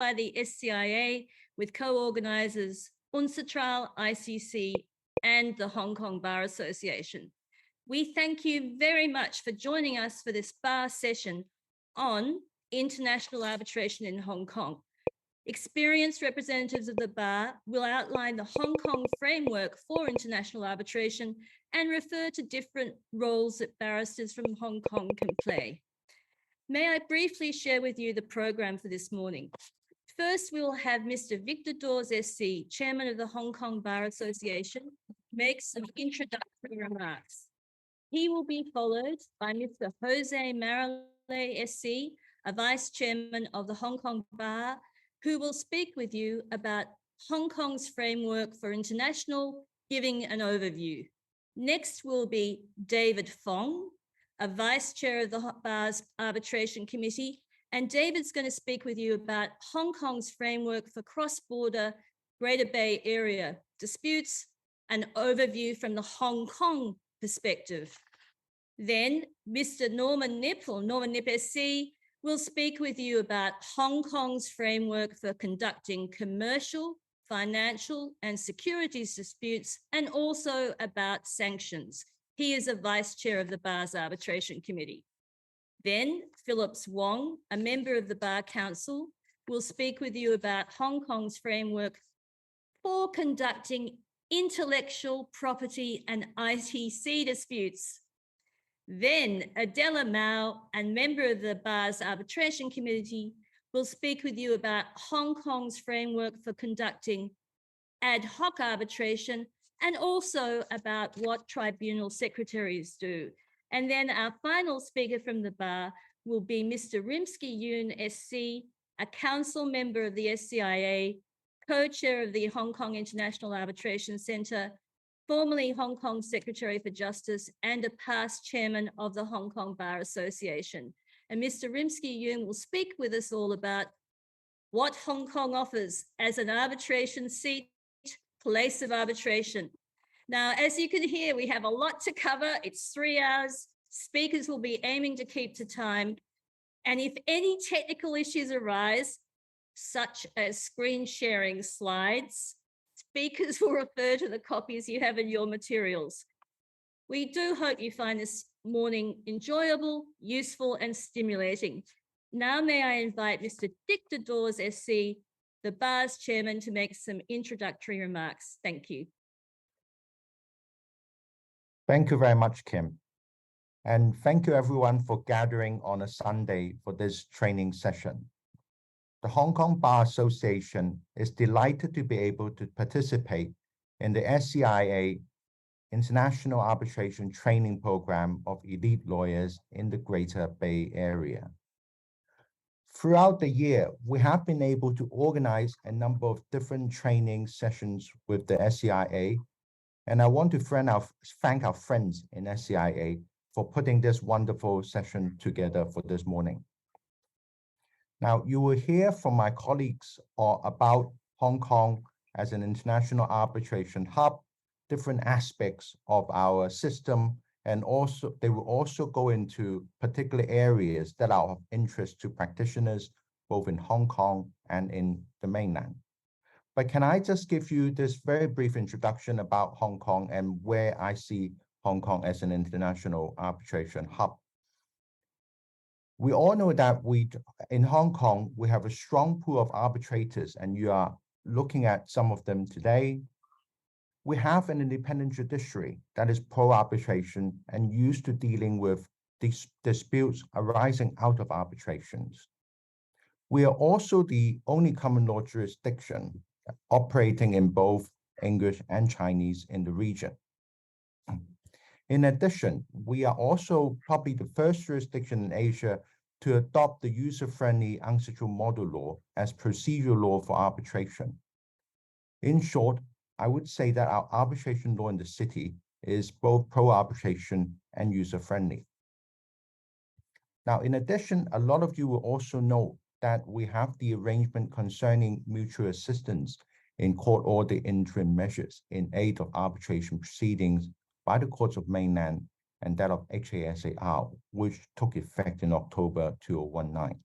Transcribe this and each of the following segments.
by the SCIA with co-organizers UNCITRAL, ICC, and the Hong Kong Bar Association. We thank you very much for joining us for this bar session on international arbitration in Hong Kong. Experienced representatives of the bar will outline the Hong Kong framework for international arbitration and refer to different roles that barristers from Hong Kong can play. May I briefly share with you the program for this morning? First, we will have Mr. Victor Dawes, SC, Chairman of the Hong Kong Bar Association, make some introductory remarks. He will be followed by Mr. Jose Marile, SC, a Vice Chairman of the Hong Kong Bar, who will speak with you about Hong Kong's framework for international, giving an overview. Next will be David Fong, a Vice Chair of the Bar's Arbitration Committee, and David's going to speak with you about Hong Kong's framework for cross-border Greater Bay Area disputes, an overview from the Hong Kong perspective. Then Mr. Norman Nip, or Norman Nip SC, will speak with you about Hong Kong's framework for conducting commercial, financial, and securities disputes, and also about sanctions. He is a Vice Chair of the Bar's Arbitration Committee. Then Phillips Wong, a member of the Bar Council, will speak with you about Hong Kong's framework for conducting intellectual property and ITC disputes. Then Adela Mao, a member of the Bar's Arbitration Committee, will speak with you about Hong Kong's framework for conducting ad hoc arbitration and also about what tribunal secretaries do. And then our final speaker from the Bar will be Mr. Rimsky-Yoon, SC, a council member of the SCIA, co-chair of the Hong Kong International Arbitration Centre, formerly Hong Kong Secretary for Justice and a past chairman of the Hong Kong Bar Association. And Mr. Rimsky-Yoon will speak with us all about what Hong Kong offers as an arbitration seat, place of arbitration. Now, as you can hear, we have a lot to cover. It's 3 hours. Speakers will be aiming to keep to time. And if any technical issues arise, such as screen sharing slides, speakers will refer to the copies you have in your materials. We do hope you find this morning enjoyable, useful, and stimulating. Now may I invite Mr. Victor Dawes, SC, the Bar's Chairman, to make some introductory remarks. Thank you. Thank you very much, Kim. And thank you everyone for gathering on a Sunday for this training session. The Hong Kong Bar Association is delighted to be able to participate in the SCIA International Arbitration Training Program of elite lawyers in the Greater Bay Area. Throughout the year, we have been able to organize a number of different training sessions with the SCIA, and I want to thank our friends in SCIA for putting this wonderful session together for this morning. Now, you will hear from my colleagues about Hong Kong as an international arbitration hub, different aspects of our system, and also they will also go into particular areas that are of interest to practitioners, both in Hong Kong and in the mainland. But can I just give you this very brief introduction about Hong Kong and where I see Hong Kong as an international arbitration hub? We all know that in Hong Kong, we have a strong pool of arbitrators, and you are looking at some of them today. We have an independent judiciary that is pro-arbitration and used to dealing with these disputes arising out of arbitrations. We are also the only common law jurisdiction operating in both English and Chinese in the region. In addition, we are also probably the first jurisdiction in Asia to adopt the user-friendly ancestral model law as procedural law for arbitration. In short, I would say that our arbitration law in the city is both pro-arbitration and user-friendly. Now, in addition, a lot of you will also know that we have the arrangement concerning mutual assistance in court-ordered interim measures in aid of arbitration proceedings by the courts of mainland and that of HASAR, which took effect in October 2019.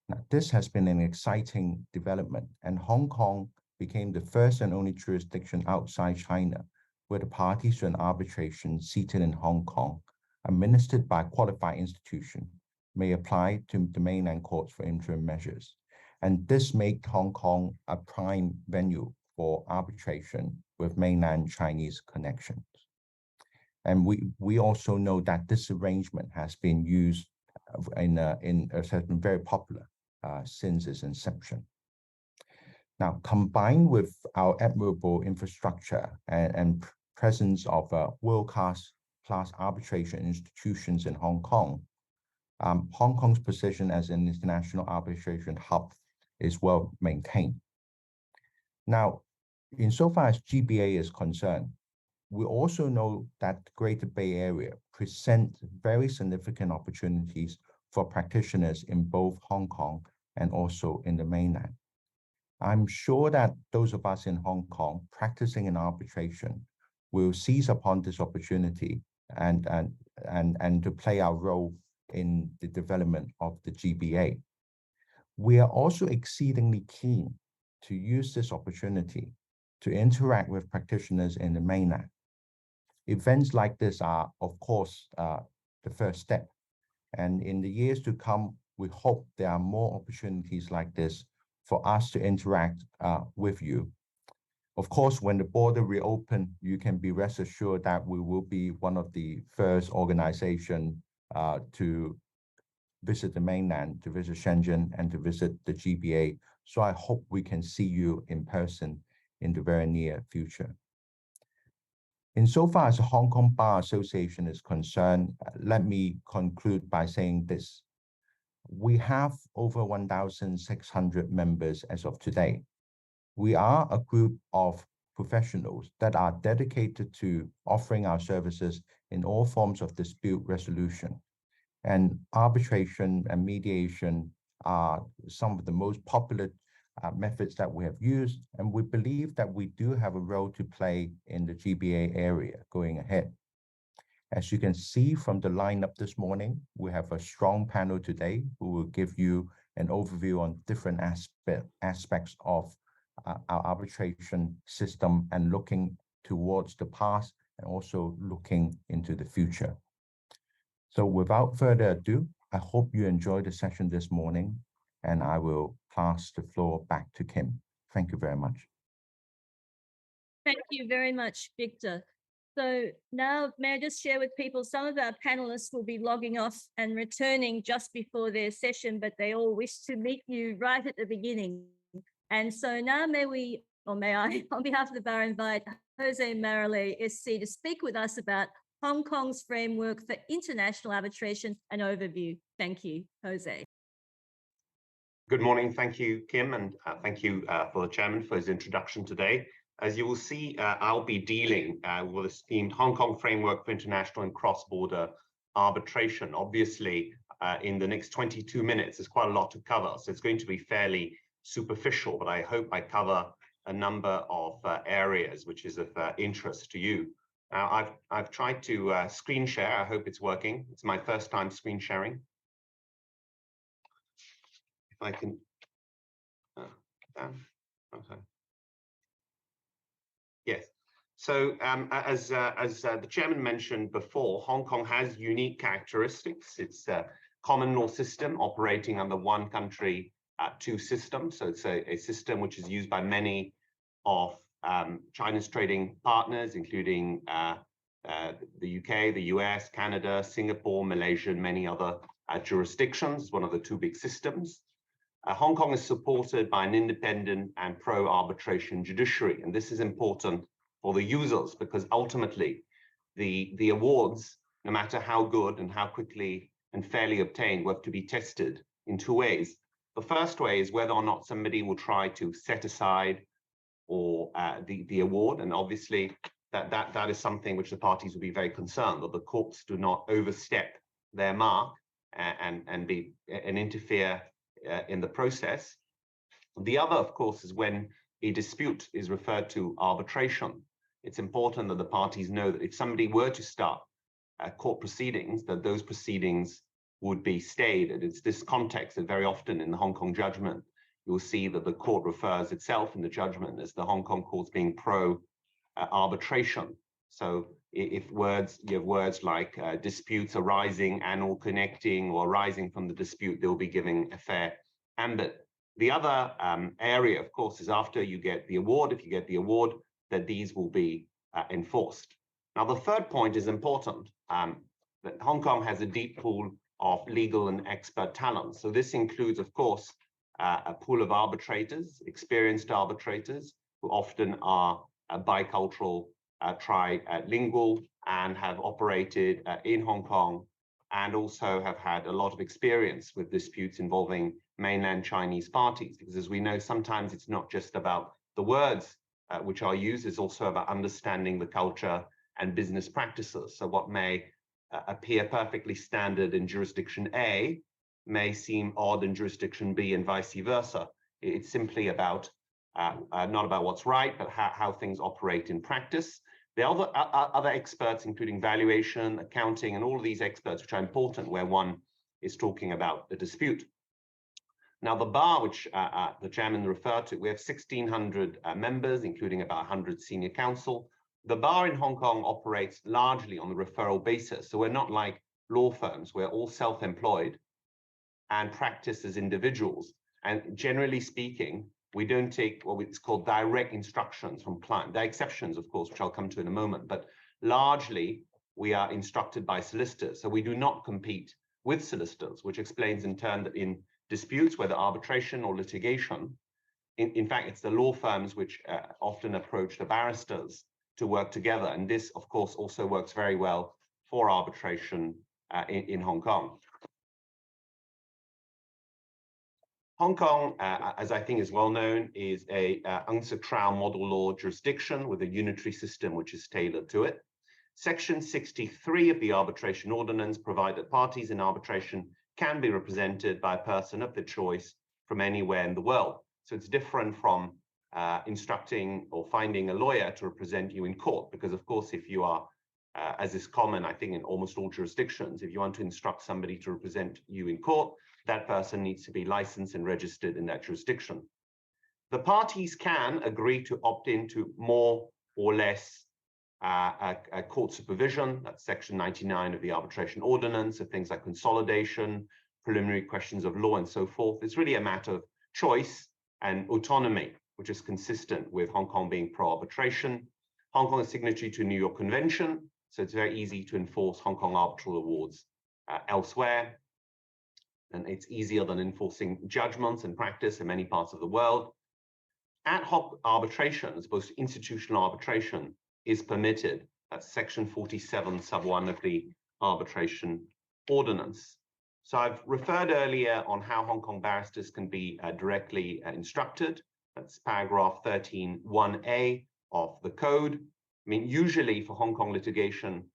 Now, this has been an exciting development, and Hong Kong became the first and only jurisdiction outside China where the parties to an arbitration seated in Hong Kong, administered by a qualified institution, may apply to the mainland courts for interim measures. And this made Hong Kong a prime venue for arbitration with mainland Chinese connections. And we also know that this arrangement has been used has been very popular since its inception. Now, combined with our admirable infrastructure and presence of world-class arbitration institutions in Hong Kong, Hong Kong's position as an international arbitration hub is well maintained. Now, insofar as GBA is concerned, we also know that the Greater Bay Area presents very significant opportunities for practitioners in both Hong Kong and also in the mainland. I'm sure that those of us in Hong Kong practicing in arbitration will seize upon this opportunity and to play our role in the development of the GBA. We are also exceedingly keen to use this opportunity to interact with practitioners in the mainland. Events like this are, of course, the first step. And in the years to come, we hope there are more opportunities like this for us to interact with you. Of course, when the border reopen, you can be rest assured that we will be one of the first organizations to visit the mainland, to visit Shenzhen, and to visit the GBA. So I hope we can see you in person in the very near future. Insofar as the Hong Kong Bar Association is concerned, let me conclude by saying this. We have over 1,600 members as of today. We are a group of professionals that are dedicated to offering our services in all forms of dispute resolution. And arbitration and mediation are some of the most popular methods that we have used, and we believe that we do have a role to play in the GBA area going ahead. As you can see from the lineup this morning, we have a strong panel today who will give you an overview on different aspects of our arbitration system and looking towards the past and also looking into the future. So without further ado, I hope you enjoyed the session this morning, and I will pass the floor back to Kim. Thank you very much. Thank you very much, Victor. So now, may I just share with people, some of our panelists will be logging off and returning just before their session, but they all wish to meet you right at the beginning. And so now may I, on behalf of the bar, invite Jose Marale, SC, to speak with us about Hong Kong's framework for international arbitration and overview. Thank you, Jose. Good morning. Thank you, Kim, and thank you for the chairman for his introduction today. As you will see, I'll be dealing with this themed Hong Kong framework for international and cross-border arbitration. Obviously, in the next 22 minutes, there's quite a lot to cover, so it's going to be fairly superficial, but I hope I cover a number of areas which is of interest to you. Now, I've tried to screen share. I hope it's working. It's my first time screen sharing. If I can, okay. Yes. So as the chairman mentioned before, Hong Kong has unique characteristics. It's a common law system operating under one country, two systems. So it's a system which is used by many of China's trading partners, including the UK, the US, Canada, Singapore, Malaysia, and many other jurisdictions. It's one of the two big systems. Hong Kong is supported by an independent and pro-arbitration judiciary, and this is important for the users because ultimately the awards, no matter how good and how quickly and fairly obtained, will have to be tested in two ways. The first way is whether or not somebody will try to set aside or the award, and obviously that is something which the parties will be very concerned that the courts do not overstep their mark and interfere in the process. The other, of course, is when a dispute is referred to arbitration. It's important that the parties know that if somebody were to start court proceedings, that those proceedings would be stayed. And it's this context that very often in the Hong Kong judgment, you'll see that the court refers itself in the judgment as the Hong Kong courts being pro-arbitration. So if you have words like disputes arising and or connecting or arising from the dispute, they'll be giving a fair ambit. The other area, of course, is after you get the award, if you get the award, that these will be enforced. Now, the third point is important, that Hong Kong has a deep pool of legal and expert talent. So this includes, of course, a pool of arbitrators, experienced arbitrators, who often are bicultural, trilingual, and have operated in Hong Kong, and also have had a lot of experience with disputes involving mainland Chinese parties. Because as we know, sometimes it's not just about the words which are used, it's also about understanding the culture and business practices. So what may appear perfectly standard in jurisdiction A may seem odd in jurisdiction B, and vice versa. It's simply about not about what's right, but how things operate in practice. The other experts, including valuation, accounting, and all of these experts, which are important where one is talking about the dispute. Now, the bar, which the chairman referred to, we have 1,600 members, including about 100 senior counsel. The bar in Hong Kong operates largely on the referral basis. So we're not like law firms. We're all self-employed and practice as individuals. And generally speaking, we don't take what it's called direct instructions from client. There are exceptions, of course, which I'll come to in a moment, but largely we are instructed by solicitors. So we do not compete with solicitors, which explains in turn that in disputes, whether arbitration or litigation, in fact, it's the law firms which often approach the barristers to work together. And this, of course, also works very well for arbitration in Hong Kong. Hong Kong, as I think is well known, is a UNCTAD model law jurisdiction with a unitary system which is tailored to it. Section 63 of the Arbitration Ordinance provides that parties in arbitration can be represented by a person of their choice from anywhere in the world. So it's different from instructing or finding a lawyer to represent you in court, because of course, if you are, as is common, I think in almost all jurisdictions, if you want to instruct somebody to represent you in court, that person needs to be licensed and registered in that jurisdiction. The parties can agree to opt into more or less court supervision. That's section 99 of the Arbitration Ordinance, of things like consolidation, preliminary questions of law, and so forth. It's really a matter of choice and autonomy, which is consistent with Hong Kong being pro-arbitration. Hong Kong is signatory to New York Convention, so it's very easy to enforce Hong Kong arbitral awards elsewhere. And it's easier than enforcing judgments and practice in many parts of the world. Ad hoc arbitration, as opposed to institutional arbitration, is permitted. That's section 47, sub 1 of the Arbitration Ordinance. So I've referred earlier on how Hong Kong barristers can be directly instructed. That's paragraph 13(1)(a) of the code. I mean, usually for Hong Kong litigation,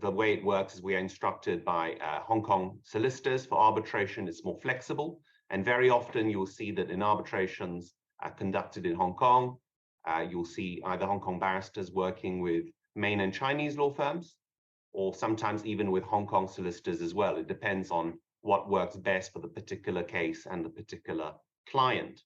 the way it works is we are instructed by Hong Kong solicitors. For arbitration, it's more flexible. And very often you'll see that in arbitrations conducted in Hong Kong, you'll see either Hong Kong barristers working with mainland Chinese law firms, or sometimes even with Hong Kong solicitors as well. It depends on what works best for the particular case and the particular client.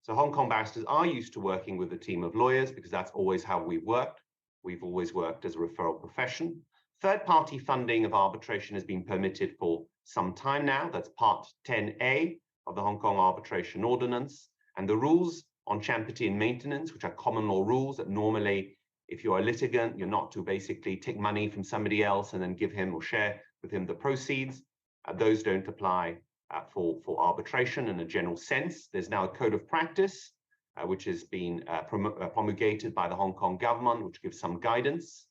So Hong Kong barristers are used to working with a team of lawyers because that's always how we've worked. We've always worked as a referral profession. Third-party funding of arbitration has been permitted for some time now. That's part 10A of the Hong Kong Arbitration Ordinance. And the rules on championship and maintenance, which are common law rules that normally, if you're a litigant, you're not to basically take money from somebody else and then give him or share with him the proceeds. Those don't apply for arbitration in a general sense. There's now a code of practice, which has been promulgated by the Hong Kong government, which gives some guidance.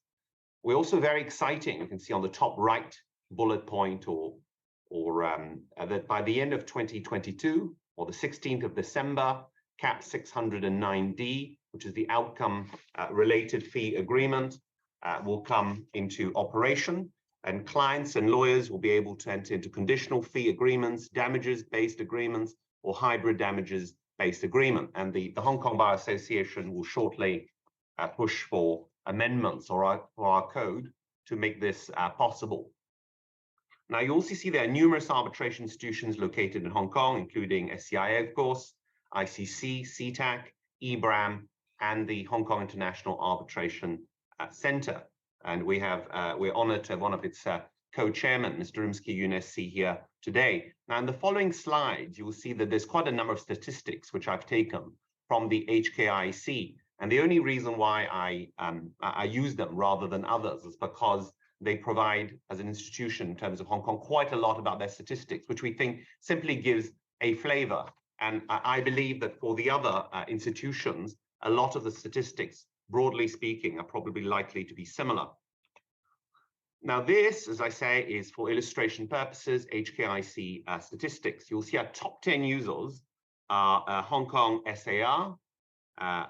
We're also very exciting. You can see on the top right bullet point, that by the end of 2022, or the 16th of December, Cap 609D, which is the outcome related fee agreement, will come into operation, and clients and lawyers will be able to enter into conditional fee agreements, damages-based agreements, or hybrid damages-based agreement. And the Hong Kong Bar Association will shortly push for amendments for our code to make this possible. Now, you also see there are numerous arbitration institutions located in Hong Kong, including SCIA, of course, ICC, CTAC, EBRAM, and the Hong Kong International Arbitration Center. And we're honored to have one of its co-chairman, Mr. Rimsky Younessi, here today. Now, in the following slides, you will see that there's quite a number of statistics which I've taken from the HKIC. And the only reason why I use them rather than others is because they provide, as an institution in terms of Hong Kong, quite a lot about their statistics, which we think simply gives a flavor. And I believe that for the other institutions, a lot of the statistics, broadly speaking, are probably likely to be similar. Now, this, as I say, is for illustration purposes, HKIC statistics. You'll see our top 10 users are Hong Kong SAR,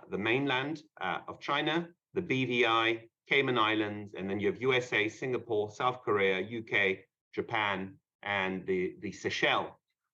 the mainland of China, the BVI, Cayman Islands, and then you have USA, Singapore, South Korea, UK, Japan, and the Seychelles.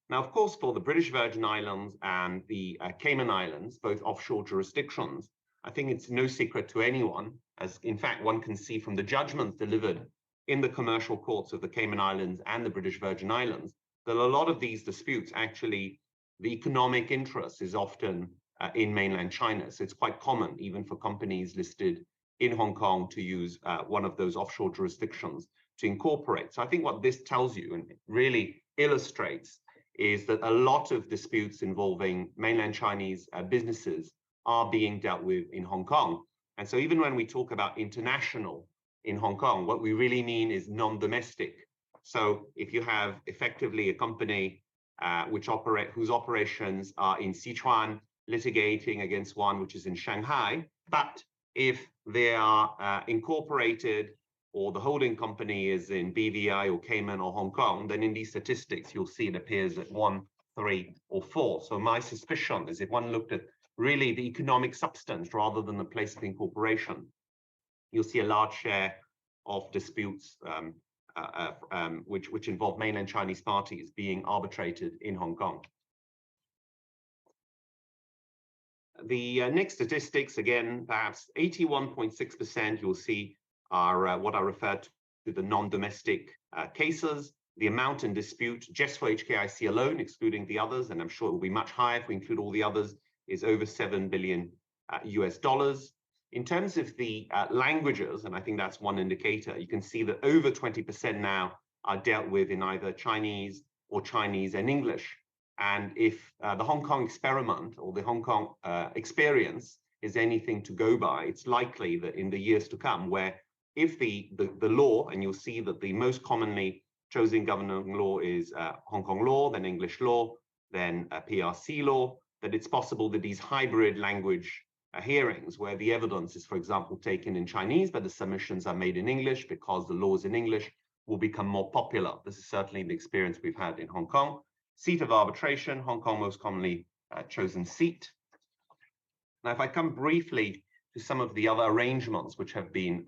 Now, of course, for the British Virgin Islands and the Cayman Islands, both offshore jurisdictions, I think it's no secret to anyone, as in fact one can see from the judgments delivered in the commercial courts of the Cayman Islands and the British Virgin Islands, that a lot of these disputes, actually, the economic interest is often in mainland China. So it's quite common, even for companies listed in Hong Kong, to use one of those offshore jurisdictions to incorporate. So I think what this tells you and really illustrates is that a lot of disputes involving mainland Chinese businesses are being dealt with in Hong Kong. And so even when we talk about international in Hong Kong, what we really mean is non-domestic. So if you have effectively a company whose operations are in Sichuan, litigating against one which is in Shanghai, but if they are incorporated or the holding company is in BVI or Cayman or Hong Kong, then in these statistics, you'll see it appears at 1, 3, or 4. So my suspicion is if one looked at really the economic substance rather than the place of incorporation, you'll see a large share of disputes which involve mainland Chinese parties being arbitrated in Hong Kong. The next statistics, again, perhaps 81.6% you'll see are what I refer to the non-domestic cases. The amount in dispute just for HKIC alone, excluding the others, and I'm sure it will be much higher if we include all the others, is over $7 billion US dollars. In terms of the languages, and I think that's one indicator, you can see that over 20% now are dealt with in either Chinese or Chinese and English. And if the Hong Kong experiment or the Hong Kong experience is anything to go by, it's likely that in the years to come, where if the law, and you'll see that the most commonly chosen governing law is Hong Kong law, then English law, then PRC law, that it's possible that these hybrid language hearings, where the evidence is, for example, taken in Chinese, but the submissions are made in English because the law is in English, will become more popular. This is certainly the experience we've had in Hong Kong. Seat of arbitration, Hong Kong most commonly chosen seat. Now, if I come briefly to some of the other arrangements which have been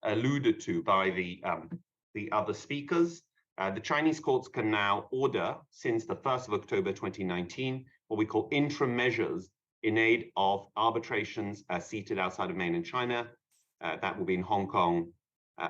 alluded to by the other speakers, the Chinese courts can now order, since the 1st of October 2019, what we call interim measures in aid of arbitrations seated outside of mainland China. That will be in Hong Kong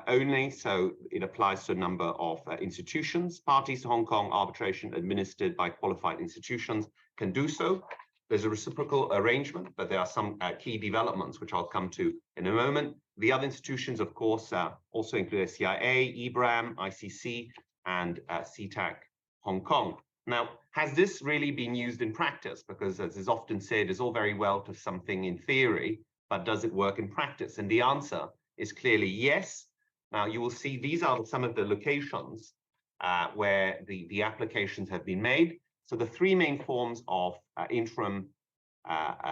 only, so it applies to a number of institutions. Parties to Hong Kong arbitration administered by qualified institutions can do so. There's a reciprocal arrangement, but there are some key developments which I'll come to in a moment. The other institutions, of course, also include SCIA, EBRAM, ICC, and CTAC Hong Kong. Now, has this really been used in practice? Because as is often said, it's all very well to something in theory, but does it work in practice? And the answer is clearly yes. Now, you will see these are some of the locations where the applications have been made. So the three main forms of interim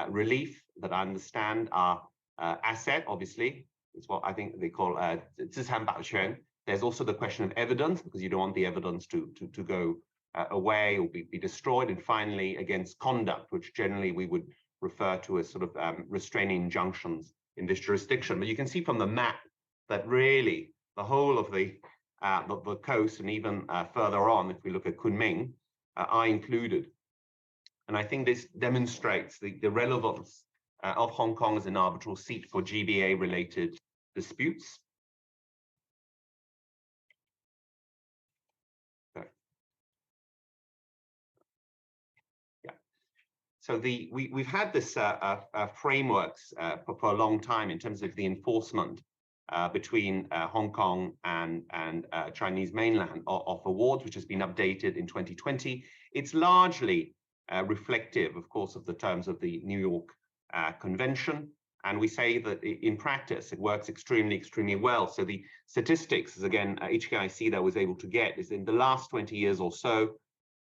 relief that I understand are asset, obviously. It's what I think they call 资产保全. There's also the question of evidence, because you don't want the evidence to go away or be destroyed. And finally, against conduct, which generally we would refer to as sort of restraining injunctions in this jurisdiction. But you can see from the map that really the whole of the coast, and even further on, if we look at Kunming, are included. And I think this demonstrates the relevance of Hong Kong as an arbitral seat for GBA-related disputes. So we've had this frameworks for a long time in terms of the enforcement between Hong Kong and Chinese mainland of awards, which has been updated in 2020. It's largely reflective, of course, of the terms of the New York Convention. And we say that in practice, it works extremely, extremely well. So the statistics, as again, HKIC that was able to get is in the last 20 years or so,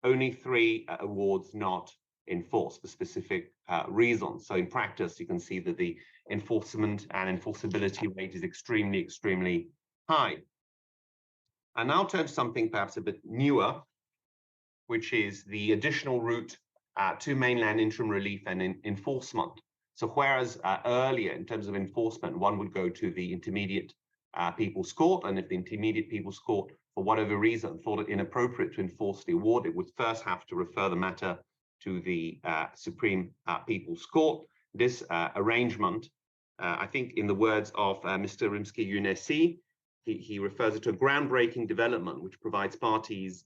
only 3 awards not enforced for specific reasons. So in practice, you can see that the enforcement and enforceability rate is extremely, extremely high. And now turn to something perhaps a bit newer, which is the additional route to mainland interim relief and enforcement. So whereas earlier, in terms of enforcement, one would go to the Intermediate People's Court, and if the Intermediate People's Court, for whatever reason, thought it inappropriate to enforce the award, it would first have to refer the matter to the Supreme People's Court. This arrangement, I think in the words of Mr. Rimsky-Younesi, he refers it to a groundbreaking development which provides parties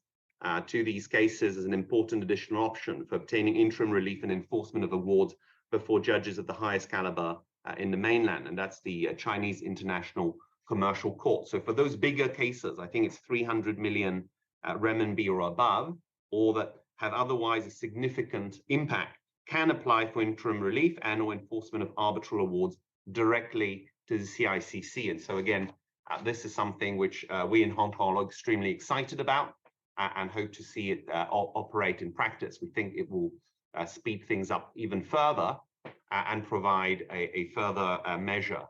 to these cases as an important additional option for obtaining interim relief and enforcement of awards before judges of the highest caliber in the mainland, and that's the Chinese International Commercial Court. So for those bigger cases, I think it's 300 million renminbi or above, or that have otherwise a significant impact, can apply for interim relief and or enforcement of arbitral awards directly to the CICC. And so again, this is something which we in Hong Kong are extremely excited about and hope to see it operate in practice. We think it will speed things up even further and provide a further measure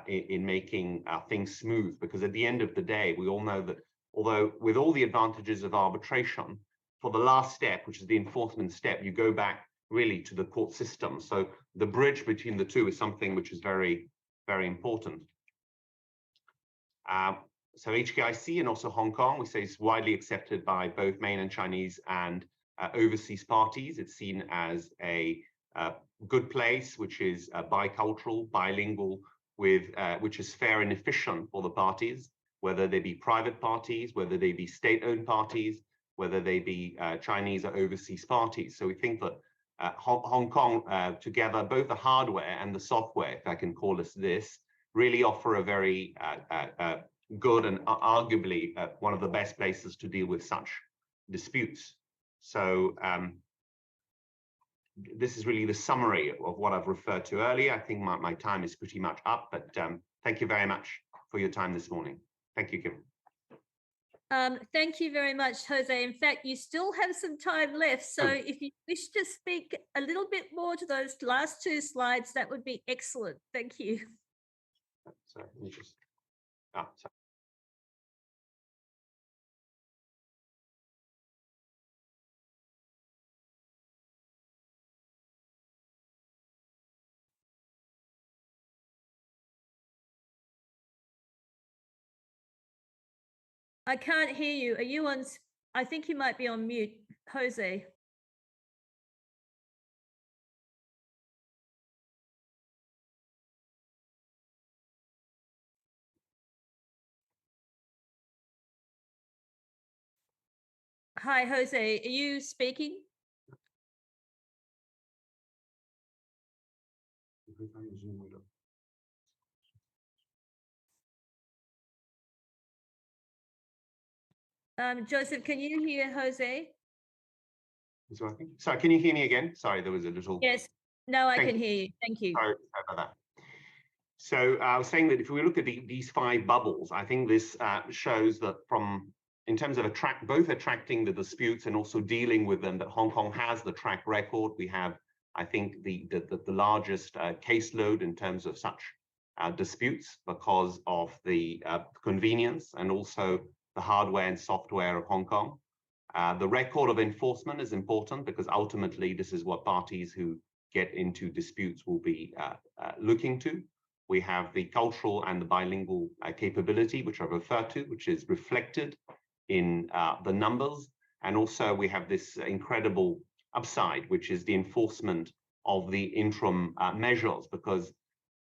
in making things smooth. Because at the end of the day, we all know that although with all the advantages of arbitration, for the last step, which is the enforcement step, you go back really to the court system. So the bridge between the two is something which is very, very important. So HKIC and also Hong Kong, we say is widely accepted by both mainland Chinese and overseas parties. It's seen as a good place, which is bicultural, bilingual, with which is fair and efficient for the parties, whether they be private parties, whether they be state-owned parties, whether they be Chinese or overseas parties. So we think that Hong Kong together, both the hardware and the software, if I can call it this, really offer a very good and arguably one of the best places to deal with such disputes. So this is really the summary of what I've referred to earlier. I think my time is pretty much up, but thank you very much for your time this morning. Thank you, Kim. Thank you very much, Jose. In fact, you still have some time left. So if you wish to speak a little bit more to those last 2 slides, that would be excellent. Thank you. So let me just, sorry. I can't hear you. Are you on? I think you might be on mute, Jose. Hi, Jose. Are you speaking? Joseph, can you hear Jose? Is it working? Sorry, can you hear me again? Sorry, there was a little. Yes. No, I can hear you. Thank you. Sorry about that. So I was saying that if we look at these 5 bubbles, I think this shows that in terms of both attracting the disputes and also dealing with them, that Hong Kong has the track record. We have, I think, the largest caseload in terms of such disputes because of the convenience and also the hardware and software of Hong Kong. The record of enforcement is important because ultimately this is what parties who get into disputes will be looking to. We have the cultural and the bilingual capability, which I've referred to, which is reflected in the numbers. And also we have this incredible upside, which is the enforcement of the interim measures, because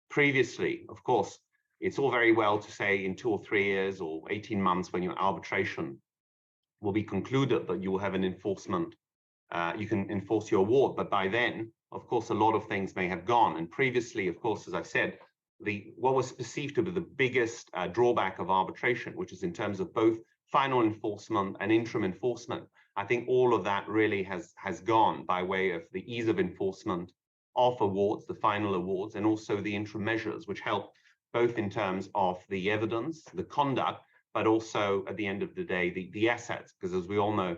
previously, of course, it's all very well to say in 2 or 3 years or 18 months when your arbitration will be concluded that you will have an enforcement you can enforce your award. But by then, of course, a lot of things may have gone. And previously, of course, as I've said, what was perceived to be the biggest drawback of arbitration, which is in terms of both final enforcement and interim enforcement, I think all of that really has gone by way of the ease of enforcement of awards, the final awards, and also the interim measures, which help both in terms of the evidence, the conduct, but also at the end of the day, the assets, because as we all know,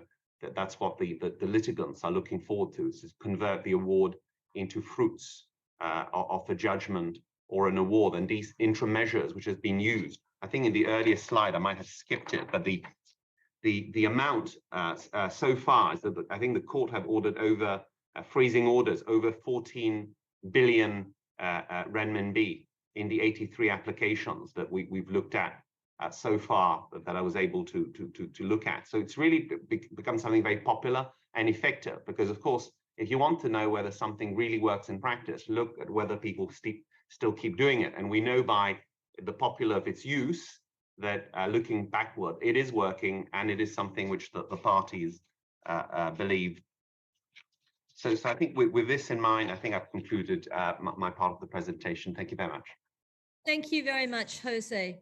that's what the litigants are looking forward to, is to convert the award into fruits of a judgment or an award. And these interim measures, which has been used, I think in the earlier slide, I might have skipped it, but the amount so far is that I think the court have ordered over freezing orders over 14 billion renminbi in the 83 applications that we've looked at so far that I was able to look at. So it's really become something very popular and effective, because of course, if you want to know whether something really works in practice, look at whether people still keep doing it. And we know by the popular of its use that looking backward, it is working, and it is something which the parties believe. So I think with this in mind, I think I've concluded my part of the presentation. Thank you very much. Thank you very much, Jose.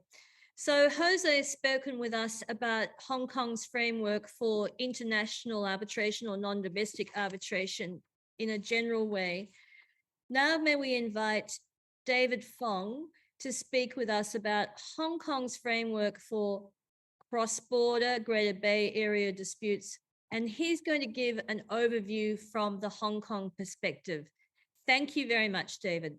So Jose has spoken with us about Hong Kong's framework for international arbitration or non-domestic arbitration in a general way. Now may we invite David Fong to speak with us about Hong Kong's framework for cross-border Greater Bay Area disputes, and he's going to give an overview from the Hong Kong perspective. Thank you very much, David.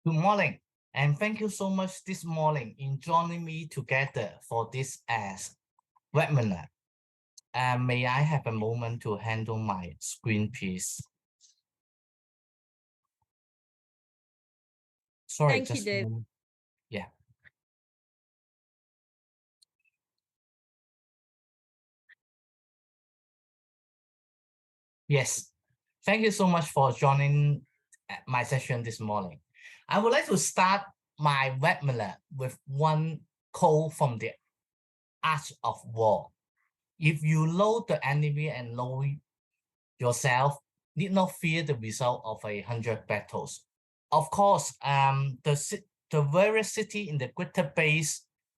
Good morning, and thank you so much this morning in joining me together for this webinar. May I have a moment to handle my screen, please? Sorry, thank you, Dave. Yeah. Yes, thank you so much for joining my session this morning. I would like to start my webinar with one quote from the Art of War. If you know the enemy and know yourself, need not fear the result of 100 battles. Of course, the various cities in the Greater Bay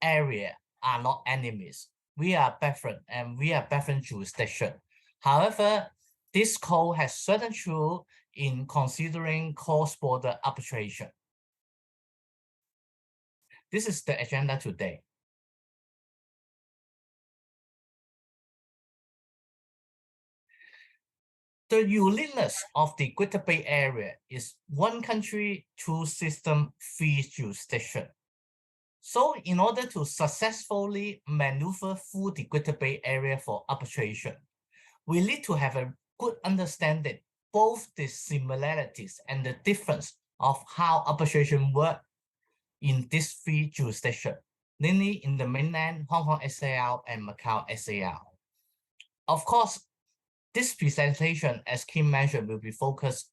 Area are not enemies. We are brethren, and we are brethren jurisdiction. However, this code has certain truth in considering cross-border arbitration. This is the agenda today. The uniqueness of the Greater Bay Area is one country, two system, three jurisdiction. So in order to successfully maneuver through the Greater Bay Area for arbitration, we need to have a good understanding both the similarities and the difference of how arbitration works in these three jurisdictions, namely in the mainland, Hong Kong SAR, and Macau SAR. Of course, this presentation, as Kim mentioned, will be focused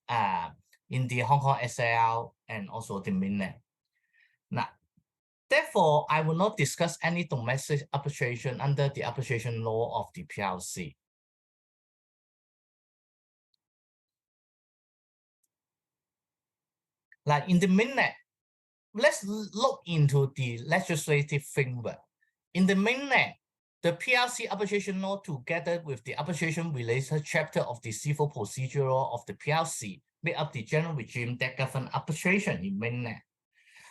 in the Hong Kong SAR and also the mainland. Now, therefore, I will not discuss any domestic arbitration under the arbitration law of the PRC. Like in the mainland, let's look into the legislative framework. In the mainland, the PRC arbitration law, together with the arbitration-related chapter of the civil procedure law of the PRC, make up the general regime that governs arbitration in mainland.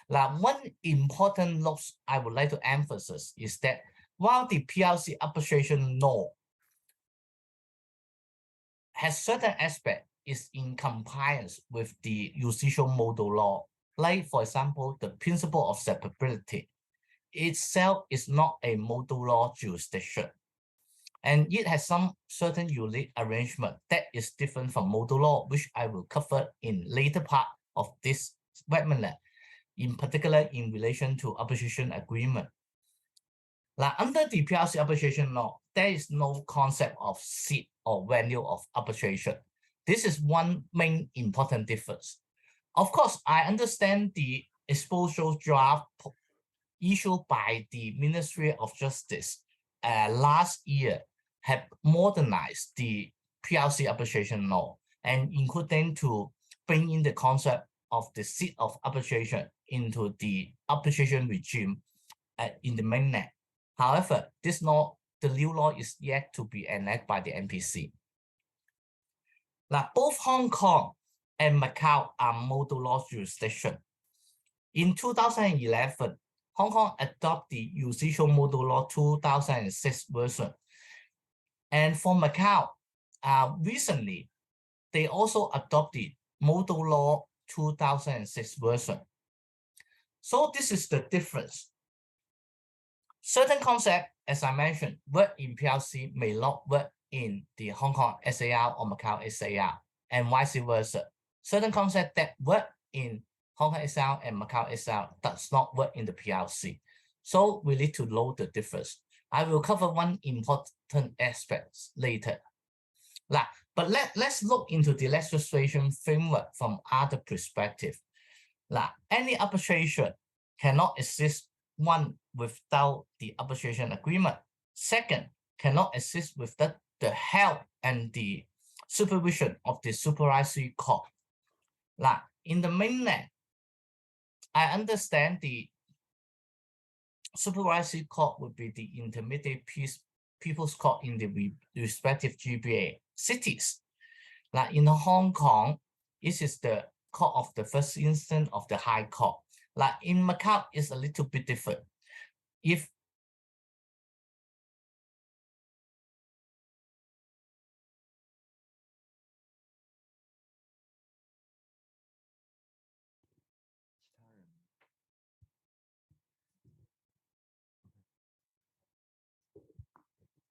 Now, one important note I would like to emphasize is that while the PRC arbitration law has certain aspects, is in compliance with the judicial model law, like, for example, the principle of separability. Itself is not a model law jurisdiction, and it has some certain unique arrangement that is different from model law, which I will cover in later part of this webinar, in particular in relation to arbitration agreement. Now, under the PRC arbitration law, there is no concept of seat or venue of arbitration. This is one main important difference. Of course, I understand the exposure draft issued by the Ministry of Justice last year have modernized the PRC arbitration law and including to bring in the concept of the seat of arbitration into the arbitration regime in the mainland. However, this law, the new law is yet to be enacted by the NPC. Now, both Hong Kong and Macau are model law jurisdiction. In 2011, Hong Kong adopted the Judicial Model Law 2006 version. And for Macau, recently, they also adopted Model Law 2006 version. So this is the difference. Certain concepts, as I mentioned, work in PRC may not work in the Hong Kong SAR or Macau SAR, and vice versa. Certain concepts that work in Hong Kong SAR and Macau SAR does not work in the PRC. So we need to know the difference. I will cover one important aspect later. But let's look into the legislation framework from other perspective. Any arbitration cannot exist, one, without the arbitration agreement. Second, cannot exist without the help and the supervision of the supervisory court. In the mainland, I understand the supervisory court would be the intermediate people's court in the respective GBA cities. In Hong Kong, this is the court of the first instance of the High Court. In Macau, it's a little bit different. If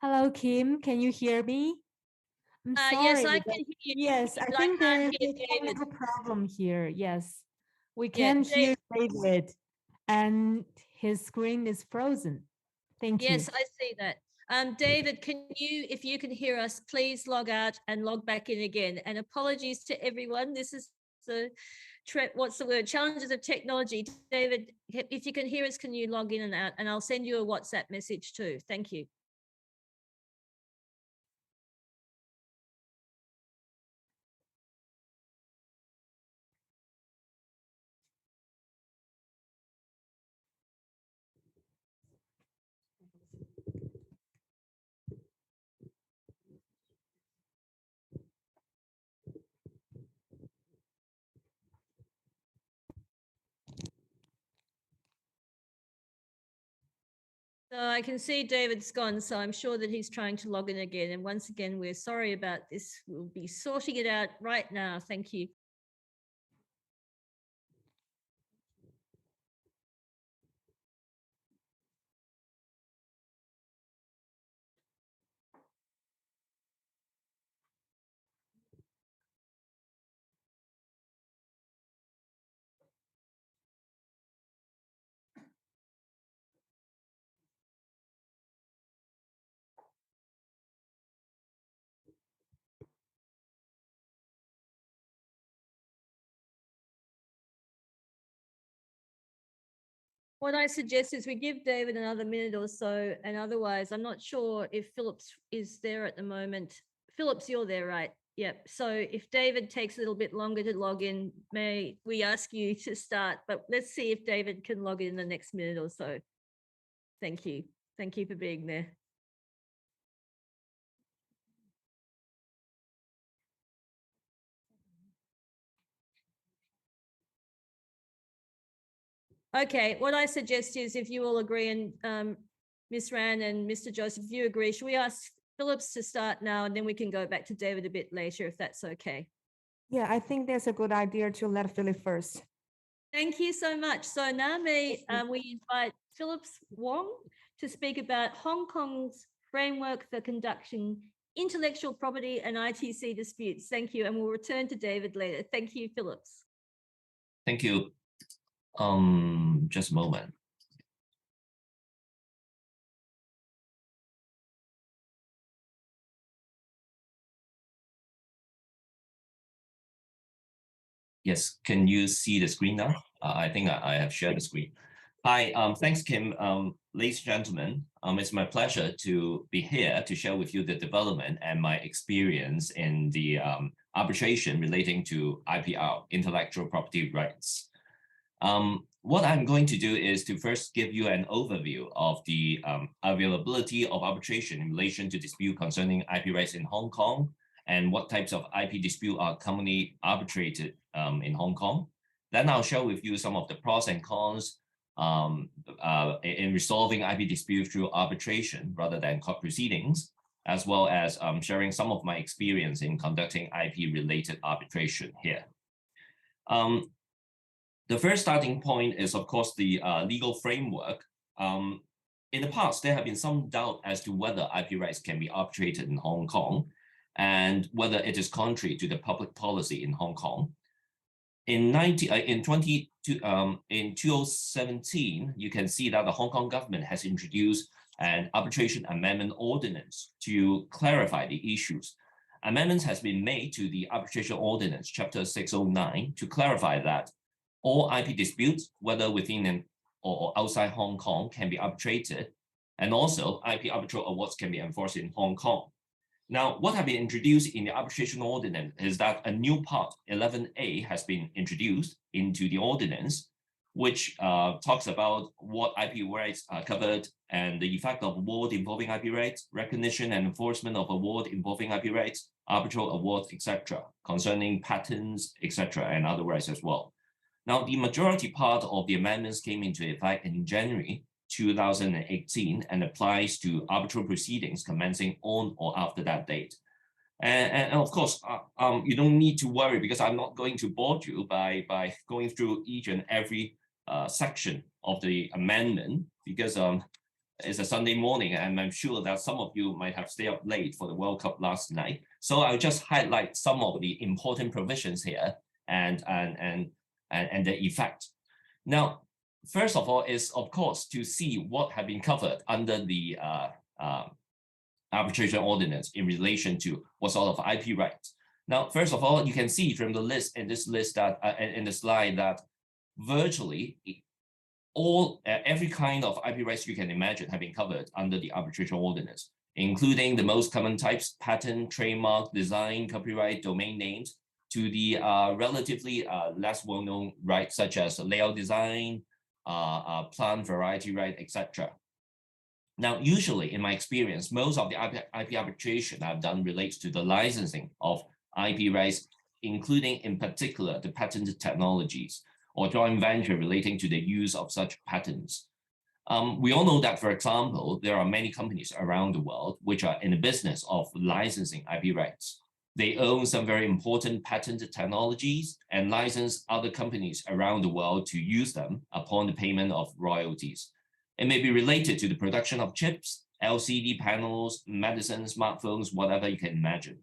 Hello, Kim. Can you hear me? I'm sorry. Yes, I can hear you. Yes, I but think there can't is hear a David. technical problem here. Yes, we Yeah, can hear David, and his screen is frozen. Thank you. Yes, I see that. David, if you can hear us, please log out and log back in again. And apologies to everyone. This is the challenges of technology. David, if you can hear us, can you log in and out? And I'll send you a WhatsApp message too. Thank you. So I can see David's gone, so I'm sure that he's trying to log in again. And once again, we're sorry about this. We'll be sorting it out right now. Thank you. What I suggest is we give David another minute or so, and otherwise, I'm not sure if Phillips is there at the moment. Phillips, you're there, right? Yep. So if David takes a little bit longer to log in, may we ask you to start, but let's see if David can log in the next minute or so. Thank you. Thank you for being there. Okay, what I suggest is if you all agree, and Ms. Ran and Mr. Joseph, if you agree, should we ask Phillips to start now, and then we can go back to David a bit later, if that's okay. Yeah, I think that's a good idea to let Philip first. Thank you so much. So now we invite Phillips Wong to speak about Hong Kong's framework for conducting intellectual property and ITC disputes. Thank you, and we'll return to David later. Thank you, Phillips. Thank you. Just a moment. Yes, can you see the screen now? I think I have shared the screen. Hi, thanks, Kim. Ladies and gentlemen, it's my pleasure to be here to share with you the development and my experience in the arbitration relating to IPR, intellectual property rights. What I'm going to do is to first give you an overview of the availability of arbitration in relation to dispute concerning IP rights in Hong Kong and what types of IP dispute are commonly arbitrated in Hong Kong. Then I'll share with you some of the pros and cons in resolving IP disputes through arbitration rather than court proceedings, as well as sharing some of my experience in conducting IP-related arbitration here. The first starting point is, of course, the legal framework. In the past, there have been some doubt as to whether IP rights can be arbitrated in Hong Kong and whether it is contrary to the public policy in Hong Kong. In 2017, you can see that the Hong Kong government has introduced an arbitration amendment ordinance to clarify the issues. Amendments has been made to the arbitration ordinance, chapter 609, to clarify that all IP disputes, whether within or outside Hong Kong, can be arbitrated, and also IP arbitral awards can be enforced in Hong Kong. Now, what have been introduced in the arbitration ordinance is that a new part, 11A, has been introduced into the ordinance, which talks about what IP rights are covered and the effect of award involving IP rights, recognition and enforcement of award involving IP rights, arbitral awards, etc., concerning patents, etc., and other rights as well. Now, the majority part of the amendments came into effect in January 2018 and applies to arbitral proceedings commencing on or after that date. And of course, you don't need to worry because I'm not going to bore you by going through each and every section of the amendment because it's a Sunday morning and I'm sure that some of you might have stayed up late for the World Cup last night. So I'll just highlight some of the important provisions here and the effect. Now, first of all is, of course, to see what have been covered under the arbitration ordinance in relation to what sort of IP rights. Now, first of all, you can see from the list in this list that in the slide that virtually every kind of IP rights you can imagine have been covered under the arbitration ordinance, including the most common types: patent, trademark, design, copyright, domain names, to the relatively less well-known rights such as layout design, plant variety right, etc. Now, usually in my experience, most of the IP arbitration I've done relates to the licensing of IP rights, including in particular the patented technologies or joint venture relating to the use of such patents. We all know that, for example, there are many companies around the world which are in the business of licensing IP rights. They own some very important patented technologies and license other companies around the world to use them upon the payment of royalties. It may be related to the production of chips, LCD panels, medicine, smartphones, whatever you can imagine.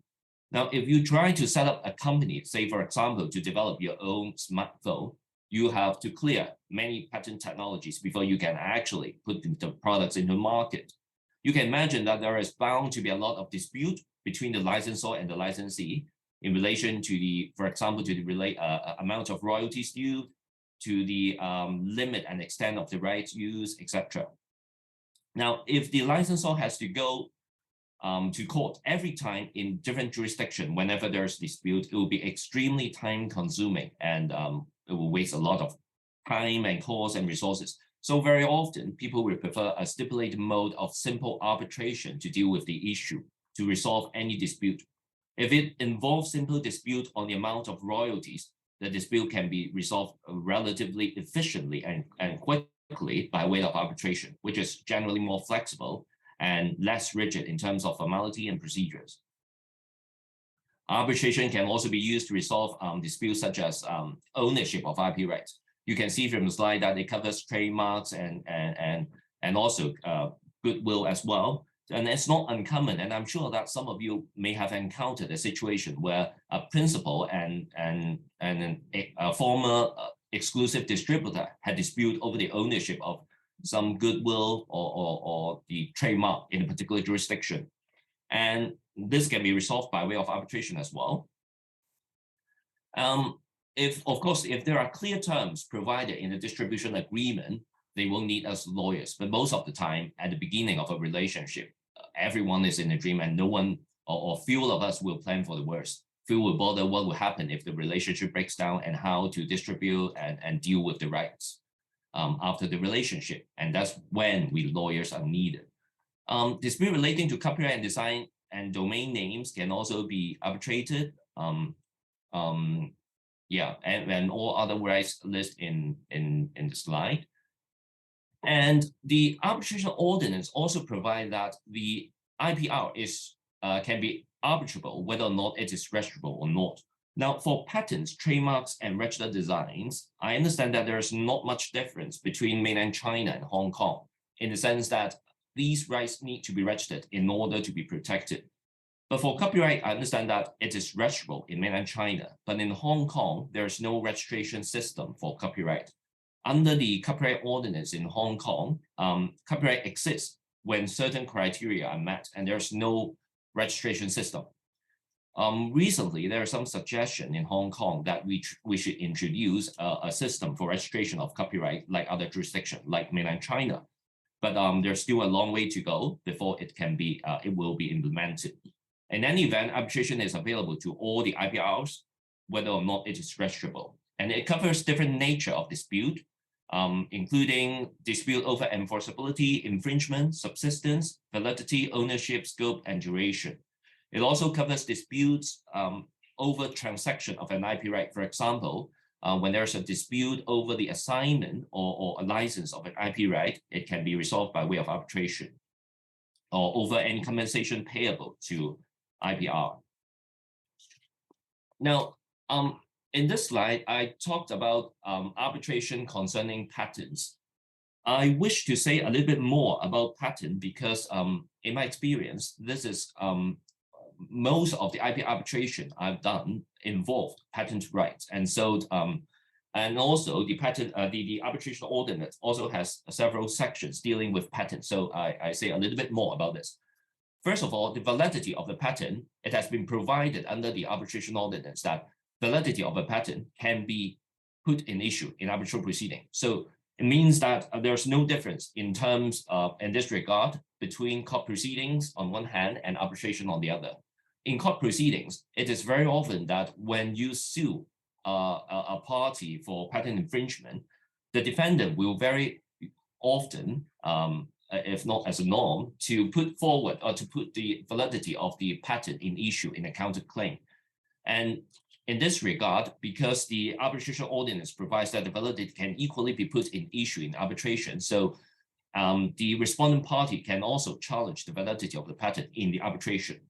Now, if you try to set up a company, say, for example, to develop your own smartphone, you have to clear many patent technologies before you can actually put the products into the market. You can imagine that there is bound to be a lot of dispute between the licensor and the licensee in relation to the, for example, to the amount of royalties due, to the limit and extent of the rights used, etc. Now, if the licensor has to go to court every time in different jurisdiction, whenever there's dispute, it will be extremely time consuming and it will waste a lot of time and cost and resources. So very often people will prefer a stipulated mode of simple arbitration to deal with the issue, to resolve any dispute. If it involves simple dispute on the amount of royalties, the dispute can be resolved relatively efficiently and quickly by way of arbitration, which is generally more flexible and less rigid in terms of formality and procedures. Arbitration can also be used to resolve disputes such as ownership of IP rights. You can see from the slide that it covers trademarks and also goodwill as well. And it's not uncommon, and I'm sure that some of you may have encountered a situation where a principal and a former exclusive distributor had dispute over the ownership of some goodwill or the trademark in a particular jurisdiction. And this can be resolved by way of arbitration as well. of course, if there are clear terms provided in the distribution agreement, they won't need us lawyers. But most of the time, at the beginning of a relationship, everyone is in agreement. No one or few of us will plan for the worst. Few will bother what will happen if the relationship breaks down and how to distribute and deal with the rights after the relationship. And that's when we lawyers are needed. Dispute relating to copyright and design and domain names can also be arbitrated. Yeah, and all other rights listed in the slide. And the arbitration ordinance also provide that the IPR is can be arbitrable whether or not it is registrable or not. Now, for patents, trademarks, and registered designs, I understand that there is not much difference between mainland China and Hong Kong, in the sense that these rights need to be registered in order to be protected. But for copyright, I understand that it is registrable in mainland China, but in Hong Kong, there is no registration system for copyright. Under the copyright ordinance in Hong Kong, copyright exists when certain criteria are met, and there's no registration system. Recently, there is some suggestion in Hong Kong that we should introduce a system for registration of copyright like other jurisdictions, like mainland China. But there's still a long way to go before it will be implemented. In any event, arbitration is available to all the IPRs, whether or not it is registrable. And it covers different nature of dispute, including dispute over enforceability, infringement, subsistence, validity, ownership, scope, and duration. It also covers disputes over transaction of an IP right. For example, when there's a dispute over the assignment or a license of an IP right, it can be resolved by way of arbitration, or over any compensation payable to IPR. Now, in this slide, I talked about arbitration concerning patents. I wish to say a little bit more about patent because in my experience, this is most of the IP arbitration I've done involved patent rights. And so, and also the patent, the arbitration ordinance also has several sections dealing with patents. So I say a little bit more about this. First of all, the validity of the patent, it has been provided under the arbitration ordinance that validity of a patent can be put in issue in arbitral proceeding. So it means that there's no difference in terms of, in this regard, between court proceedings on one hand and arbitration on the other. In court proceedings, it is very often that when you sue a party for patent infringement, the defendant will very often, if not as a norm, to put forward or to put the validity of the patent in issue in a counterclaim. And in this regard, because the arbitration ordinance provides that the validity can equally be put in issue in arbitration, so the respondent party can also challenge the validity of the patent in the arbitration.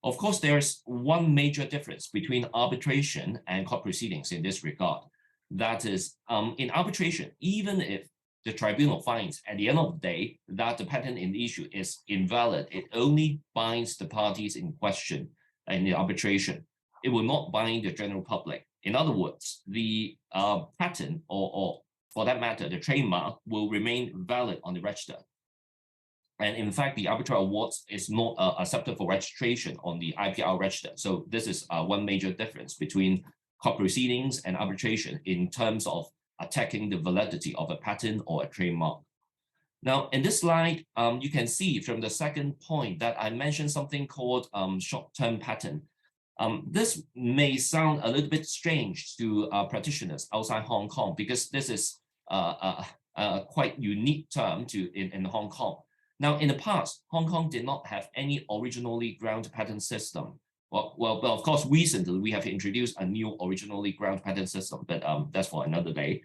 Of course, there's one major difference between arbitration and court proceedings in this regard. That is, in arbitration, even if the tribunal finds at the end of the day that the patent in issue is invalid, it only binds the parties in question in the arbitration. It will not bind the general public. In other words, the patent or for that matter, the trademark will remain valid on the register. And in fact, the arbitral awards is not accepted for registration on the IPR register. So this is one major difference between court proceedings and arbitration in terms of attacking the validity of a patent or a trademark. Now, in this slide, you can see from the second point that I mentioned something called short-term patent. This may sound a little bit strange to practitioners outside Hong Kong because this is a quite unique term in Hong Kong. Now, in the past, Hong Kong did not have any originally ground patent system. Well, of course, recently we have introduced a new originally ground patent system, but that's for another day.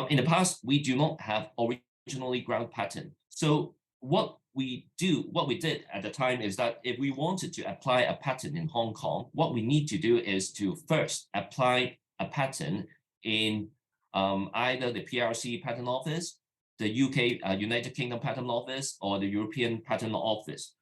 In the past, we do not have originally ground patent. So what we did at the time is that if we wanted to apply a patent in Hong Kong, what we need to do is to first apply a patent in either the PRC Patent Office, the UK United Kingdom Patent Office, or the European Patent Office.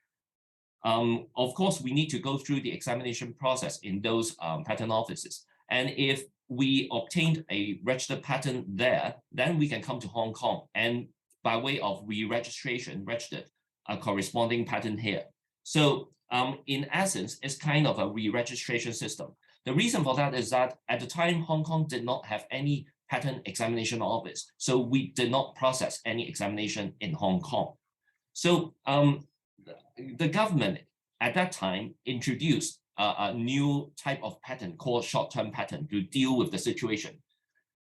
Of course, we need to go through the examination process in those patent offices. And if we obtained a registered patent there, then we can come to Hong Kong and by way of re-registration, registered a corresponding patent here. So in essence, it's kind of a re-registration system. The reason for that is that at the time, Hong Kong did not have any patent examination office. So we did not process any examination in Hong Kong. So the government at that time introduced a new type of patent called short-term patent to deal with the situation.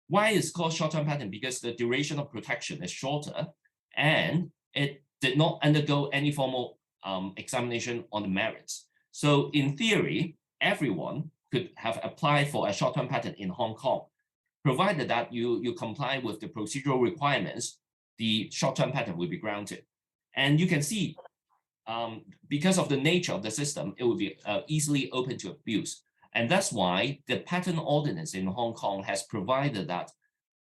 Why is it called short-term patent? Because the duration of protection is shorter and it did not undergo any formal examination on the merits. So in theory, everyone could have applied for a short-term patent in Hong Kong. Provided that you comply with the procedural requirements, the short-term patent will be granted. And you can see, because of the nature of the system, it will be easily open to abuse. And that's why the patent ordinance in Hong Kong has provided that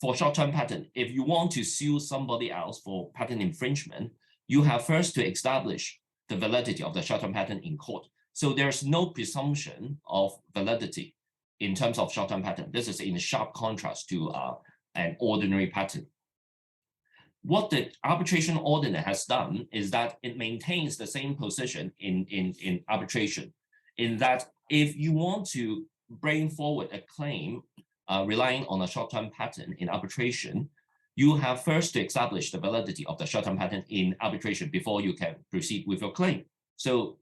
for short-term patent, if you want to sue somebody else for patent infringement, you have first to establish the validity of the short-term patent in court. So there's no presumption of validity in terms of short-term patent. This is in sharp contrast to an ordinary patent. What the arbitration ordinance has done is that it maintains the same position in arbitration, in that if you want to bring forward a claim relying on a short-term patent in arbitration, you have first to establish the validity of the short-term patent in arbitration before you can proceed with your claim. So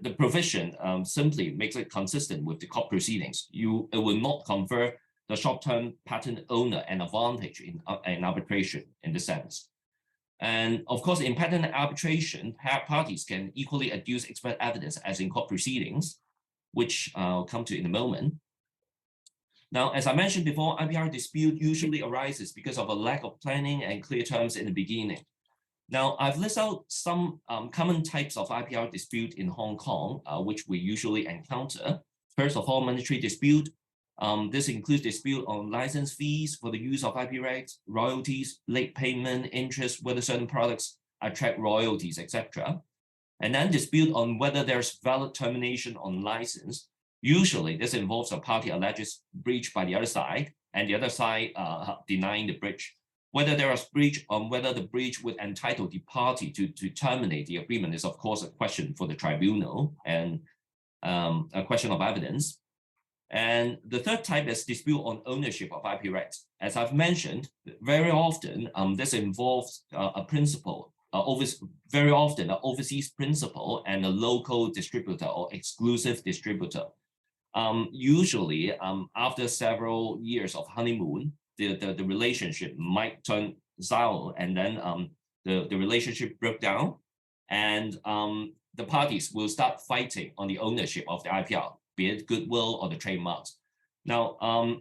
the provision simply makes it consistent with the court proceedings. It will not confer the short-term patent owner an advantage in arbitration in this sense. And of course, in patent arbitration, parties can equally adduce expert evidence as in court proceedings, which I'll come to in a moment. Now, as I mentioned before, IPR dispute usually arises because of a lack of planning and clear terms in the beginning. Now, I've listed out some common types of IPR dispute in Hong Kong, which we usually encounter. First of all, monetary dispute. This includes dispute on license fees for the use of IP rights, royalties, late payment, interest, whether certain products attract royalties, etc. And then dispute on whether there's valid termination on license. Usually, this involves a party alleges breach by the other side, and the other side denying the breach. Whether there is breach on whether the breach would entitle the party to terminate the agreement is, of course, a question for the tribunal and a question of evidence. And the third type is dispute on ownership of IP rights. As I've mentioned, very often this involves a principal, very often an overseas principal and a local distributor or exclusive distributor. Usually, after several years of honeymoon, the relationship might turn sour, and then the relationship broke down, and the parties will start fighting on the ownership of the IPR, be it goodwill or the trademarks. Now,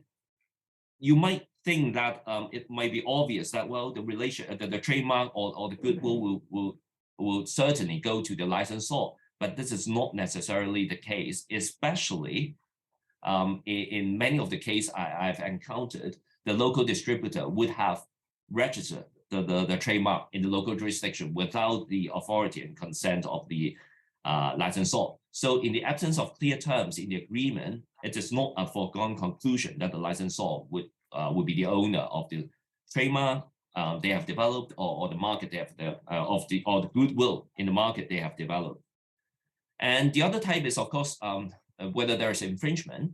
you might think that it might be obvious that, well, the trademark or the goodwill will certainly go to the licensor, but this is not necessarily the case, especially in many of the cases I've encountered. The local distributor would have registered the trademark in the local jurisdiction without the authority and consent of the licensor. So in the absence of clear terms in the agreement, it is not a foregone conclusion that the licensor would be the owner of the trademark they have developed, or the market they have or the goodwill in the market they have developed. And the other type is, of course, whether there is infringement.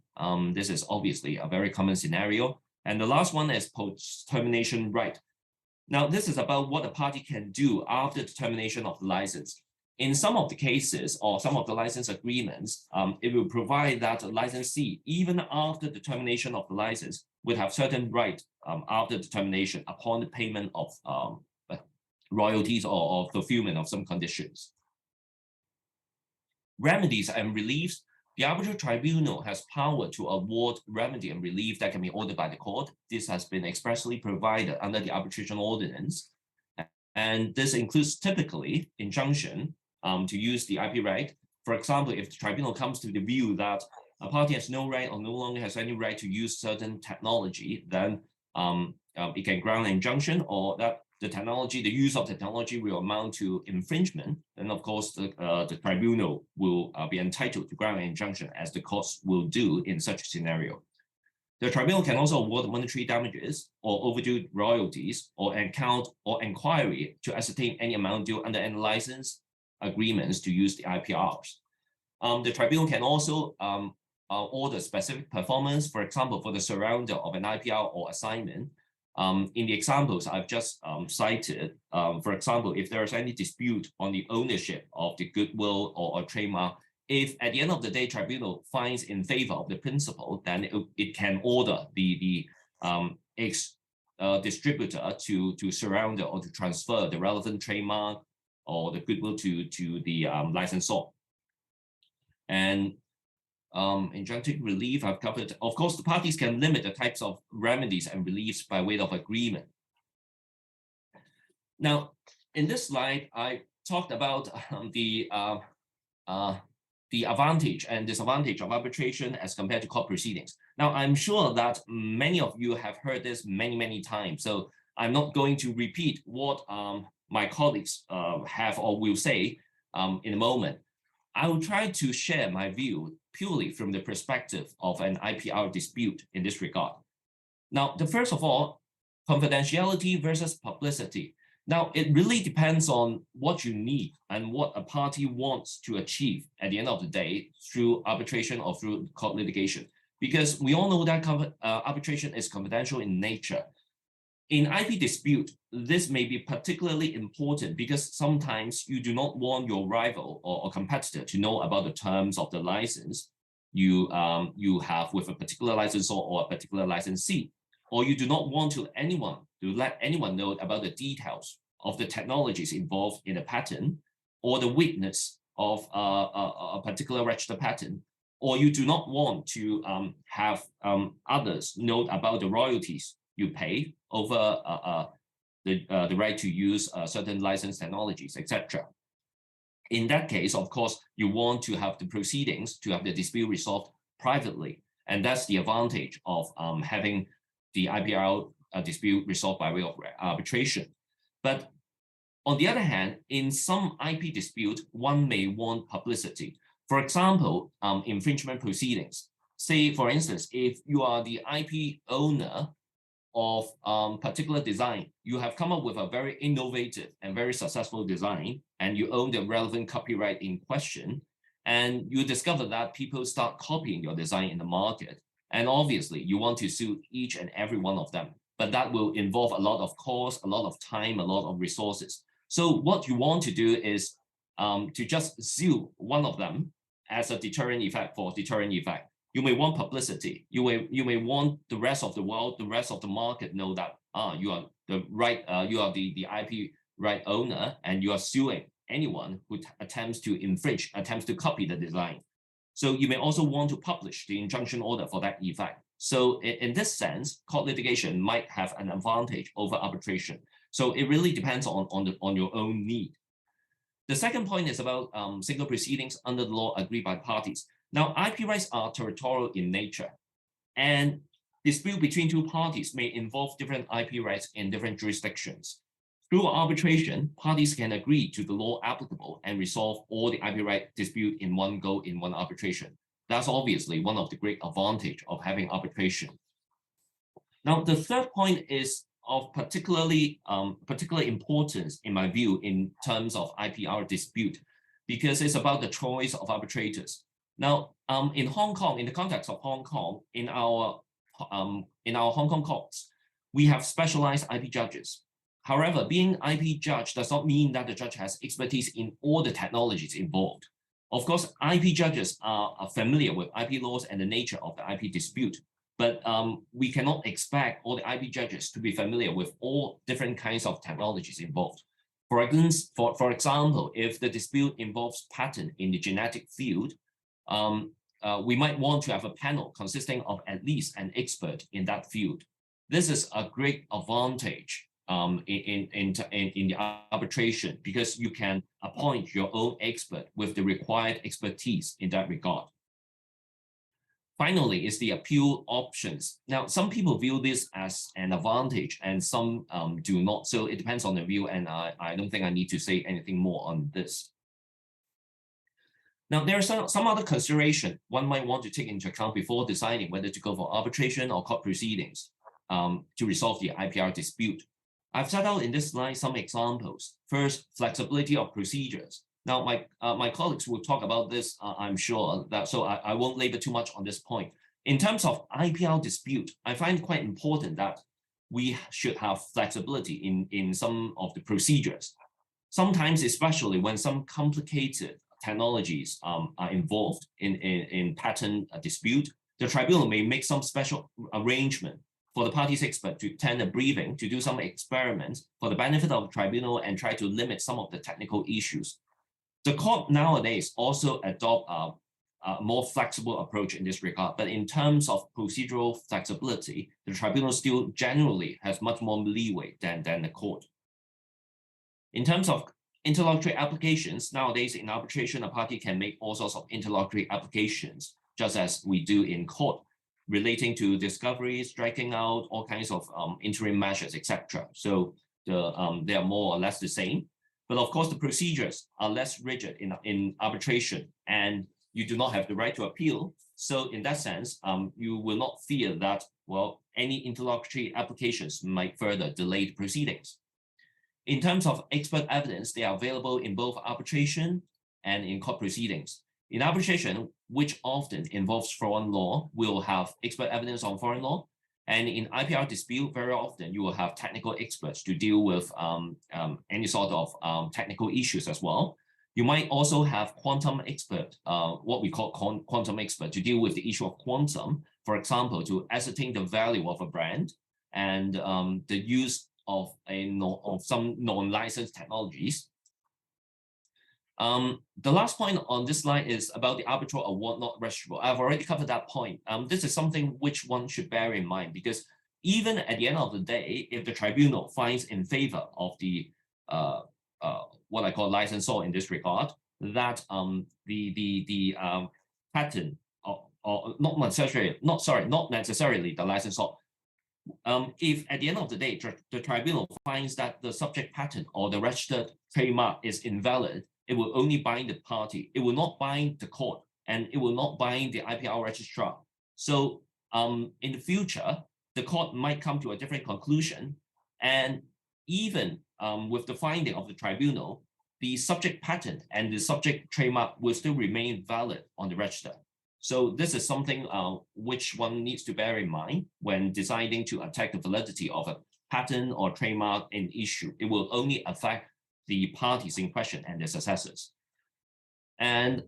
This is obviously a very common scenario. And the last one is post-termination right. Now, this is about what a party can do after the termination of the license. In some of the cases or some of the license agreements, it will provide that a licensee, even after the termination of the license, would have certain right after the termination upon the payment of royalties or fulfillment of some conditions. Remedies and reliefs. The arbitral tribunal has power to award remedy and relief that can be ordered by the court. This has been expressly provided under the arbitration ordinance. And this includes typically injunction to use the IP right. For example, if the tribunal comes to the view that a party has no right or no longer has any right to use certain technology, then it can grant an injunction, or that the use of technology will amount to infringement, then of course the tribunal will be entitled to grant an injunction, as the courts will do in such a scenario. The tribunal can also award monetary damages or overdue royalties or account or inquiry to ascertain any amount due under any license agreements to use the IPRs. The tribunal can also order specific performance, for example, for the surrounder of an IPR or assignment. In the examples I've just cited, for example, if there is any dispute on the ownership of the goodwill or trademark, if at the end of the day tribunal finds in favor of the principal, then it can order the distributor to surrender or to transfer the relevant trademark or the goodwill to the licensor. And injunctive relief I've covered. Of course, the parties can limit the types of remedies and reliefs by way of agreement. Now, in this slide, I talked about the advantage and disadvantage of arbitration as compared to court proceedings. Now, I'm sure that many of you have heard this many times, so I'm not going to repeat what my colleagues have or will say in a moment. I will try to share my view purely from the perspective of an IPR dispute in this regard. Now, first of all, confidentiality versus publicity. Now, it really depends on what you need and what a party wants to achieve at the end of the day through arbitration or through court litigation, because we all know that arbitration is confidential in nature. In IP dispute, this may be particularly important because sometimes you do not want your rival or competitor to know about the terms of the license you have with a particular licensor or a particular licensee, or you do not want to let anyone know about the details of the technologies involved in a patent or the weakness of a particular registered patent, or you do not want to have others know about the royalties you pay over the right to use certain licensed technologies, etc. In that case, of course, you want to have the proceedings to have the dispute resolved privately, and that's the advantage of having the IPR dispute resolved by way of arbitration. But on the other hand, in some IP dispute, one may want publicity. For example, infringement proceedings. Say, for instance, if you are the IP owner of particular design, you have come up with a very innovative and very successful design, and you own the relevant copyright in question, and you discover that people start copying your design in the market. And obviously, you want to sue each and every one of them, but that will involve a lot of cost, a lot of time, a lot of resources. So what you want to do is to just sue one of them as a deterrent effect for deterrent effect. You may want publicity. You may want the rest of the world, the rest of the market know that you are the right, you are the IP right owner, and you are suing anyone who attempts to infringe, attempts to copy the design. So you may also want to publish the injunction order for that effect. So in this sense, court litigation might have an advantage over arbitration. So it really depends on your own need. The second point is about single proceedings under the law agreed by parties. Now, IP rights are territorial in nature, and dispute between two parties may involve different IP rights in different jurisdictions. Through arbitration, parties can agree to the law applicable and resolve all the IP right dispute in one go in one arbitration. That's obviously one of the great advantages of having arbitration. Now, the third point is of particular importance, in my view, in terms of IPR dispute, because it's about the choice of arbitrators. Now, in Hong Kong, in the context of Hong Kong, in our Hong Kong courts, we have specialized IP judges. However, being IP judge does not mean that the judge has expertise in all the technologies involved. Of course, IP judges are familiar with IP laws and the nature of the IP dispute, but we cannot expect all the IP judges to be familiar with all different kinds of technologies involved. For example, if the dispute involves patent in the genetic field, we might want to have a panel consisting of at least an expert in that field. This is a great advantage in the arbitration, because you can appoint your own expert with the required expertise in that regard. Finally, is the appeal options. Now, some people view this as an advantage and some do not. So it depends on the view, and I don't think I need to say anything more on this. Now, there are some other consideration one might want to take into account before deciding whether to go for arbitration or court proceedings to resolve the IPR dispute. I've set out in this slide some examples. First, flexibility of procedures. Now, my colleagues will talk about this, I'm sure, so I won't labor too much on this point. In terms of IPR dispute, I find it quite important that we should have flexibility in some of the procedures. Sometimes, especially when some complicated technologies are involved in patent dispute, the tribunal may make some special arrangement for the parties expert to attend a briefing, to do some experiments for the benefit of the tribunal and try to limit some of the technical issues. The court nowadays also adopt a more flexible approach in this regard, but in terms of procedural flexibility, the tribunal still generally has much more leeway than the court. In terms of interlocutory applications, nowadays in arbitration, a party can make all sorts of interlocutory applications, just as we do in court, relating to discovery, striking out, all kinds of interim measures, etc. So they are more or less the same. But of course, the procedures are less rigid in arbitration, and you do not have the right to appeal. So in that sense, you will not fear that, well, any interlocutory applications might further delay the proceedings. In terms of expert evidence, they are available in both arbitration and in court proceedings. In arbitration, which often involves foreign law, we'll have expert evidence on foreign law. And in IPR dispute, very often you will have technical experts to deal with any sort of technical issues as well. You might also have quantum expert, what we call quantum expert, to deal with the issue of quantum, for example, to ascertain the value of a brand and the use of some non-licensed technologies. The last point on this slide is about the arbitral award not registrable. I've already covered that point. This is something which one should bear in mind, because even at the end of the day, if the tribunal finds in favor of the what I call licensor in this regard, that the patent or not necessarily the licensor. If at the end of the day, the tribunal finds that the subject patent or the registered trademark is invalid, it will only bind the party. It will not bind the court, and it will not bind the IPR registrar. So in the future, the court might come to a different conclusion. And even with the finding of the tribunal, the subject patent and the subject trademark will still remain valid on the register. So this is something which one needs to bear in mind when deciding to attack the validity of a patent or trademark in issue. It will only affect the parties in question and their successors. And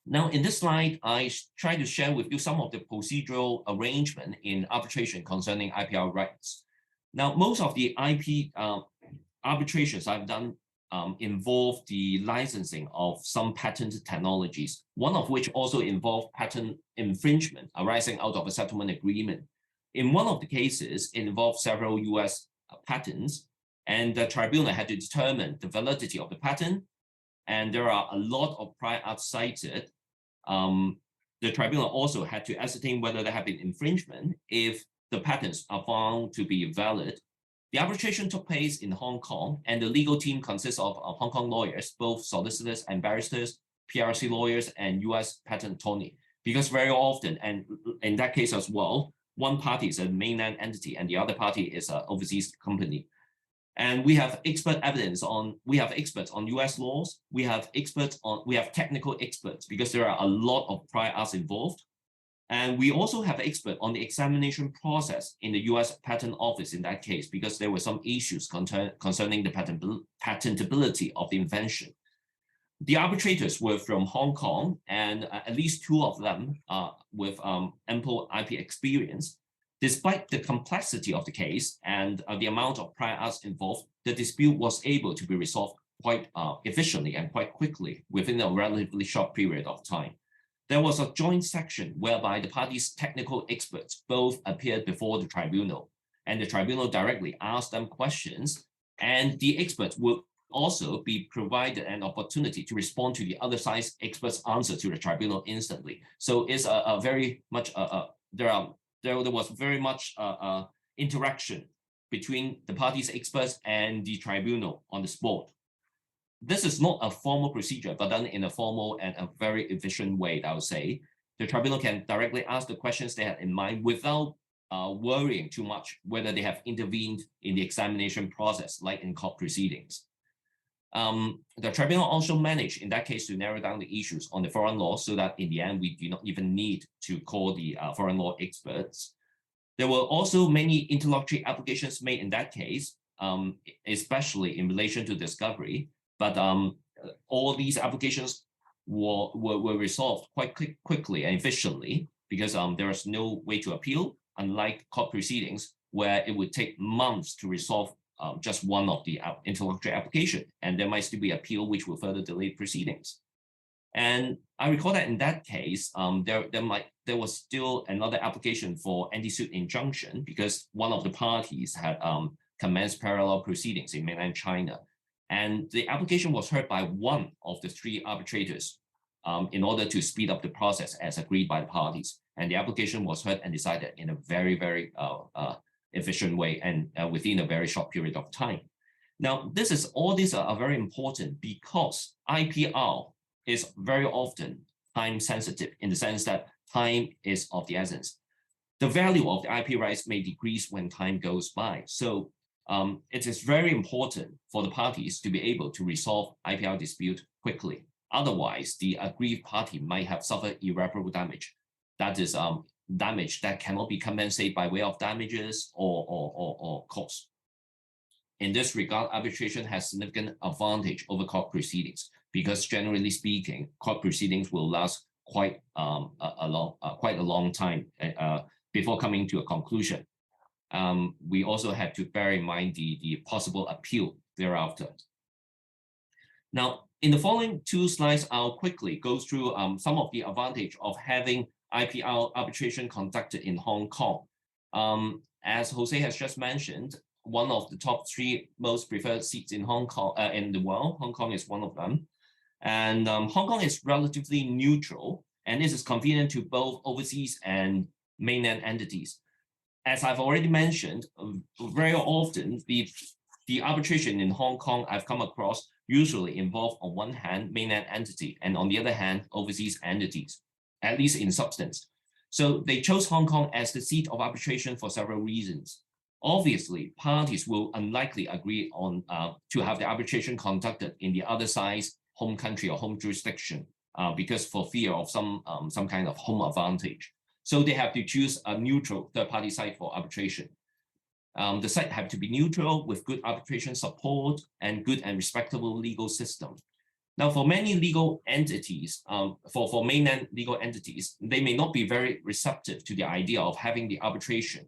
now in this slide, I try to share with you some of the procedural arrangement in arbitration concerning IPR rights. Now, most of the IP arbitrations I've done involve the licensing of some patented technologies, one of which also involved patent infringement arising out of a settlement agreement. In one of the cases, it involved several US patents, and the tribunal had to determine the validity of the patent, and there are a lot of prior art cited. The tribunal also had to ascertain whether there have been infringement if the patents are found to be valid. The arbitration took place in Hong Kong, and the legal team consists of Hong Kong lawyers, both solicitors and barristers, PRC lawyers, and US patent attorney. Because very often, and in that case as well, one party is a mainland entity and the other party is an overseas company. And we have expert evidence on, we have experts on US laws, we have technical experts because there are a lot of prior arts involved. And we also have an expert on the examination process in the US Patent Office in that case, because there were some issues concerning the patentability of the invention. The arbitrators were from Hong Kong, and at least two of them with ample IP experience. Despite the complexity of the case and the amount of prior arts involved, the dispute was able to be resolved quite efficiently and quite quickly within a relatively short period of time. There was a joint section whereby the parties' technical experts both appeared before the tribunal, and the tribunal directly asked them questions, and the experts will also be provided an opportunity to respond to the other side's experts' answer to the tribunal instantly. So it's a very much there was very much interaction between the parties' experts and the tribunal on the spot. This is not a formal procedure, but done in a formal and a very efficient way, I would say. The tribunal can directly ask the questions they have in mind without worrying too much whether they have intervened in the examination process, like in court proceedings. The tribunal also managed in that case to narrow down the issues on the foreign law so that in the end, we do not even need to call the foreign law experts. There were also many interlocutory applications made in that case, especially in relation to discovery, but all these applications were resolved quite quickly and efficiently because there is no way to appeal, unlike court proceedings where it would take months to resolve just one of the interlocutory application, and there might still be appeal which will further delay proceedings. And I recall that in that case, there was still another application for anti-suit injunction because one of the parties had commenced parallel proceedings in mainland China. And the application was heard by one of the three arbitrators in order to speed up the process as agreed by the parties. And the application was heard and decided in a very, very efficient way and within a very short period of time. Now, all these are very important because IPR is very often time sensitive in the sense that time is of the essence. The value of the IP rights may decrease when time goes by. So it is very important for the parties to be able to resolve IPR dispute quickly. Otherwise, the aggrieved party might have suffered irreparable damage. That is damage that cannot be compensated by way of damages or costs. In this regard, arbitration has significant advantage over court proceedings because generally speaking, court proceedings will last quite a long time before coming to a conclusion. We also have to bear in mind the possible appeal thereafter. Now, in the following two slides, I'll quickly go through some of the advantage of having IPR arbitration conducted in Hong Kong. As Jose has just mentioned, one of the top 3 most preferred seats in Hong Kong in the world. Hong Kong is one of them. And Hong Kong is relatively neutral, and this is convenient to both overseas and mainland entities. As I've already mentioned, very often the arbitration in Hong Kong I've come across usually involve on one hand mainland entity and on the other hand overseas entities, at least in substance. So they chose Hong Kong as the seat of arbitration for several reasons. Obviously, parties will unlikely agree on to have the arbitration conducted in the other side's home country or home jurisdiction because for fear of some kind of home advantage. So they have to choose a neutral third-party site for arbitration. The site have to be neutral with good arbitration support and good and respectable legal system. Now, for many legal entities, for mainland legal entities, they may not be very receptive to the idea of having the arbitration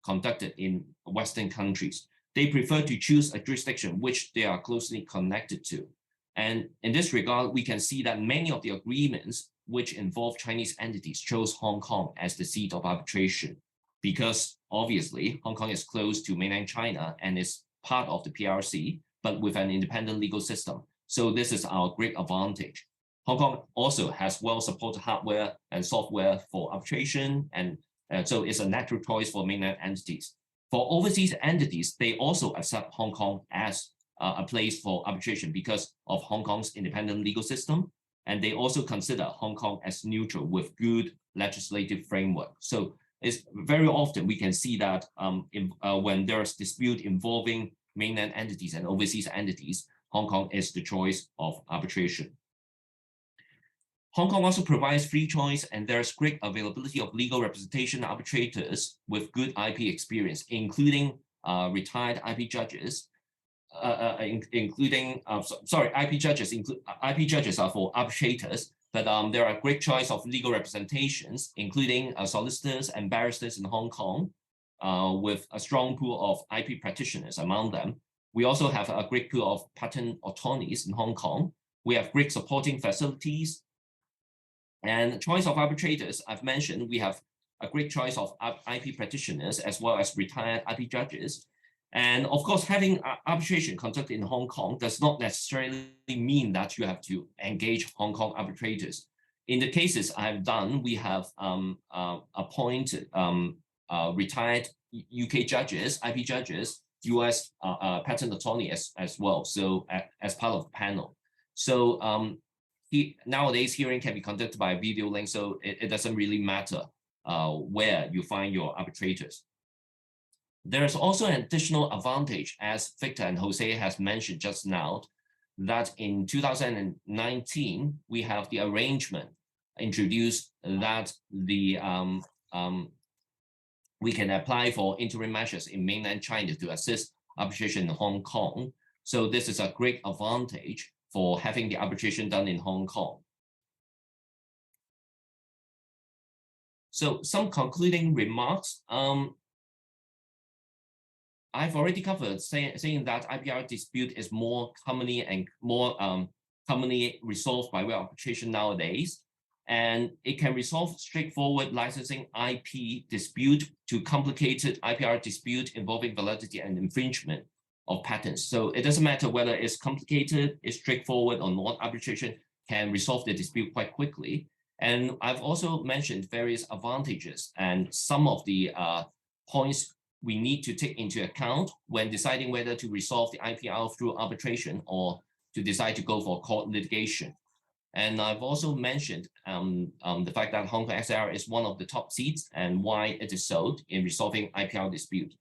conducted in Western countries. They prefer to choose a jurisdiction which they are closely connected to. And in this regard, we can see that many of the agreements which involve Chinese entities chose Hong Kong as the seat of arbitration because obviously Hong Kong is close to mainland China and is part of the PRC, but with an independent legal system. So this is our great advantage. Hong Kong also has well-supported hardware and software for arbitration, and so it's a natural choice for mainland entities. For overseas entities, they also accept Hong Kong as a place for arbitration because of Hong Kong's independent legal system, and they also consider Hong Kong as neutral with good legislative framework. So it's very often we can see that when there's dispute involving mainland entities and overseas entities, Hong Kong is the choice of arbitration. Hong Kong also provides free choice and there's great availability of legal representation arbitrators with good IP experience, including retired IP judges, IP judges are for arbitrators, but there are a great choice of legal representations, including solicitors and barristers in Hong Kong, with a strong pool of IP practitioners among them. We also have a great pool of patent attorneys in Hong Kong. We have great supporting facilities. And choice of arbitrators, I've mentioned, we have a great choice of IP practitioners as well as retired IP judges. And of course, having arbitration conducted in Hong Kong does not necessarily mean that you have to engage Hong Kong arbitrators. In the cases I've done, we have appointed retired UK judges, IP judges, US patent attorney as well, so as part of the panel. So nowadays hearing can be conducted by a video link, so it doesn't really matter where you find your arbitrators. There is also an additional advantage, as Victor and Jose has mentioned just now. that in 2019, we have the arrangement introduced that we can apply for interim measures in mainland China to assist arbitration in Hong Kong. So this is a great advantage for having the arbitration done in Hong Kong. So some concluding remarks. I've already covered saying that IPR dispute is more commonly resolved by way of arbitration nowadays, and it can resolve straightforward licensing IP dispute to complicated IPR dispute involving validity and infringement of patents. So it doesn't matter whether it's complicated, it's straightforward or not, arbitration can resolve the dispute quite quickly. And I've also mentioned various advantages and some of the points we need to take into account when deciding whether to resolve the IPR through arbitration or to decide to go for court litigation. And I've also mentioned the fact that Hong Kong XR is one of the top seats and why it is so in resolving IPR dispute.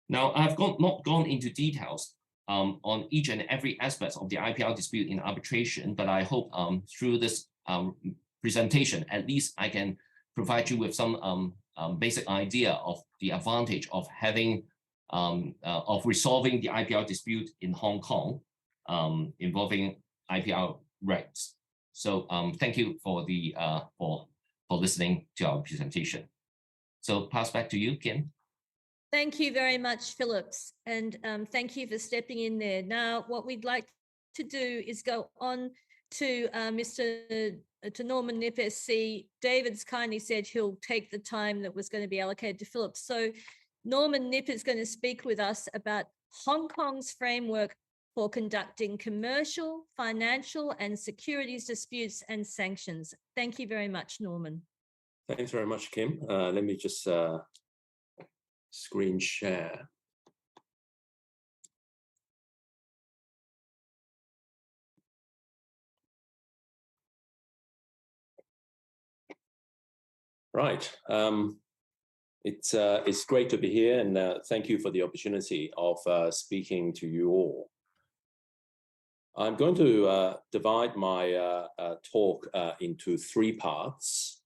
Now, I've not gone into details on each and every aspect of the IPR dispute in arbitration, but I hope through this presentation, at least I can provide you with some basic idea of the advantage of having of resolving the IPR dispute in Hong Kong involving IPR rights. So thank you for the for listening to our presentation. So pass back to you, Kim. Thank you very much, Phillips, and thank you for stepping in there. Now, what we'd like to do is go on to to Norman Nip SC. David's kindly said he'll take the time that was going to be allocated to Phillips. So Norman Nip is going to speak with us about Hong Kong's framework for conducting commercial, financial, and securities disputes and sanctions. Thank you very much, Norman. Thanks very much, Kim. Let me just screen share. Right. It's great to be here, and thank you for the opportunity of speaking to you all. I'm going to divide my talk into three parts.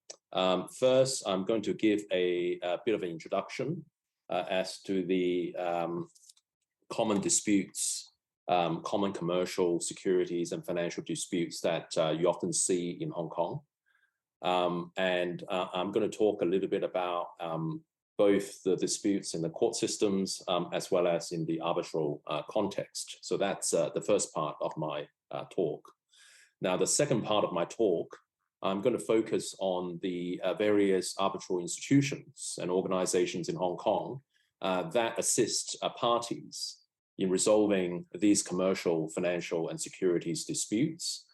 First, I'm going to give a bit of an introduction as to the common disputes, common commercial, securities, and financial disputes that you often see in Hong Kong. And I'm going to talk a little bit about both the disputes in the court systems as well as in the arbitral context. So that's the first part of my talk. Now, the second part of my talk, I'm going to focus on the various arbitral institutions and organizations in Hong Kong that assist parties in resolving these commercial, financial, and securities disputes.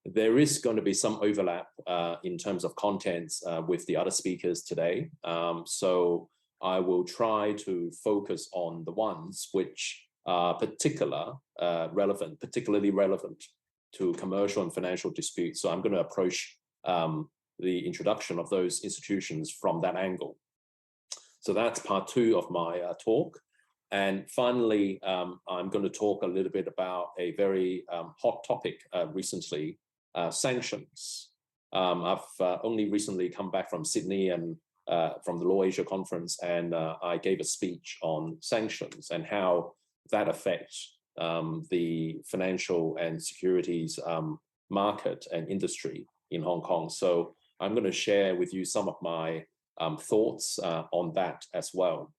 There is going to be some overlap in terms of contents with the other speakers today. So I will try to focus on the ones which are particularly relevant to commercial and financial disputes. So I'm going to approach the introduction of those institutions from that angle. So that's part two of my talk. And finally, I'm going to talk a little bit about a very hot topic recently, sanctions. I've only recently come back from Sydney and from the Law Asia conference, and I gave a speech on sanctions and how that affects the financial and securities market and industry in Hong Kong. So I'm going to share with you some of my thoughts on that as well.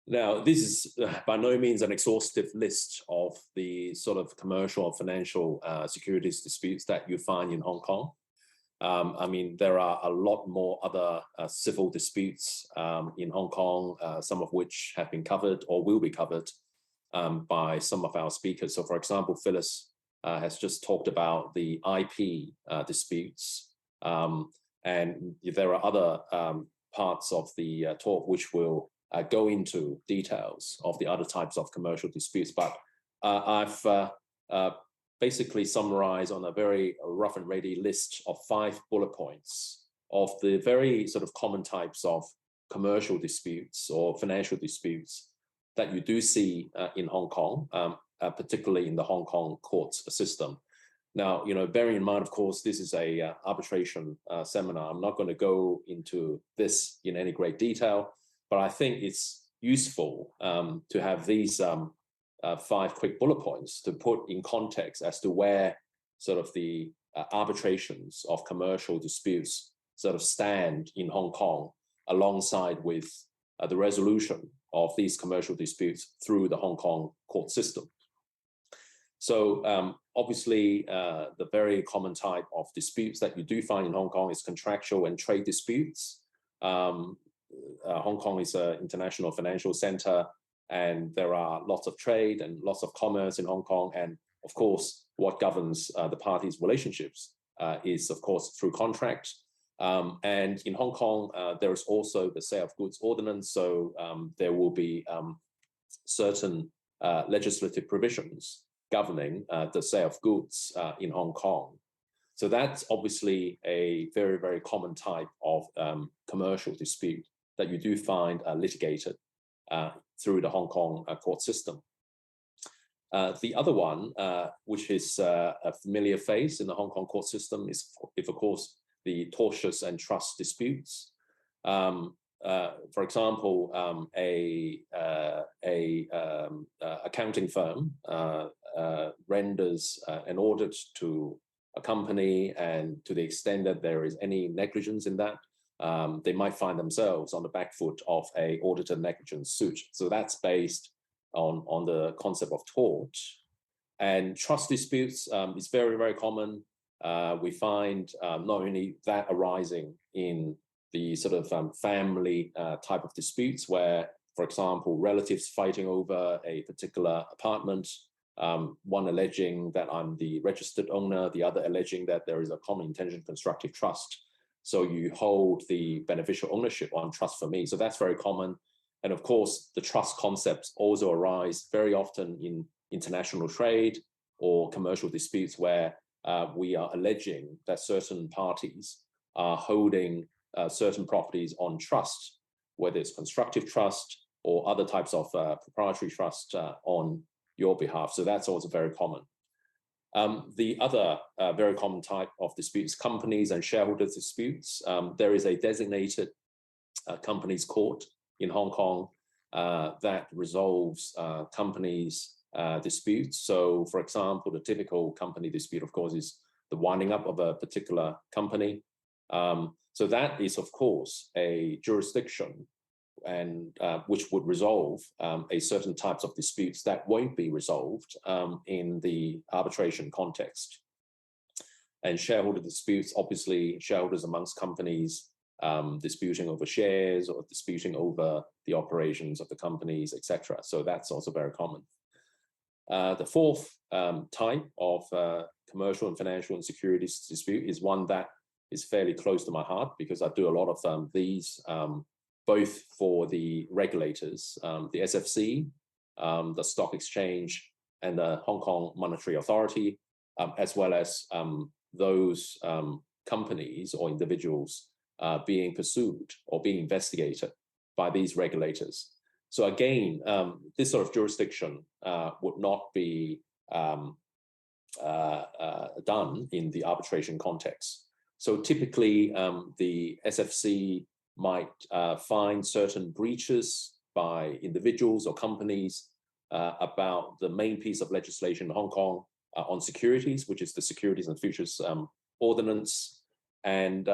Now, this is by no means an exhaustive list of the sort of commercial or financial securities disputes that you find in Hong Kong. I mean, there are a lot more other civil disputes in Hong Kong, some of which have been covered or will be covered by some of our speakers. So, for example, Phyllis has just talked about the IP disputes, and there are other parts of the talk which will go into details of the other types of commercial disputes, but I've basically summarized on a very rough and ready list of 5 bullet points of the very sort of common types of commercial disputes or financial disputes that you do see in Hong Kong, particularly in the Hong Kong courts system. Now, bearing in mind, of course, this is a arbitration seminar. I'm not going to go into this in any great detail, but I think it's useful to have these 5 quick bullet points to put in context as to where sort of the arbitrations of commercial disputes sort of stand in Hong Kong alongside with the resolution of these commercial disputes through the Hong Kong court system. So obviously, the very common type of disputes that you do find in Hong Kong is contractual and trade disputes. Hong Kong is an international financial center, and there are lots of trade and lots of commerce in Hong Kong. And of course, what governs the parties' relationships is, of course, through contract. And in Hong Kong, there is also the sale of goods ordinance. So there will be certain legislative provisions governing the sale of goods in Hong Kong. So that's obviously a very, very common type of commercial dispute that you do find litigated through the Hong Kong court system. The other one, which is a familiar face in the Hong Kong court system, is, of course, the tortious and trust disputes. For example, a accounting firm renders an audit to a company, and to the extent that there is any negligence in that, they might find themselves on the back foot of a auditor negligence suit. So that's based on the concept of tort. And trust disputes is very, very common. We find not only that arising in the sort of family type of disputes where, for example, relatives fighting over a particular apartment, one alleging that I'm the registered owner, the other alleging that there is a common intention constructive trust. So you hold the beneficial ownership on trust for me. So that's very common. And of course, the trust concepts also arise very often in international trade or commercial disputes where we are alleging that certain parties are holding certain properties on trust, whether it's constructive trust or other types of proprietary trust on your behalf. So that's also very common. The other very common type of disputes, companies and shareholders disputes. There is a designated companies court in Hong Kong that resolves companies disputes. So, for example, the typical company dispute, of course, is the winding up of a particular company. So that is, of course, a jurisdiction and which would resolve a certain types of disputes that won't be resolved in the arbitration context. And shareholder disputes, obviously, shareholders amongst companies disputing over shares or disputing over the operations of the companies, etc. So that's also very common. The fourth type of commercial and financial and securities dispute is one that is fairly close to my heart because I do a lot of these, both for the regulators, the SFC, the Stock Exchange, and the Hong Kong Monetary Authority, as well as those companies or individuals being pursued or being investigated by these regulators. So again, this sort of jurisdiction would not be done in the arbitration context. So typically, the SFC might find certain breaches by individuals or companies about the main piece of legislation in Hong Kong on securities, which is the Securities and Futures Ordinance. And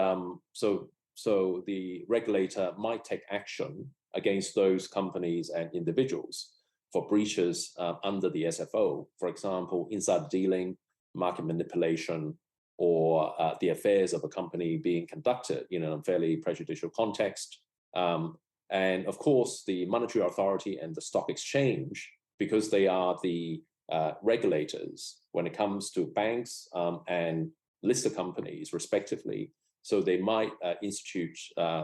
so the regulator might take action against those companies and individuals for breaches under the SFO, for example, insider dealing, market manipulation, or the affairs of a company being conducted in a fairly prejudicial context. And of course, the Monetary Authority and the Stock Exchange, because they are the regulators when it comes to banks and listed companies, respectively. So they might institute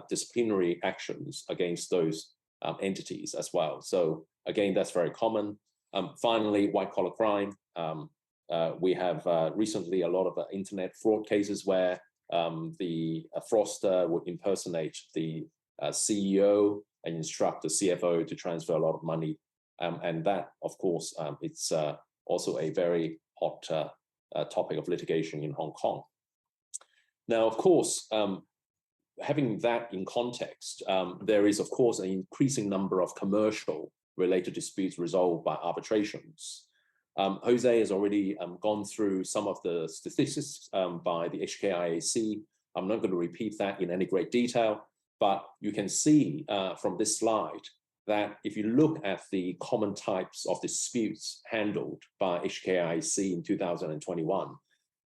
disciplinary actions against those entities as well. So again, that's very common. Finally, white-collar crime. We have recently a lot of internet fraud cases where the fraudster would impersonate the CEO and instruct the CFO to transfer a lot of money And that, of course, it's also a very hot topic of litigation in Hong Kong. Now, of course, having that in context, there is, of course, an increasing number of commercial related disputes resolved by arbitrations. Jose has already gone through some of the statistics by the HKIAC. I'm not going to repeat that in any great detail, but you can see from this slide that if you look at the common types of disputes handled by HKIAC in 2021,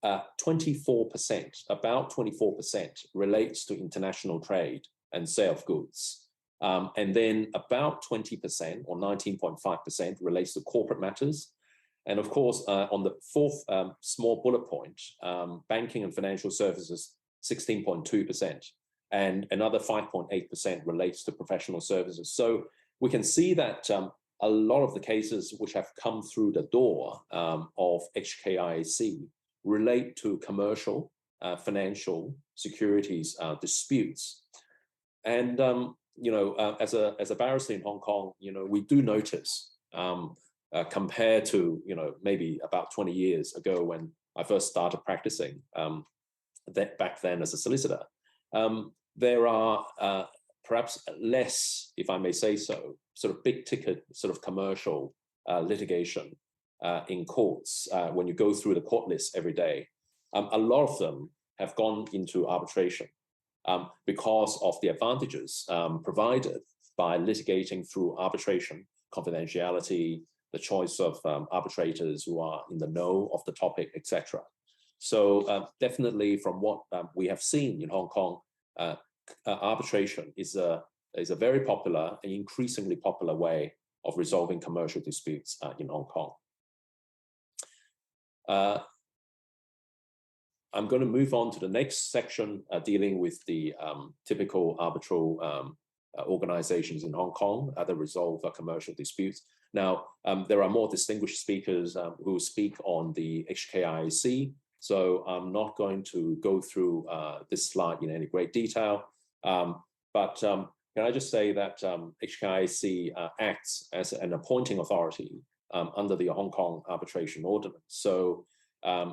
24%, about 24% relates to international trade and sale of goods. And then about 20% or 19.5% relates to corporate matters. And of course, on the fourth small bullet point, banking and financial services, 16.2%, and another 5.8% relates to professional services. So we can see that a lot of the cases which have come through the door of HKIAC relate to commercial, financial, securities disputes. And as a barrister in Hong Kong, we do notice, compared to maybe about 20 years ago when I first started practicing, back then as a solicitor, there are perhaps less, if I may say so, sort of big ticket, sort of commercial litigation in courts. When you go through the court list every day, a lot of them have gone into arbitration because of the advantages provided by litigating through arbitration, confidentiality, the choice of arbitrators who are in the know of the topic, etc. So definitely from what we have seen in Hong Kong, arbitration is a very popular and increasingly popular way of resolving commercial disputes in Hong Kong. I'm going to move on to the next section dealing with the typical arbitral organizations in Hong Kong that resolve commercial disputes. Now, there are more distinguished speakers who speak on the HKIAC, so I'm not going to go through this slide in any great detail. But can I just say that HKIAC acts as an appointing authority under the Hong Kong Arbitration Ordinance. So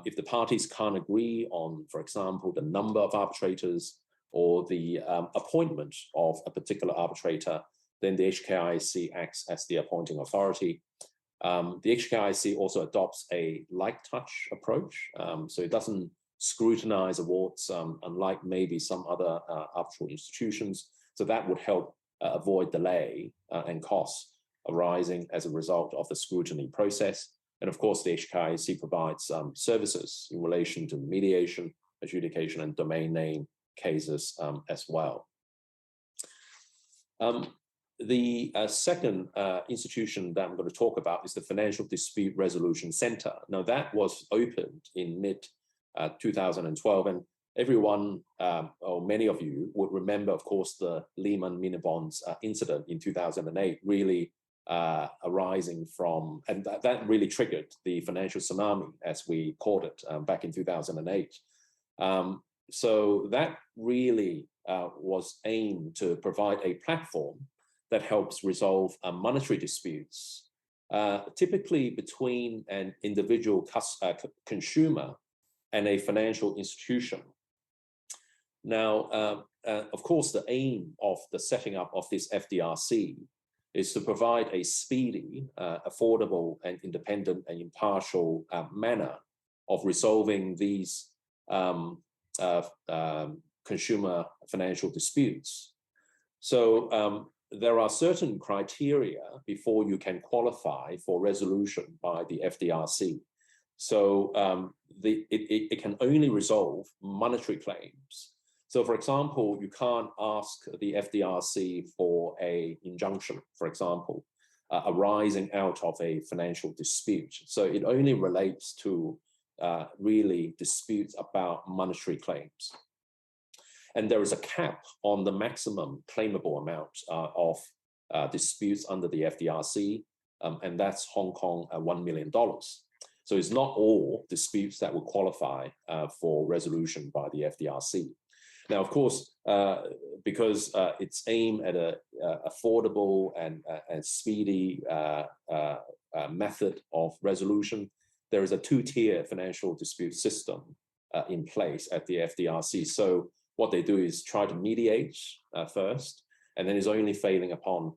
if the parties can't agree on, for example, the number of arbitrators or the appointment of a particular arbitrator, then the HKIAC acts as the appointing authority. The HKIAC also adopts a light touch approach, so it doesn't scrutinize awards, unlike maybe some other arbitral institutions. So that would help avoid delay and costs arising as a result of the scrutiny process. And of course, the HKIAC provides services in relation to mediation, adjudication, and domain name cases as well. The second institution that I'm going to talk about is the Financial Dispute Resolution Center. Now, that was opened in mid-2012, and everyone, or many of you, would remember, of course, the Lehman mini bonds incident in 2008, really arising from, and that really triggered the financial tsunami, as we called it, back in 2008. So that really was aimed to provide a platform that helps resolve monetary disputes, typically between an individual consumer and a financial institution. Now, of course, the aim of the setting up of this FDRC is to provide a speedy, affordable, and independent and impartial manner of resolving these consumer financial disputes. So there are certain criteria before you can qualify for resolution by the FDRC. So it can only resolve monetary claims. So for example, you can't ask the FDRC for an injunction, for example, arising out of a financial dispute. So it only relates to really disputes about monetary claims. And there is a cap on the maximum claimable amount of disputes under the FDRC, and that's Hong Kong $1 million. So it's not all disputes that will qualify for resolution by the FDRC. Now, of course, because it's aimed at a affordable and speedy method of resolution, there is a two-tier financial dispute system in place at the FDRC. So what they do is try to mediate first, and then it's only failing upon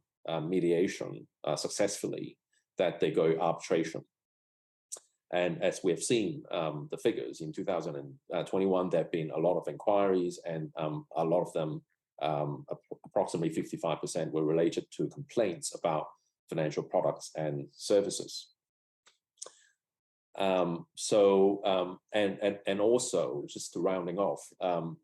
mediation successfully that they go arbitration. And as we have seen the figures in 2021, there have been a lot of inquiries, and a lot of them, approximately 55%, were related to complaints about financial products and services. And also, just to rounding off,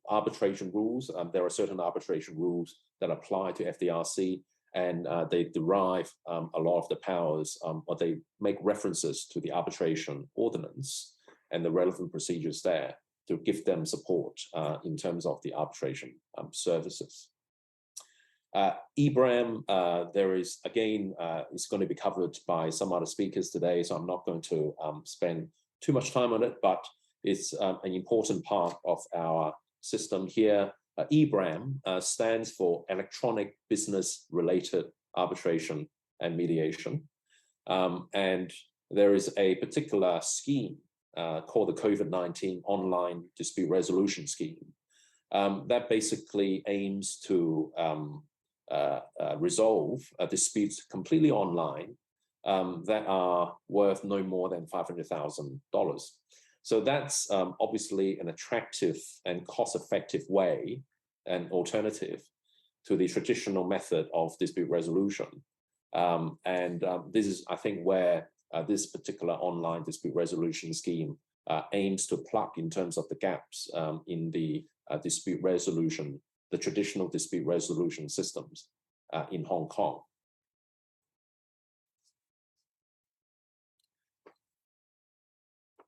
arbitration rules. There are certain arbitration rules that apply to FDRC, and they derive a lot of the powers, or they make references to the arbitration ordinance and the relevant procedures there to give them support in terms of the arbitration services. EBRAM, there is, again, is going to be covered by some other speakers today, so I'm not going to spend too much time on it, but it's an important part of our system here. EBRAM stands for Electronic Business Related Arbitration and Mediation. And there is a particular scheme called the COVID-19 Online Dispute Resolution Scheme that basically aims to resolve disputes completely online that are worth no more than $500,000. So that's obviously an attractive and cost-effective way, an alternative to the traditional method of dispute resolution. This is, I think, where this particular online dispute resolution scheme aims to plug in terms of the gaps in the dispute resolution, the traditional dispute resolution systems in Hong Kong.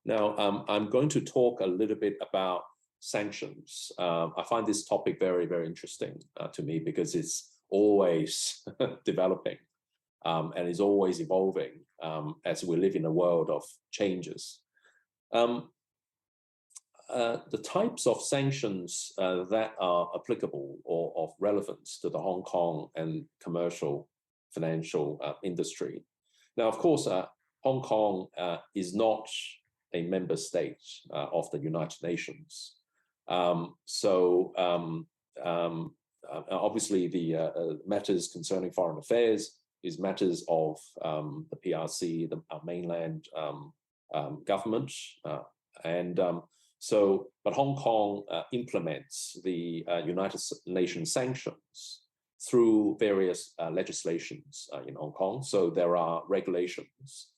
Now, I'm going to talk a little bit about sanctions. I find this topic very, very interesting to me because it's always developing and is always evolving as we live in a world of changes. The types of sanctions that are applicable or of relevance to the Hong Kong and commercial financial industry. Now, of course, Hong Kong is not a member state of the United Nations. Obviously, the matters concerning foreign affairs is matters of the PRC, the mainland government, but Hong Kong implements the United Nations sanctions through various legislations in Hong Kong. So there are regulations,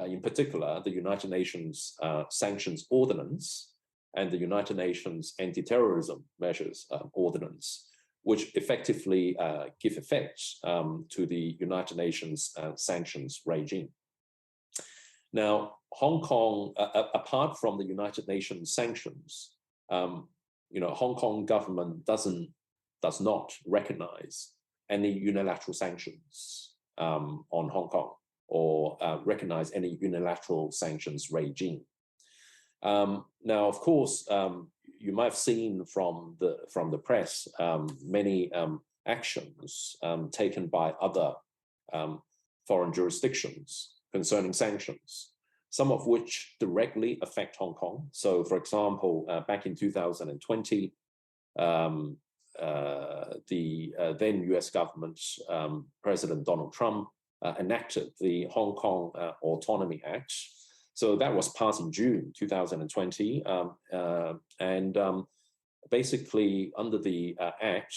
in particular, the United Nations Sanctions Ordinance and the United Nations Anti-Terrorism Measures Ordinance, which effectively give effect to the United Nations sanctions regime. Now, Hong Kong, apart from the United Nations sanctions, Hong Kong government does not recognize any unilateral sanctions on Hong Kong or recognize any unilateral sanctions regime. Now, of course, you might have seen from the press many actions taken by other foreign jurisdictions concerning sanctions, some of which directly affect Hong Kong. So, for example, back in 2020, the then US government, President Donald Trump, enacted the Hong Kong Autonomy Act. So that was passed in June 2020. Basically, under the Act,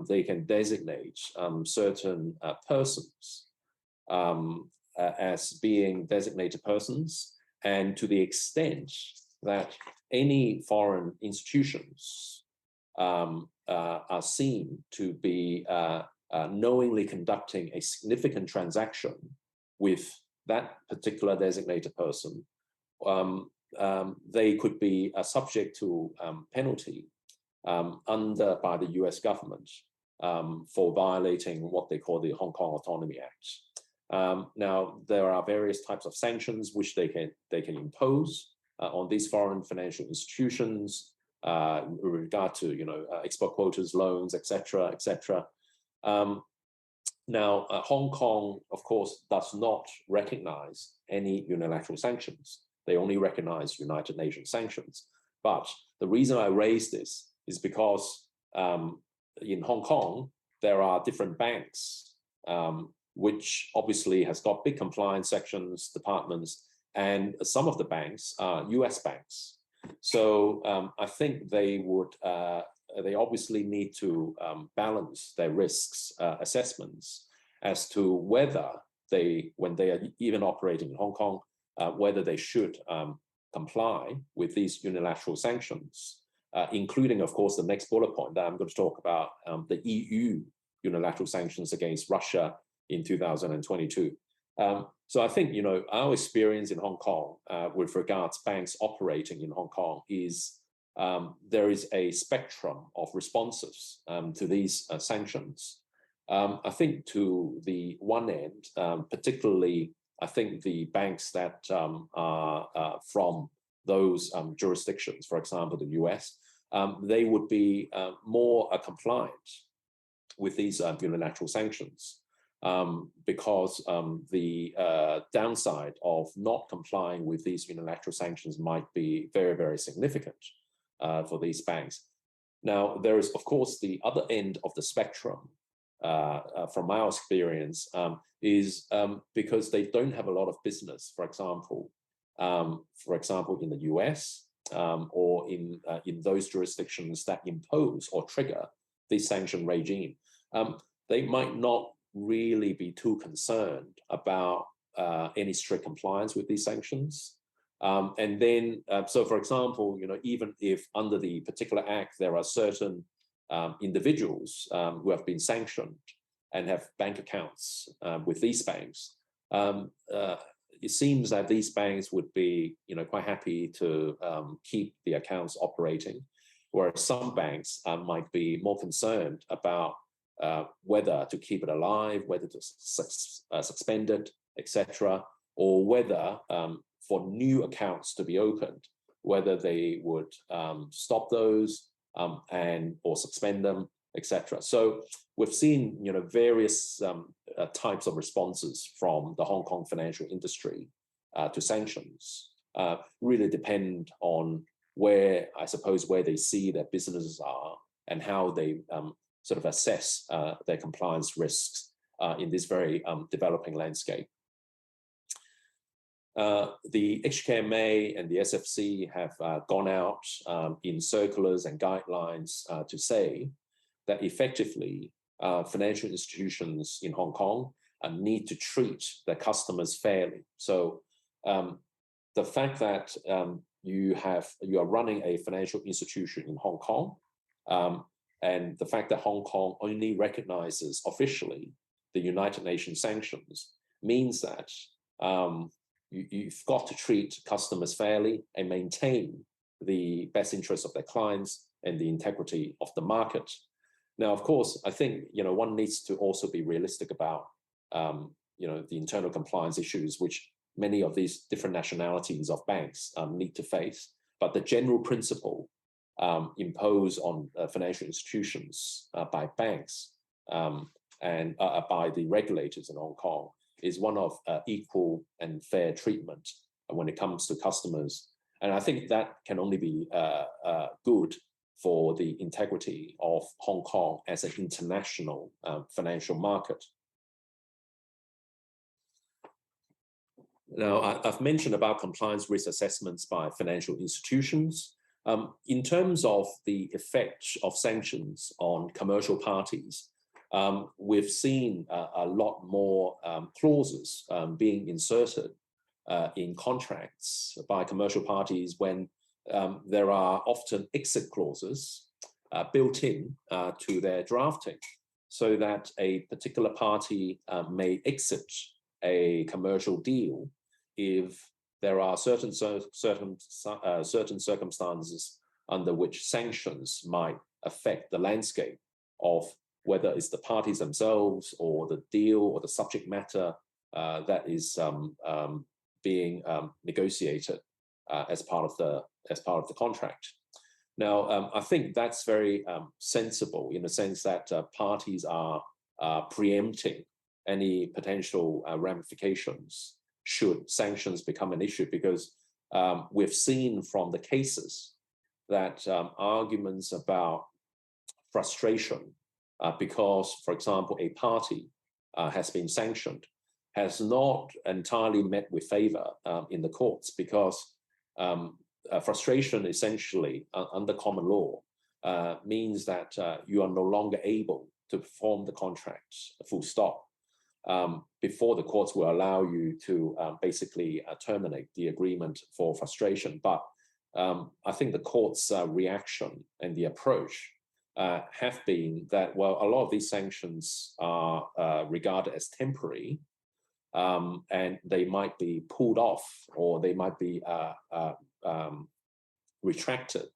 they can designate certain persons as being designated persons, and to the extent that any foreign institutions are seen to be knowingly conducting a significant transaction with that particular designated person, they could be subject to penalty by the US government for violating what they call the Hong Kong Autonomy Act. Now, there are various types of sanctions which they can impose on these foreign financial institutions. with regard to export quotas, loans, etc., etc. Now, Hong Kong, of course, does not recognize any unilateral sanctions. They only recognize United Nations sanctions. But the reason I raise this is because in Hong Kong, there are different banks, which obviously has got big compliance sections, departments, and some of the banks are US banks. So I think they would, they obviously need to balance their risks assessments as to whether they, when they are even operating in Hong Kong, whether they should comply with these unilateral sanctions, including, of course, the next bullet point that I'm going to talk about, the EU unilateral sanctions against Russia in 2022. So I think, our experience in Hong Kong with regards banks operating in Hong Kong is there is a spectrum of responses to these sanctions. I think to the one end, particularly, I think the banks that are from those jurisdictions, for example, the US, they would be more compliant with these unilateral sanctions. Because the downside of not complying with these unilateral sanctions might be very, very significant for these banks. Now, there is, of course, the other end of the spectrum, from our experience, is because they don't have a lot of business, for example, in the US or in those jurisdictions that impose or trigger this sanction regime. They might not really be too concerned about any strict compliance with these sanctions. And then, so for example, even if under the particular act, there are certain individuals who have been sanctioned and have bank accounts with these banks, it seems that these banks would be, quite happy to keep the accounts operating, whereas some banks might be more concerned about whether to keep it alive, whether to suspend it, etc., or whether for new accounts to be opened, whether they would stop those or suspend them, etc. So we've seen, various types of responses from the Hong Kong financial industry to sanctions. Really depend on where they see their businesses are and how they sort of assess their compliance risks in this very developing landscape. The HKMA and the SFC have gone out in circulars and guidelines to say that effectively financial institutions in Hong Kong need to treat their customers fairly. So the fact that you are running a financial institution in Hong Kong, and the fact that Hong Kong only recognizes officially the United Nations sanctions means that you've got to treat customers fairly and maintain the best interests of their clients and the integrity of the market. Now, of course, I think one needs to also be realistic about the internal compliance issues which many of these different nationalities of banks need to face. But the general principle imposed on financial institutions by banks and by the regulators in Hong Kong is one of equal and fair treatment when it comes to customers. And I think that can only be good for the integrity of Hong Kong as an international financial market. Now, I've mentioned about compliance risk assessments by financial institutions. In terms of the effect of sanctions on commercial parties, we've seen a lot more clauses being inserted in contracts by commercial parties when there are often exit clauses built in to their drafting, so that a particular party may exit a commercial deal if there are certain circumstances under which sanctions might affect the landscape of whether it's the parties themselves or the deal or the subject matter that is being negotiated as part of the contract. Now, I think that's very sensible in the sense that parties are preempting any potential ramifications should sanctions become an issue, because we've seen from the cases that arguments about frustration because, for example, a party has been sanctioned has not entirely met with favor in the courts, because frustration essentially under common law means that you are no longer able to perform the contracts, full stop, before the courts will allow you to basically terminate the agreement for frustration. But I think the court's reaction and the approach have been that, well, a lot of these sanctions are regarded as temporary, and they might be pulled off, or they might be retracted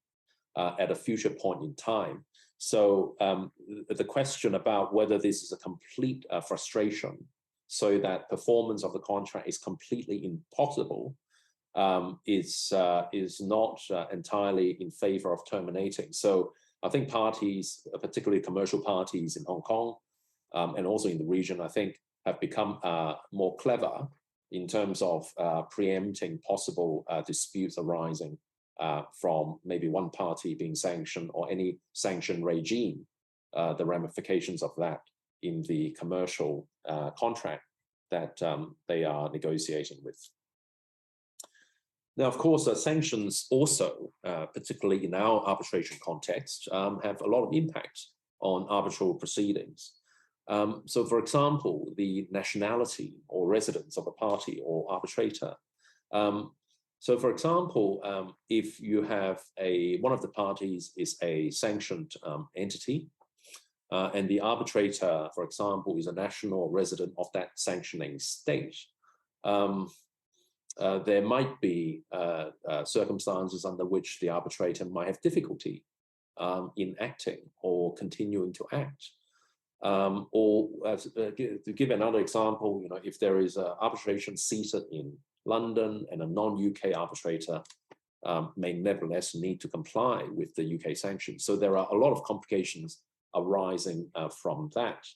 at a future point in time. So the question about whether this is a complete frustration, so that performance of the contract is completely impossible, is not entirely in favor of terminating. So I think parties, particularly commercial parties in Hong Kong and also in the region, I think have become more clever in terms of preempting possible disputes arising from maybe one party being sanctioned or any sanction regime, the ramifications of that in the commercial contract that they are negotiating with. Now, of course, sanctions also, particularly in our arbitration context, have a lot of impact on arbitral proceedings. So, for example, the nationality or residence of a party or arbitrator. So, for example, if you have one of the parties is a sanctioned entity, and the arbitrator, for example, is a national resident of that sanctioning state, there might be circumstances under which the arbitrator might have difficulty in acting or continuing to act. Or to give another example, if there is arbitration seated in London and a non-UK arbitrator may nevertheless need to comply with the UK sanctions. So there are a lot of complications arising from that.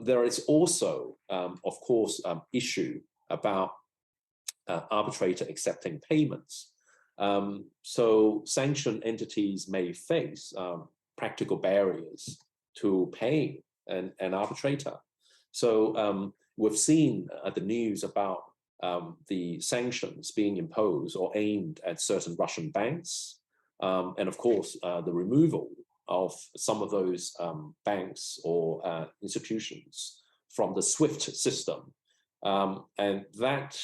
There is also, of course, issue about arbitrator accepting payments. So sanctioned entities may face practical barriers to paying an arbitrator. So we've seen the news about the sanctions being imposed or aimed at certain Russian banks. And of course, the removal of some of those banks or institutions from the SWIFT system. And that,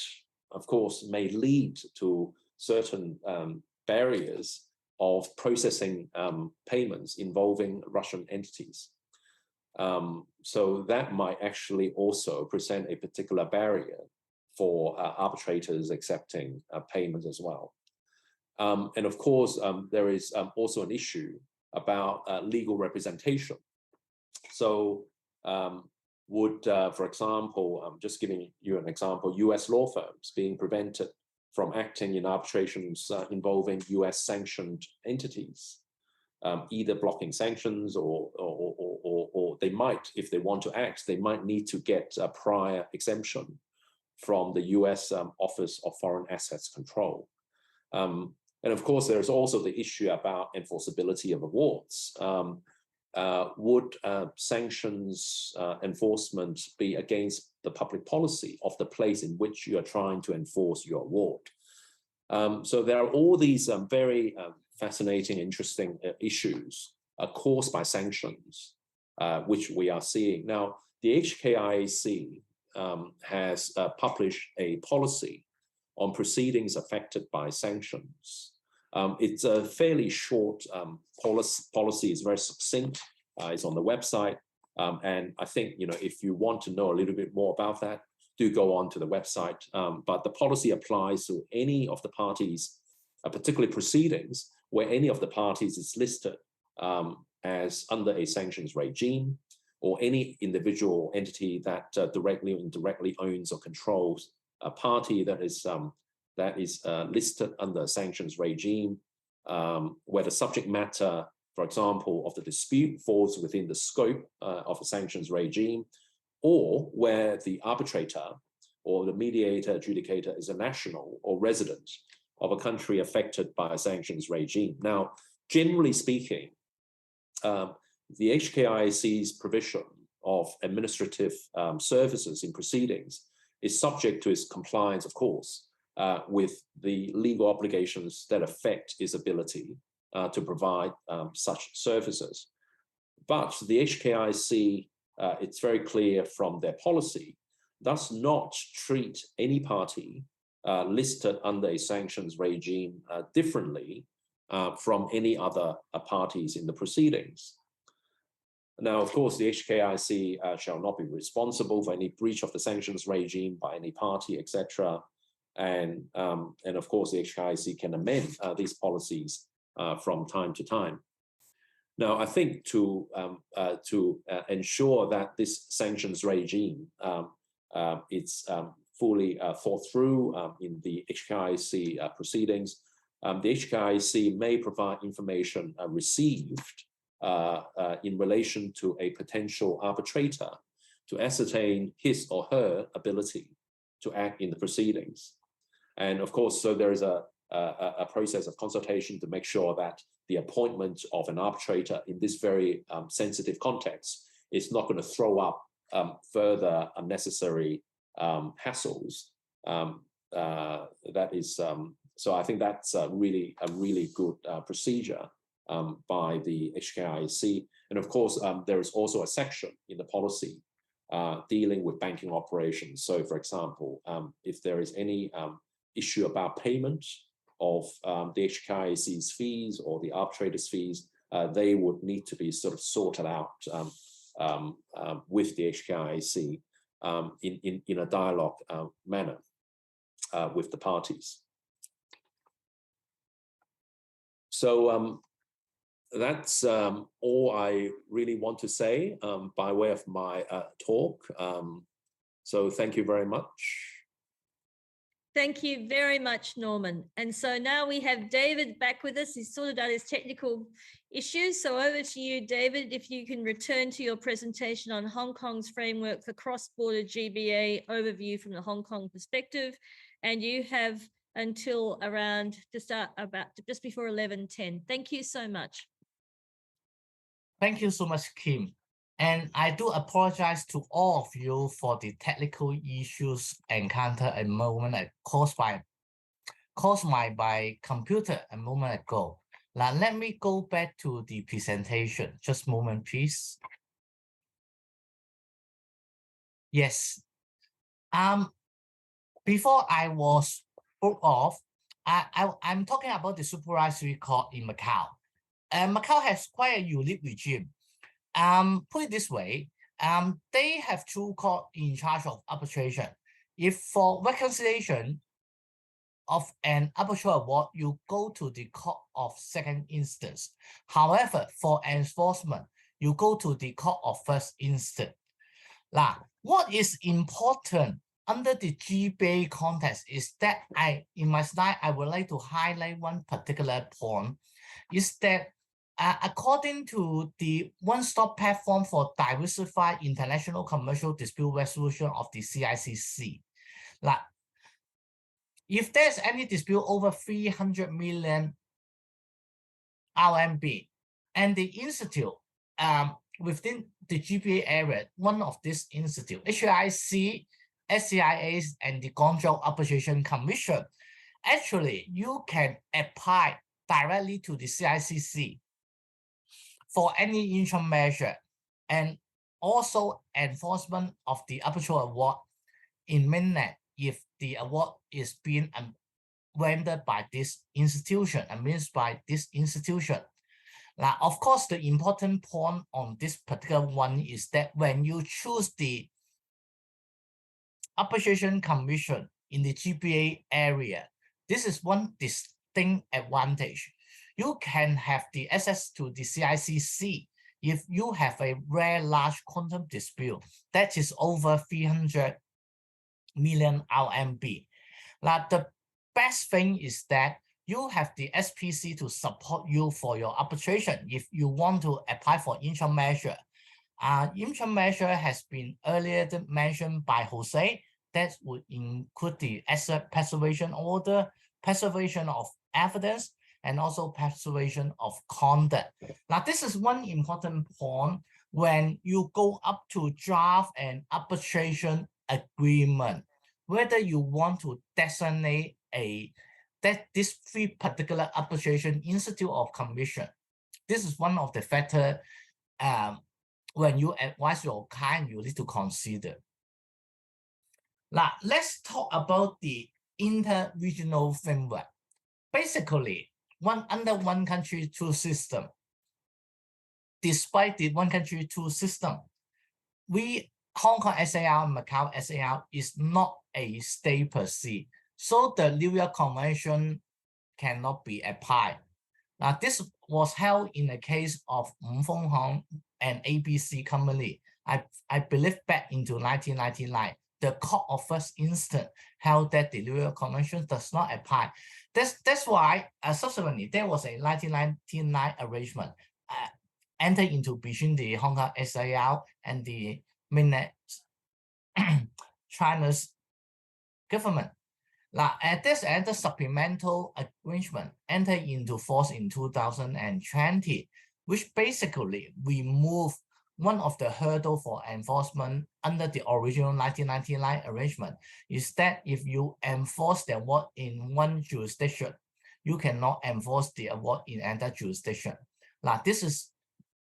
of course, may lead to certain barriers of processing payments involving Russian entities. So that might actually also present a particular barrier for arbitrators accepting payments as well. And of course, there is also an issue about legal representation. So would, for example, I'm just giving you an example, US law firms being prevented from acting in arbitrations involving US sanctioned entities, either blocking sanctions or they might, if they want to act, they might need to get a prior exemption from the US Office of Foreign Assets Control. And of course, there's also the issue about enforceability of awards. Would sanctions enforcement be against the public policy of the place in which you are trying to enforce your award? So there are all these very fascinating, interesting issues caused by sanctions, which we are seeing. Now, the HKIAC has published a policy on proceedings affected by sanctions. It's a fairly short policy. It's very succinct. It's on the website. And I think, if you want to know a little bit more about that, do go on to the website. But the policy applies to any of the parties, particularly proceedings, where any of the parties is listed as under a sanctions regime, or any individual entity that directly or indirectly owns or controls a party that is listed under a sanctions regime, where the subject matter, for example, of the dispute falls within the scope of a sanctions regime, or where the arbitrator or the mediator adjudicator is a national or resident of a country affected by a sanctions regime. Now, generally speaking, the HKIAC's provision of administrative services in proceedings is subject to its compliance, of course, with the legal obligations that affect its ability to provide such services. But the HKIAC, it's very clear from their policy, does not treat any party listed under a sanctions regime differently from any other parties in the proceedings. Now, of course, the HKIAC shall not be responsible for any breach of the sanctions regime by any party, etc. And of course, the HKIAC can amend these policies from time to time. Now, I think to ensure that this sanctions regime it's fully thought through in the HKIAC proceedings, the HKIAC may provide information received in relation to a potential arbitrator to ascertain his or her ability to act in the proceedings. And of course, so there is a process of consultation to make sure that the appointment of an arbitrator in this very sensitive context is not going to throw up further unnecessary hassles. That is, so I think that's a really good procedure by the HKIAC. And of course, there is also a section in the policy dealing with banking operations. So for example, if there is any issue about payment of the HKIAC's fees or the arbitrator's fees, they would need to be sort of sorted out with the HKIAC in a dialogue manner with the parties. So that's all I really want to say by way of my talk. So thank you very much. Thank you very much, Norman. And so now we have David back with us. He's sorted out his technical issues. So over to you, David, if you can return to your presentation on Hong Kong's framework for cross-border GBA overview from the Hong Kong perspective. And you have until around just before 11:10. Thank you so much. Thank you so much, Kim. And I do apologize to all of you for the technical issues encountered a moment caused by my computer a moment ago. Now let me go back to the presentation. Just a moment, please. Yes. Before I was broke off, I'm talking about the supervisory court in Macau. Macau has quite a unique regime. Put it this way, they have two courts in charge of arbitration. If for reconciliation of an arbitral award, you go to the court of second instance. However, for enforcement, you go to the court of first instance. Now, what is important under the GBA context is that in my slide, I would like to highlight one particular point, is that according to the one-stop platform for diversified international commercial dispute resolution of the CICC, like if there's any dispute over 300 million RMB and the institute within the GBA area, one of these institute, HKIAC, SCIA, and the Guangzhou Arbitration Commission, actually you can apply directly to the CICC for any interim measure, and also enforcement of the arbitral award in mainland if the award is being rendered by this institution, administered by this institution. Now, of course, the important point on this particular one is that when you choose the Arbitration Commission in the GBA area, this is one distinct advantage. You can have the access to the CICC if you have a very large quantum dispute that is over 300 million RMB. Now, the best thing is that you have the SPC to support you for your arbitration if you want to apply for interim measure. Interim measure has been earlier mentioned by Jose. That would include the asset preservation order, preservation of evidence, and also preservation of conduct. Now, this is one important point when you go up to draft an arbitration agreement, whether you want to designate this three particular arbitration institute or commission. This is one of the factors when you advise your client, you need to consider. Now, let's talk about the inter-regional framework. Basically, under one country, two system. Despite the one country, two system, Hong Kong SAR and Macau SAR is not a state per se. So the New York Convention cannot be applied. Now, this was held in the case of Fong Hong and ABC Company. I believe back into 1999, the Court of First Instance held that the New York Convention does not apply. That's why subsequently there was a 1999 arrangement entered into between the Hong Kong SAR and the mainland China's government. Now, this and the supplemental arrangement entered into force in 2020, which basically removed one of the hurdles for enforcement under the original 1999 arrangement, is that if you enforce the award in one jurisdiction, you cannot enforce the award in another jurisdiction. Now, this is,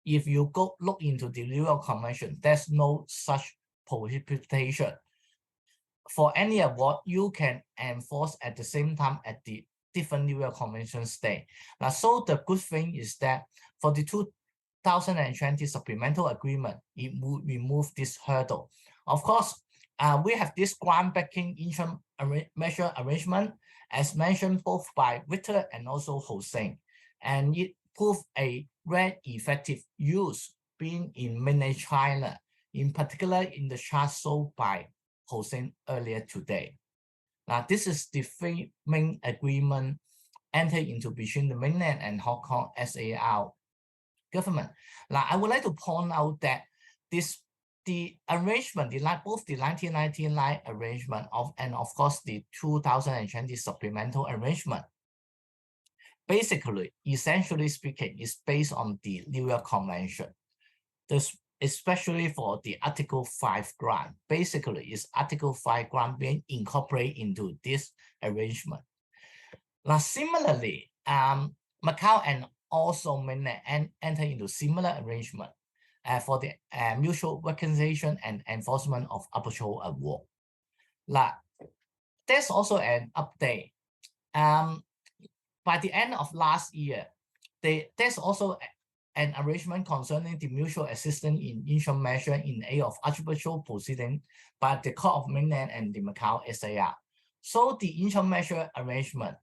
if you go look into the New York Convention, there's no such prohibition. For any award, you can enforce at the same time at the different New York Convention state. Now, so the good thing is that for the 2020 supplemental agreement, it will remove this hurdle. Of course, we have this groundbreaking interim measure arrangement, as mentioned both by Victor and also Jose, and it proved a very effective use being in mainland China, in particular in the chart shown by Jose earlier today. Now, this is the three main agreement entered into between the mainland and Hong Kong SAR government. Now, I would like to point out that the arrangement, both the 1999 arrangement and of course the 2020 supplemental arrangement, basically, essentially speaking, is based on the New York Convention. Especially for the Article 5 grant. Basically, is Article 5 grant being incorporated into this arrangement. Now, similarly, Macau and also mainland enter into similar arrangement for the mutual recognition and enforcement of arbitral award. Now, there's also an update. By the end of last year, there's also an arrangement concerning the mutual assistance in interim measure in aid of arbitral proceeding by the Court of Mainland and the Macau SAR. So the interim measure arrangement,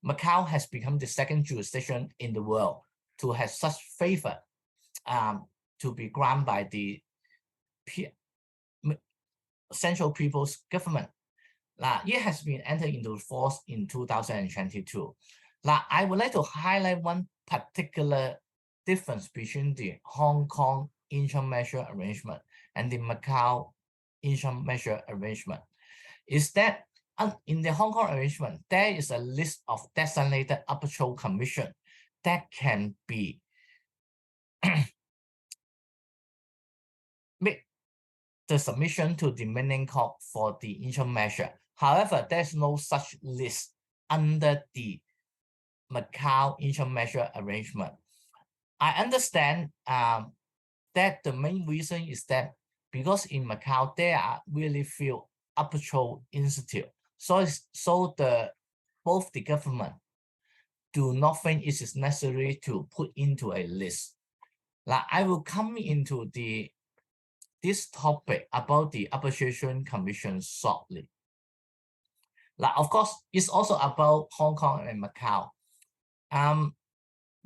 Macau has become the second jurisdiction in the world to have such favor to be granted by the Central People's Government. Now, it has been entered into force in 2022. Now, I would like to highlight one particular difference between the Hong Kong interim measure arrangement and the Macau interim measure arrangement, is that in the Hong Kong arrangement, there is a list of designated arbitral commission that can be make the submission to the mainland court for the interim measure. However, there's no such list under the Macau interim measure arrangement. I understand that the main reason is that because in Macau, there are really few arbitral institutes. So both the government do not think it is necessary to put into a list. Now, I will come into this topic about the arbitration commission shortly. Now, of course, it's also about Hong Kong and Macau.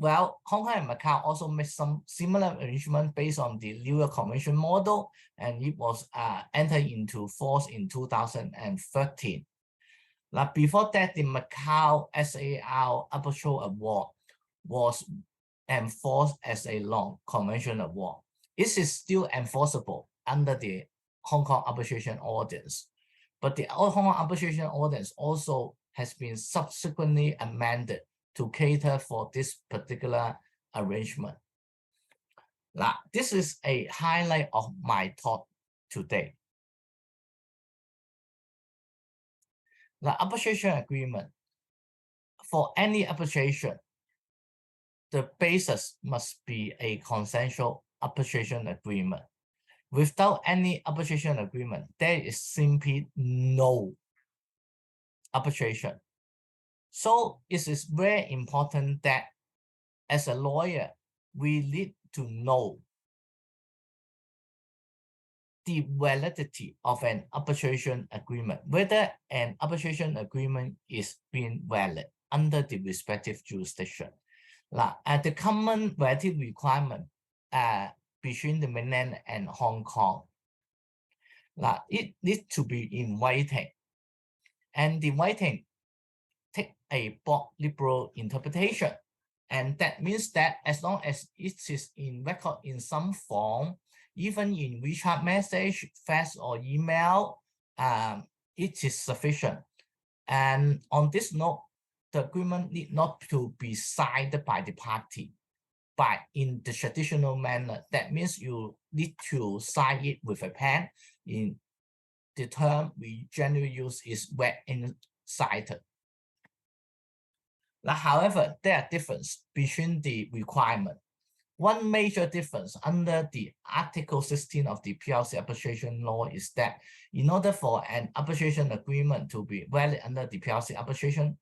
Well, Hong Kong and Macau also made some similar arrangement based on the New York Convention model, and it was entered into force in 2013. Now, before that, the Macau SAR Arbitral Award was enforced as a non-conventional award. It is still enforceable under the Hong Kong Arbitration Ordinance, but the Hong Kong Arbitration Ordinance also has been subsequently amended to cater for this particular arrangement. Now, this is a highlight of my talk today. The arbitration agreement. For any arbitration, the basis must be a consensual arbitration agreement. Without any arbitration agreement, there is simply no arbitration. So it is very important that as a lawyer, we need to know the validity of an arbitration agreement, whether an arbitration agreement is being valid under the respective jurisdiction. The common validity requirement between the mainland and Hong Kong, it needs to be in writing, and the writing take a broad liberal interpretation, and that means that as long as it is in record in some form, even in WeChat message, fax, or email, it is sufficient. And on this note, the agreement need not to be signed by the party, but in the traditional manner. That means you need to sign it with a pen. In the term we generally use is wet ink-signed. However, there are differences between the requirements. One major difference under the Article 16 of the PLC arbitration law is that in order for an arbitration agreement to be valid under the PLC arbitration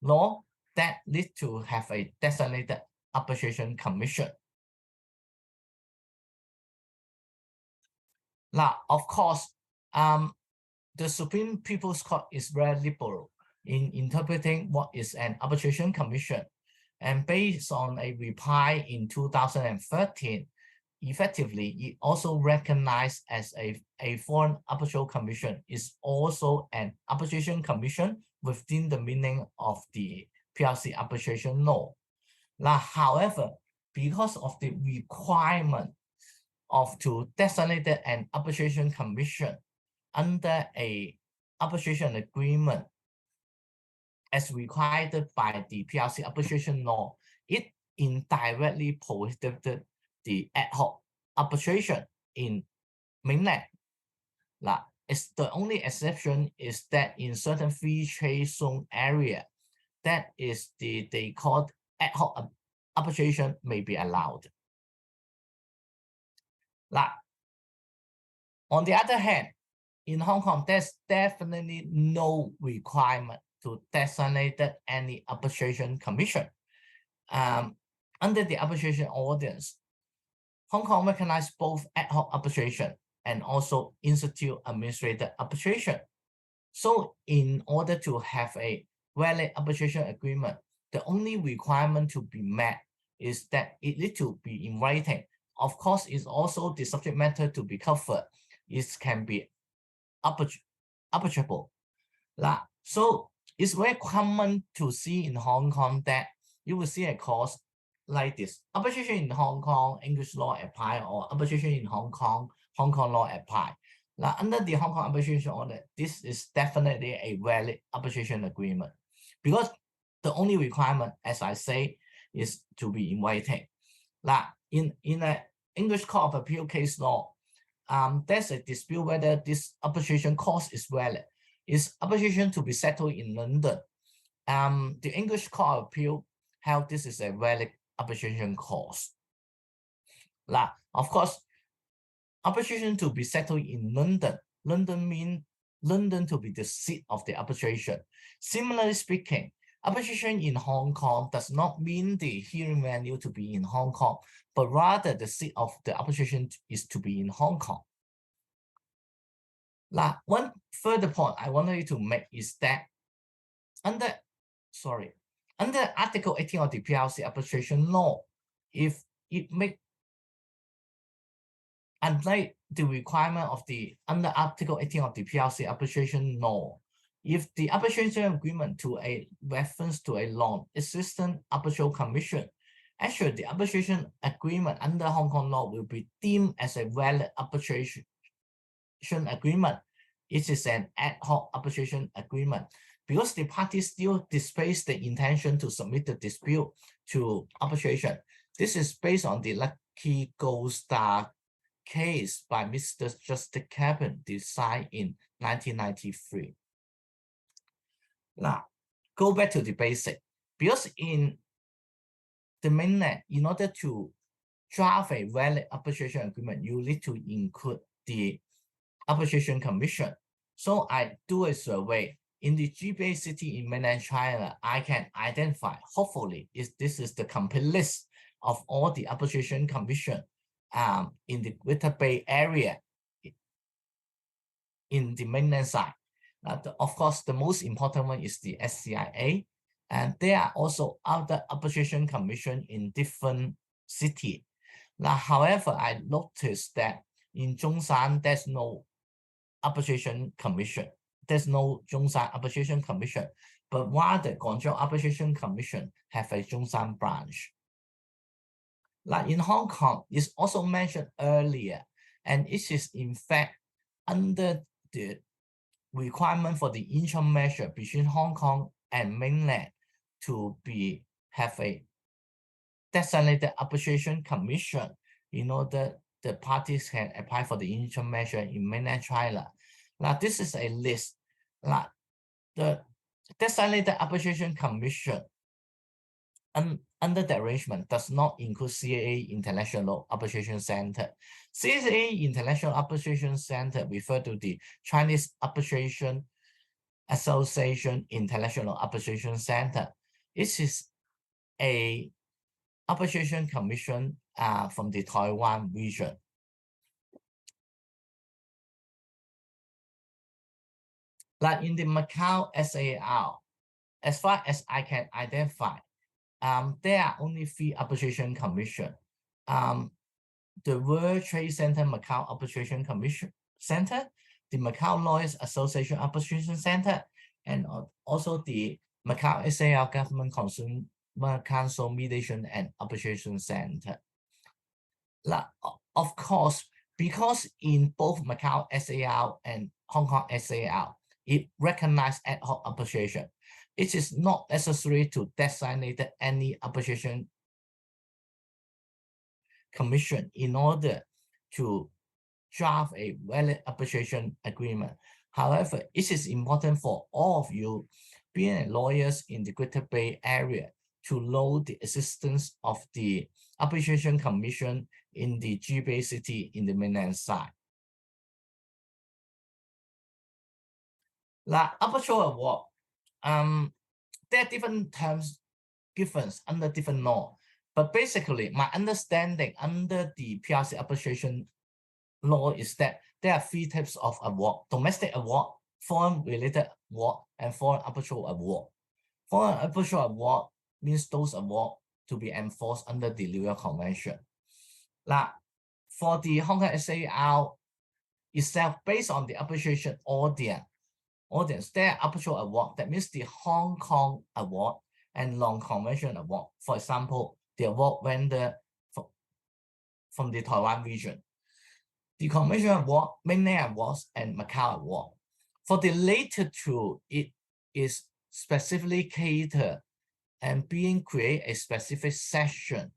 law, that needs to have a designated arbitration commission. Now, of course, the Supreme People's Court is very liberal in interpreting what is an arbitration commission. And based on a reply in 2013, effectively, it also recognized as a foreign arbitral commission is also an arbitration commission within the meaning of the PLC arbitration law. However, because of the requirement of to designate an arbitration commission under a arbitration agreement as required by the PLC arbitration law, it indirectly prohibited the ad hoc arbitration in mainland. It's the only exception is that in certain free trade zone area, that is they called ad hoc arbitration may be allowed. On the other hand, in Hong Kong, there's definitely no requirement to designate any arbitration commission. Under the arbitration ordinance, Hong Kong recognized both ad hoc arbitration and also institute administrative arbitration. So in order to have a valid arbitration agreement, the only requirement to be met is that it needs to be in writing. Of course, it's also the subject matter to be covered. It can be arbitrable. So it's very common to see in Hong Kong that you will see a clause like this: arbitration in Hong Kong, English law apply, or arbitration in Hong Kong, Hong Kong law apply. Under the Hong Kong arbitration order, this is definitely a valid arbitration agreement, because the only requirement, as I say, is to be in writing. In an English Court of Appeal case law, there's a dispute whether this arbitration clause is valid. Is arbitration to be settled in London? The English Court of Appeal held this is a valid arbitration clause. Of course, arbitration to be settled in London. London means London to be the seat of the arbitration. Similarly speaking, arbitration in Hong Kong does not mean the hearing venue to be in Hong Kong, but rather the seat of the arbitration is to be in Hong Kong. One further point I wanted to make is that under Article 18 of the PLC arbitration law, if it make unlike the requirement of the under Article 18 of the PLC arbitration law, if the arbitration agreement to a reference to a long-existing arbitral commission, actually the arbitration agreement under Hong Kong law will be deemed as a valid arbitration agreement. It is an ad hoc arbitration agreement because the parties still displays the intention to submit the dispute to arbitration. This is based on the Lucky Gold Star case by Mr. Justice Cabin decided in 1993. Now, go back to the basic. Because in the mainland, in order to draft a valid arbitration agreement, you need to include the arbitration commission. So I do a survey in the GBA city in mainland China. I can identify, hopefully, this is the complete list of all the arbitration commission in the Greater Bay Area in the mainland side. Of course, the most important one is the SCIA, and there are also other arbitration commission in different cities. Now, however, I noticed that in Zhongshan, there's no arbitration commission. There's no Zhongshan arbitration commission, but while the Guangzhou arbitration commission have a Zhongshan branch. Like in Hong Kong, it's also mentioned earlier, and it is in fact under the requirement for the interim measure between Hong Kong and mainland to have a designated arbitration commission in order the parties can apply for the interim measure in mainland China. Now, this is a list. Now, the designated arbitration commission under the arrangement does not include CAA International Arbitration Center. CAA International Arbitration Center refer to the Chinese Arbitration Association International Arbitration Center. It is a arbitration commission from the Taiwan region. Like in the Macau SAR, as far as I can identify, there are only 3 arbitration commission. The World Trade Center Macau Arbitration Commission Center, the Macau Lawyers Association Arbitration Center, and also the Macau SAR Government Consumer Council Mediation and Arbitration Center. Of course, because in both Macau SAR and Hong Kong SAR, it recognizes ad hoc arbitration. It is not necessary to designate any arbitration commission in order to draft a valid arbitration agreement. However, it is important for all of you being lawyers in the Greater Bay Area to know the existence of the arbitration commission in the GBA city in the mainland side. Arbitral award, there are different terms given under different law. But basically, my understanding under the PRC arbitration law is that there are 3 types of award: domestic award, foreign-related award, and foreign arbitral award. Foreign arbitral award means those awards to be enforced under the New York Convention. Now, for the Hong Kong SAR itself, based on the arbitration audience, there are arbitral award. That means the Hong Kong award and non-convention award. For example, the award vendor from the Taiwan region, the convention award, mainland awards, and Macau award. For the later 2, it is specifically catered and being create a specific section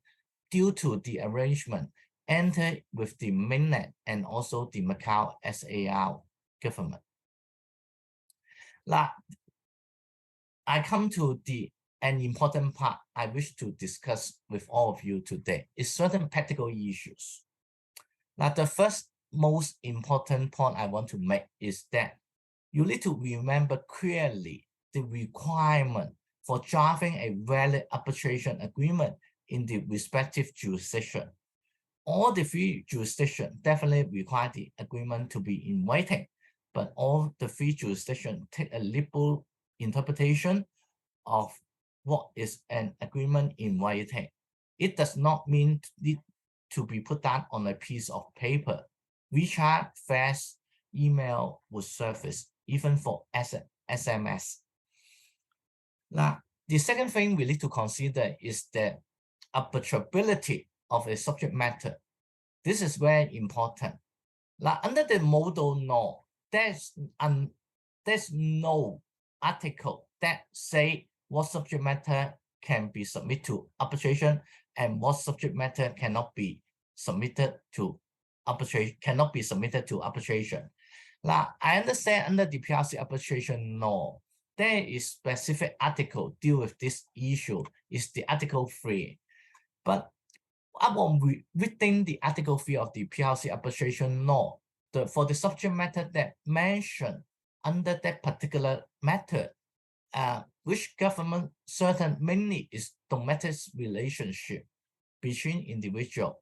due to the arrangement entered with the mainland and also the Macau SAR government. Now, I come to an important part I wish to discuss with all of you today is certain practical issues. Now, the first most important point I want to make is that you need to remember clearly the requirement for drafting a valid arbitration agreement in the respective jurisdiction. All the 3 jurisdictions definitely require the agreement to be in writing, but all the 3 jurisdictions take a liberal interpretation of what is an agreement in writing. It does not mean it to be put down on a piece of paper. WeChat, fax, email would suffice even for asset SMS. Now, the second thing we need to consider is the arbitrability of a subject matter. This is very important. Now, under the modal law, there's no article that say what subject matter can be submitted to arbitration and what subject matter cannot be submitted to arbitration. Now, I understand under the PRC arbitration law, there is specific article deal with this issue, is the Article 3. But within the Article 3 of the PRC arbitration law, for the subject matter that mentioned under that particular matter, which government certain mainly is domestic relationship between individual.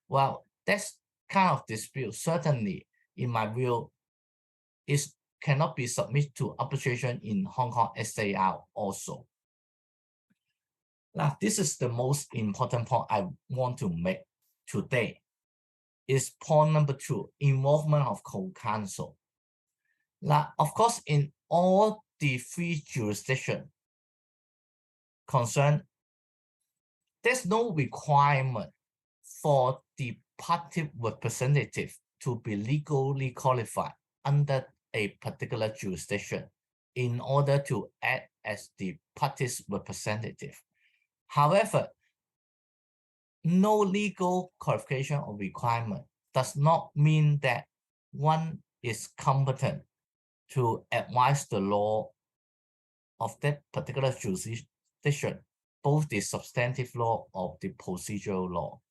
Well, that's kind of dispute certainly, in my view, cannot be submitted to arbitration in Hong Kong SAR also. Now, this is the most important point I want to make today. Is point number 2, involvement of co-counsel. Now, of course, in all the 3 jurisdictions concerned, there's no requirement for the party representative to be legally qualified under a particular jurisdiction in order to act as the party's representative. However, no legal qualification or requirement does not mean that one is competent to advise the law of that particular jurisdiction, both the substantive law or the procedural law.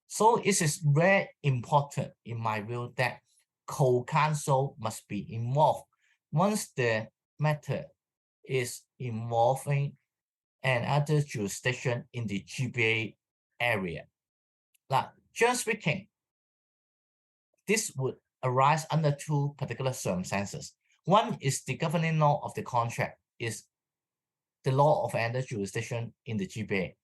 So it is very important, in my view, that co-counsel must be involved once the matter is involving another jurisdiction in the GBA area. Now, just speaking, this would arise under 2 particular circumstances. One is the governing law of the contract is the law of another jurisdiction in the GBA.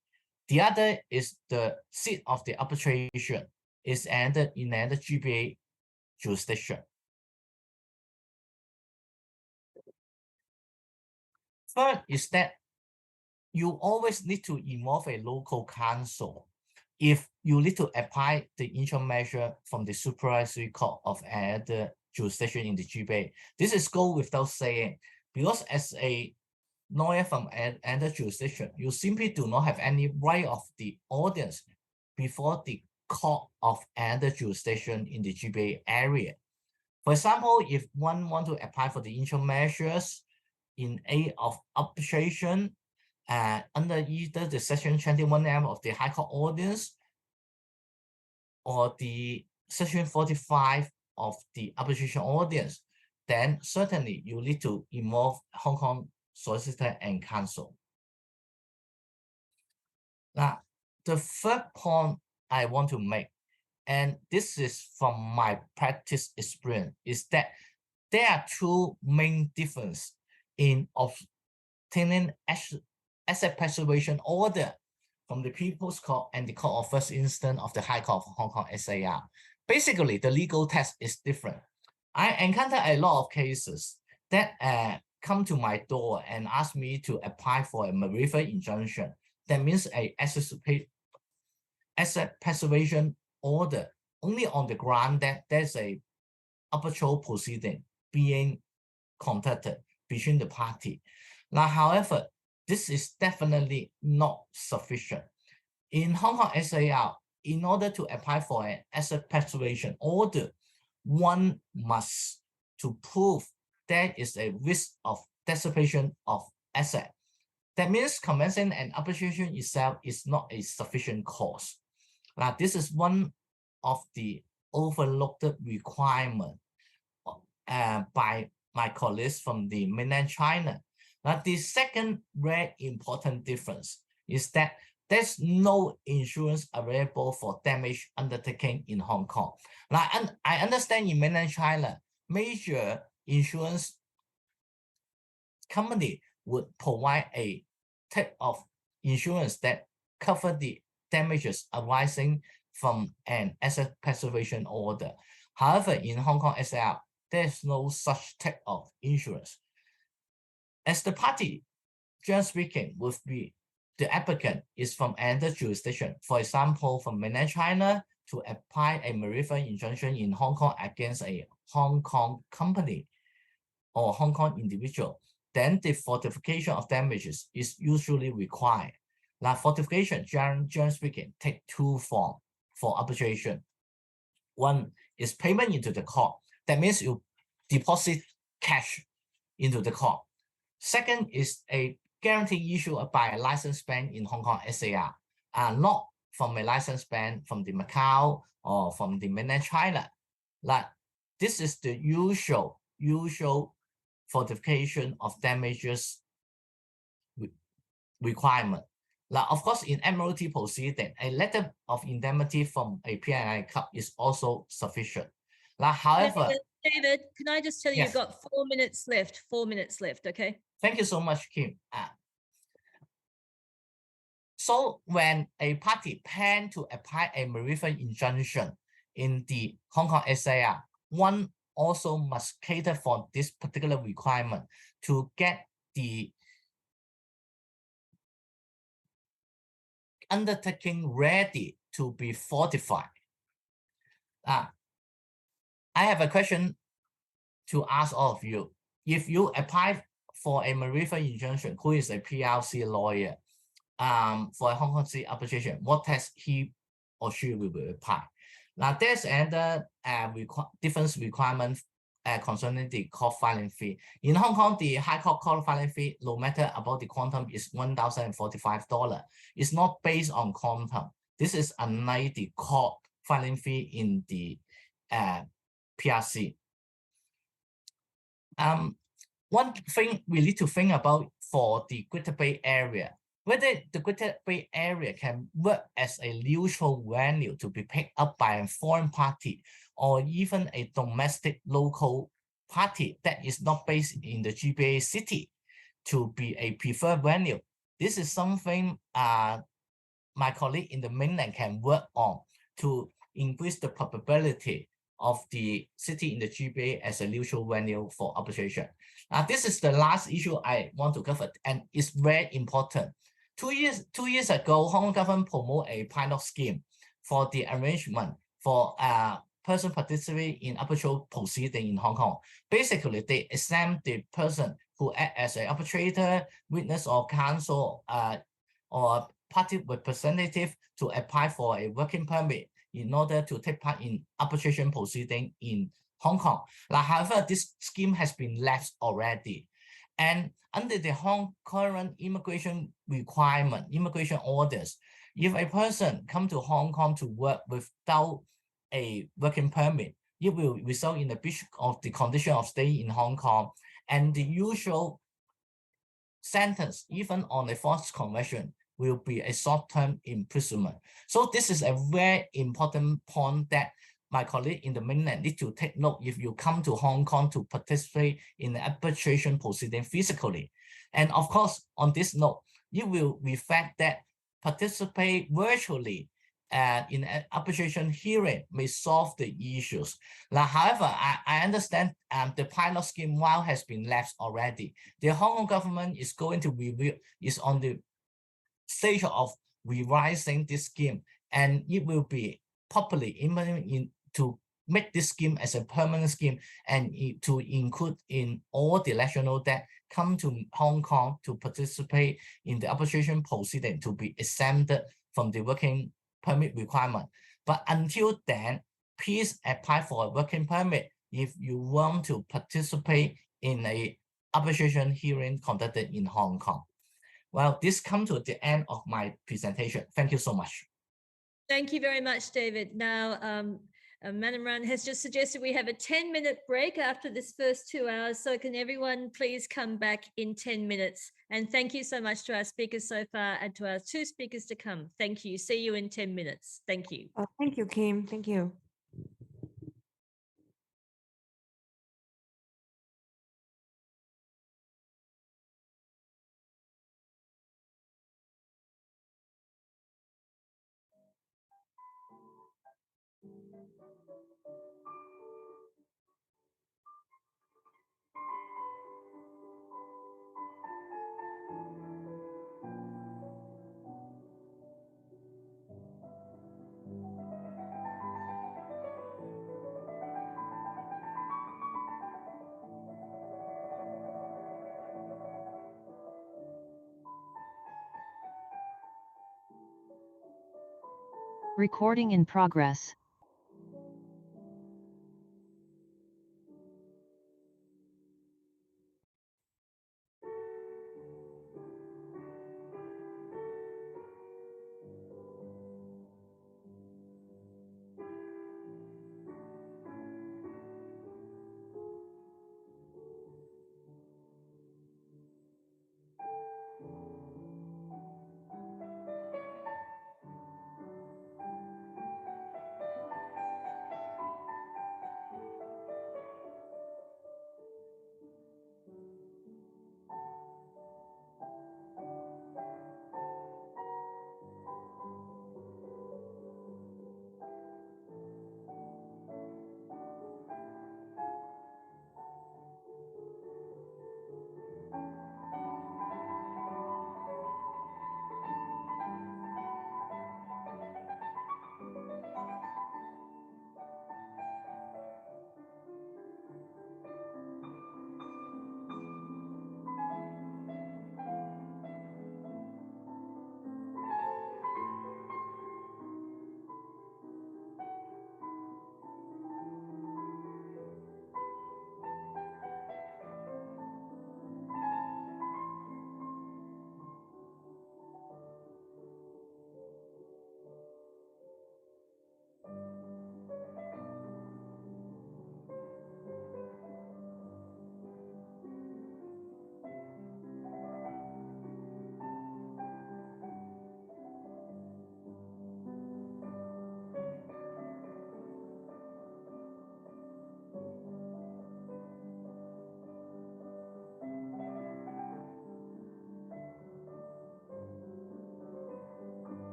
The other is the seat of the arbitration is entered in another GBA jurisdiction. Third is that you always need to involve a local counsel if you need to apply the interim measure from the supervisory court of another jurisdiction in the GBA. This is go without saying, because as a lawyer from another jurisdiction, you simply do not have any right of the audience before the court of another jurisdiction in the GBA area. For example, if one want to apply for the interim measures in aid of arbitration under either the Section 21M of the High Court Ordinance or the Section 45 of the Arbitration Ordinance, then certainly you need to involve Hong Kong solicitor and counsel. Now, the third point I want to make, and this is from my practice experience, is that there are 2 main differences in obtaining asset preservation order from the People's Court and the Court of First Instance of the High Court of Hong Kong SAR. Basically, the legal text is different. I encounter a lot of cases that come to my door and ask me to apply for a marital injunction. That means a asset preservation order only on the ground that there's a arbitral proceeding being conducted between the party. Now, however, this is definitely not sufficient. In Hong Kong SAR, in order to apply for an asset preservation order, one must to prove there is a risk of dissipation of asset. That means commencing an arbitration itself is not a sufficient cause. Now, this is one of the overlooked requirements by my colleagues from the mainland China. Now, the second very important difference is that there's no insurance available for damage undertaken in Hong Kong. Now, and I understand in mainland China, major insurance company would provide a type of insurance that cover the damages arising from an asset preservation order. However, in Hong Kong SAR, there's no such type of insurance. as the party, generally speaking, would be the applicant is from another jurisdiction, for example, from mainland China, to apply a maritime injunction in Hong Kong against a Hong Kong company or Hong Kong individual, then the fortification of damages is usually required. Now, fortification, generally speaking, take two forms for arbitration. One is payment into the court. That means you deposit cash into the court. Second is a guarantee issued by a licensed bank in Hong Kong SAR, not from a licensed bank from the Macau or from the mainland China. Like, this is the usual fortification of damages requirement. Now, of course, in Admiralty proceeding, a letter of indemnity from a PNI Cup is also sufficient. Now, however, David, can I just tell you, yes. you've got 4 minutes left. 4 minutes left, okay? Thank you so much, Kim. So when a party plan to apply a maritime injunction in the Hong Kong SAR, one also must cater for this particular requirement to get the undertaking ready to be fortified. I have a question to ask all of you. If you apply for a maritime injunction, who is a PLC lawyer, for a Hong Kong City arbitration, what test he or she will apply? Now, there's another difference requirement concerning the court filing fee. In Hong Kong, the High Court filing fee, no matter about the quantum, is $1,045. It's not based on quantum. This is unlike the court filing fee in the PRC. One thing we need to think about for the Greater Bay Area, whether the Greater Bay Area can work as a neutral venue to be picked up by a foreign party or even a domestic local party that is not based in the GBA city to be a preferred venue. This is something my colleague in the mainland can work on to increase the probability of the city in the GBA as a neutral venue for arbitration. This is the last issue I want to cover, and it's very important. 2 years ago, Hong Kong government promoted a pilot scheme for the arrangement for person participating in arbitration proceeding in Hong Kong. Basically, they exempt the person who act as an arbitrator, witness, or counsel, or party representative to apply for a working permit in order to take part in arbitration proceeding in Hong Kong. However, this scheme has been lapsed already. And under the current immigration requirement, immigration orders, if a person come to Hong Kong to work without a working permit, it will result in the breach of the condition of stay in Hong Kong, and the usual sentence, even on a forced conversion, will be a short-term imprisonment. So this is a very important point that my colleague in the mainland need to take note if you come to Hong Kong to participate in the arbitration proceeding physically. And of course, on this note, you will reflect that participate virtually in an arbitration hearing may solve the issues. However, I understand the pilot scheme, while has been lapsed already, the Hong Kong government is going to review, is on the stage of revising this scheme, and it will be properly implemented to make this scheme as a permanent scheme, and to include in all the nationals that come to Hong Kong to participate in the arbitration proceeding to be exempted from the working permit requirement. But until then, please apply for a working permit if you want to participate in a arbitration hearing conducted in Hong Kong. Well, this comes to the end of my presentation. Thank you so much. Thank you very much, David. Now, Madam Ran has just suggested we have a 10-minute break after this first 2 hours. So can everyone please come back in 10 minutes? And thank you so much to our speakers so far and to our 2 speakers to come. Thank you. See you in 10 minutes. Thank you. Thank you, Kim. Thank you. Recording in progress.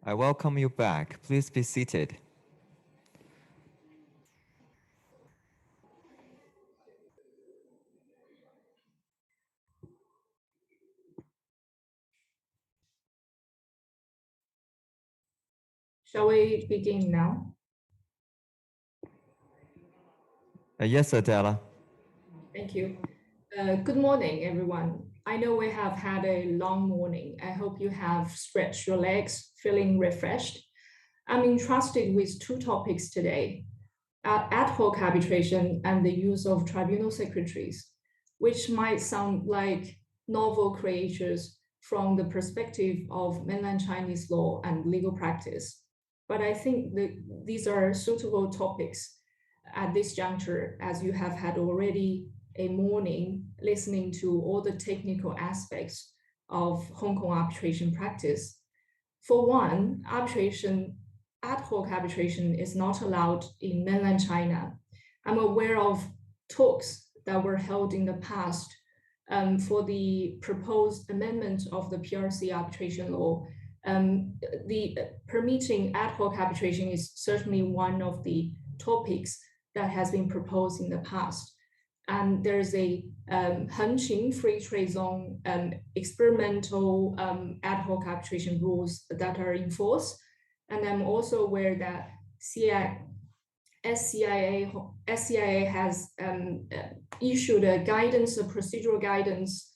I welcome you back. Please be seated. Shall we begin now? Yes, Adela. Thank you. Good morning, everyone. I know we have had a long morning. I hope you have stretched your legs, feeling refreshed. I'm entrusted with two topics today, ad hoc arbitration and the use of tribunal secretaries, which might sound like novel creatures from the perspective of mainland Chinese law and legal practice. But I think that these are suitable topics at this juncture, as you have had already a morning listening to all the technical aspects of Hong Kong arbitration practice. For one, ad hoc arbitration is not allowed in mainland China. I'm aware of talks that were held in the past for the proposed amendment of the PRC arbitration law. The permitting ad hoc arbitration is certainly one of the topics that has been proposed in the past. And there's a Hengqin free trade zone experimental ad hoc arbitration rules that are in force. And I'm also aware that SCIA has issued a guidance, a procedural guidance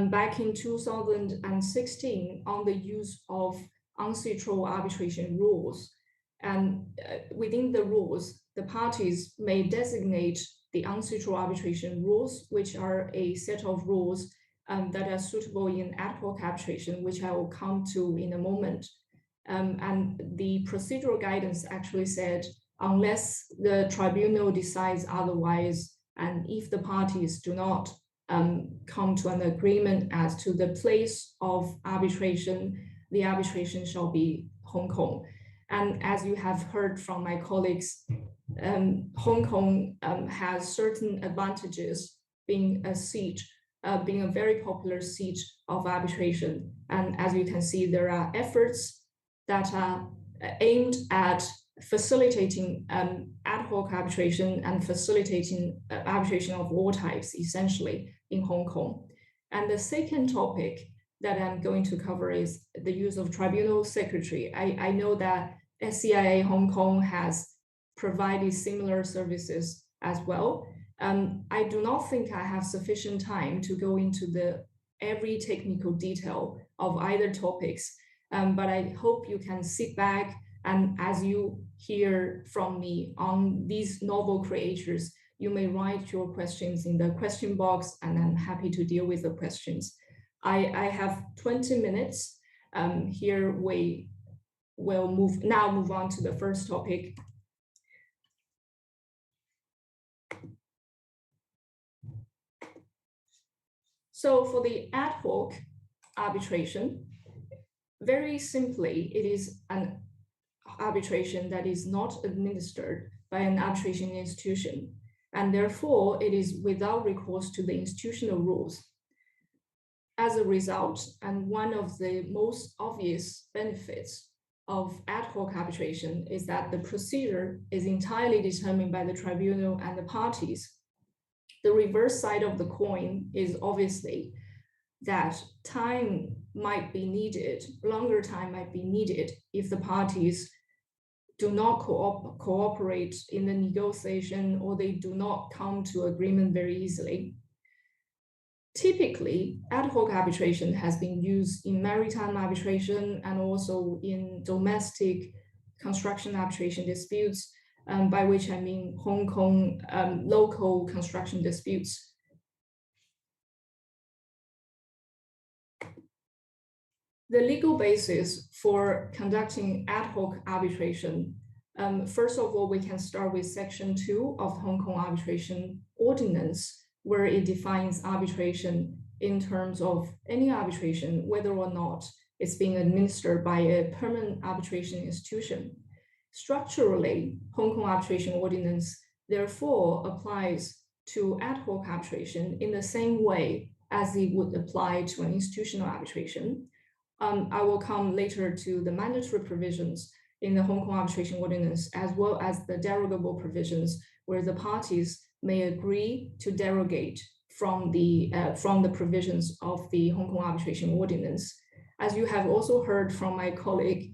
back in 2016 on the use of ancestral arbitration rules. And within the rules, the parties may designate the ancestral arbitration rules, which are a set of rules that are suitable in ad hoc arbitration, which I will come to in a moment. And the procedural guidance actually said, unless the tribunal decides otherwise, and if the parties do not come to an agreement as to the place of arbitration, the arbitration shall be Hong Kong. And as you have heard from my colleagues, Hong Kong has certain advantages being a seat, being a very popular seat of arbitration. And as you can see, there are efforts that are aimed at facilitating ad hoc arbitration and facilitating arbitration of all types, essentially, in Hong Kong. And the second topic that I'm going to cover is the use of tribunal secretary. I know that SCIA Hong Kong has provided similar services as well. I do not think I have sufficient time to go into every technical detail of either topics, but I hope you can sit back and as you hear from me on these novel creators, you may write your questions in the question box and I'm happy to deal with the questions. I have 20 minutes. Here we will move on to the first topic. So for the ad hoc arbitration, very simply, it is an arbitration that is not administered by an arbitration institution, and therefore it is without recourse to the institutional rules. As a result, and one of the most obvious benefits of ad hoc arbitration is that the procedure is entirely determined by the tribunal and the parties. The reverse side of the coin is obviously that time might be needed, longer time might be needed if the parties do not cooperate in the negotiation or they do not come to agreement very easily. Typically, ad hoc arbitration has been used in maritime arbitration and also in domestic construction arbitration disputes, by which I mean Hong Kong local construction disputes. The legal basis for conducting ad hoc arbitration, first of all, we can start with Section 2 of the Hong Kong Arbitration Ordinance, where it defines arbitration in terms of any arbitration, whether or not it's being administered by a permanent arbitration institution. Structurally, Hong Kong Arbitration Ordinance therefore applies to ad hoc arbitration in the same way as it would apply to an institutional arbitration. I will come later to the mandatory provisions in the Hong Kong Arbitration Ordinance, as well as the derogable provisions where the parties may agree to derogate from the provisions of the Hong Kong Arbitration Ordinance. As you have also heard from my colleague,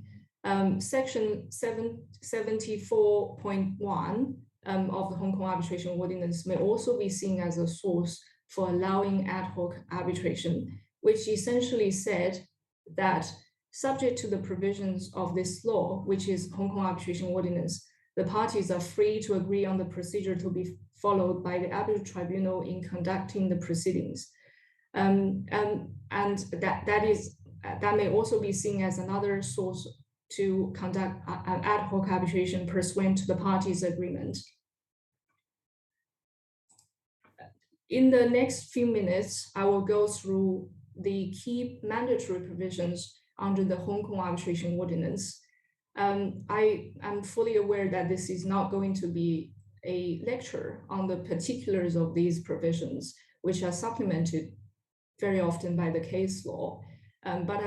Section 74.1 of the Hong Kong Arbitration Ordinance may also be seen as a source for allowing ad hoc arbitration, which essentially said that subject to the provisions of this law, which is Hong Kong Arbitration Ordinance, the parties are free to agree on the procedure to be followed by the arbitral tribunal in conducting the proceedings. And that may also be seen as another source to conduct an ad hoc arbitration pursuant to the parties' agreement. In the next few minutes, I will go through the key mandatory provisions under the Hong Kong Arbitration Ordinance. I am fully aware that this is not going to be a lecture on the particulars of these provisions, which are supplemented very often by the case law. But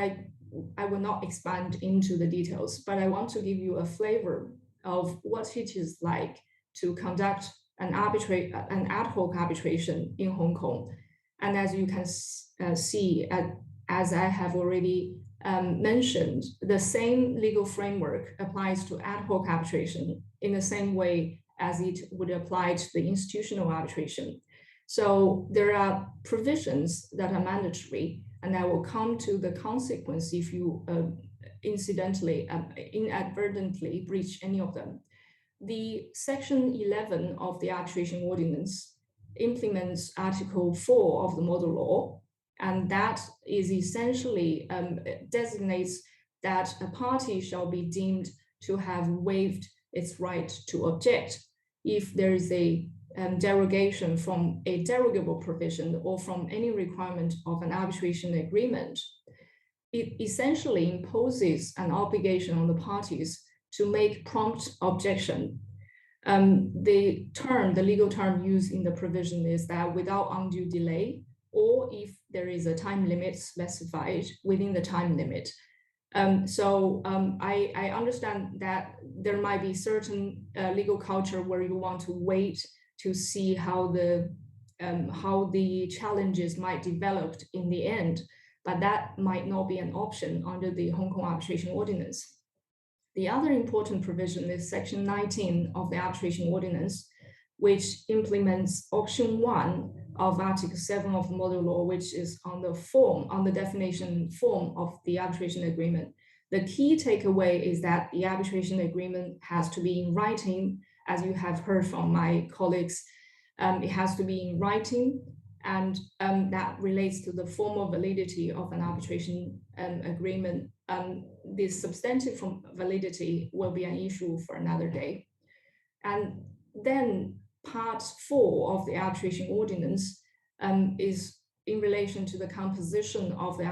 I will not expand into the details, but I want to give you a flavor of what it is like to conduct an ad hoc arbitration in Hong Kong. And as you can see, as I have already mentioned, the same legal framework applies to ad hoc arbitration in the same way as it would apply to the institutional arbitration. So there are provisions that are mandatory, and I will come to the consequence if you inadvertently breach any of them. The Section 11 of the Arbitration Ordinance implements Article 4 of the Model Law, and that is essentially designates that a party shall be deemed to have waived its right to object if there is a derogation from a derogable provision or from any requirement of an arbitration agreement. It essentially imposes an obligation on the parties to make prompt objection. The legal term used in the provision is that without undue delay, or if there is a time limit specified within the time limit. I understand that there might be certain legal culture where you want to wait to see how the challenges might develop in the end, but that might not be an option under the Hong Kong Arbitration Ordinance. The other important provision is Section 19 of the Arbitration Ordinance, which implements Option 1 of Article 7 of the Model Law, which is on the definition form of the arbitration agreement. The key takeaway is that the arbitration agreement has to be in writing, as you have heard from my colleagues. It has to be in writing, and that relates to the formal validity of an arbitration agreement. The substantive validity will be an issue for another day. And then Part 4 of the Arbitration Ordinance is in relation to the composition of the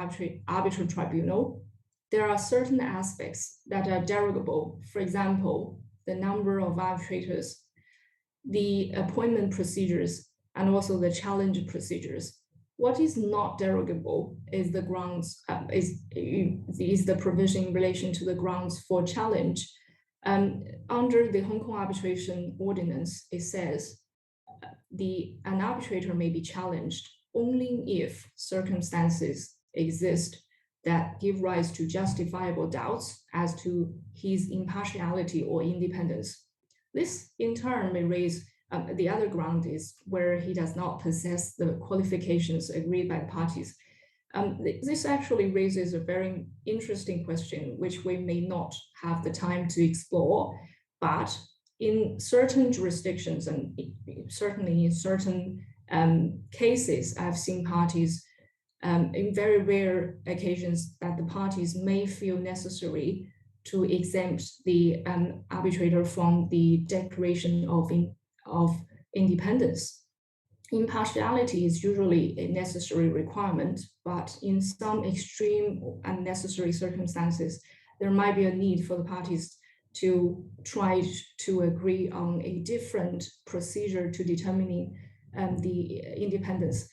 arbitral tribunal. There are certain aspects that are derogable. For example, the number of arbitrators, the appointment procedures, and also the challenge procedures. What is not derogable is the grounds, is the provision in relation to the grounds for challenge. Under the Hong Kong Arbitration Ordinance, it says an arbitrator may be challenged only if circumstances exist that give rise to justifiable doubts as to his impartiality or independence. This in turn may raise the other ground is where he does not possess the qualifications agreed by the parties. This actually raises a very interesting question, which we may not have the time to explore, but in certain jurisdictions and certainly in certain cases, I've seen parties in very rare occasions that the parties may feel necessary to exempt the arbitrator from the declaration of independence. Impartiality is usually a necessary requirement, but in some extreme and necessary circumstances, there might be a need for the parties to try to agree on a different procedure to determining the independence.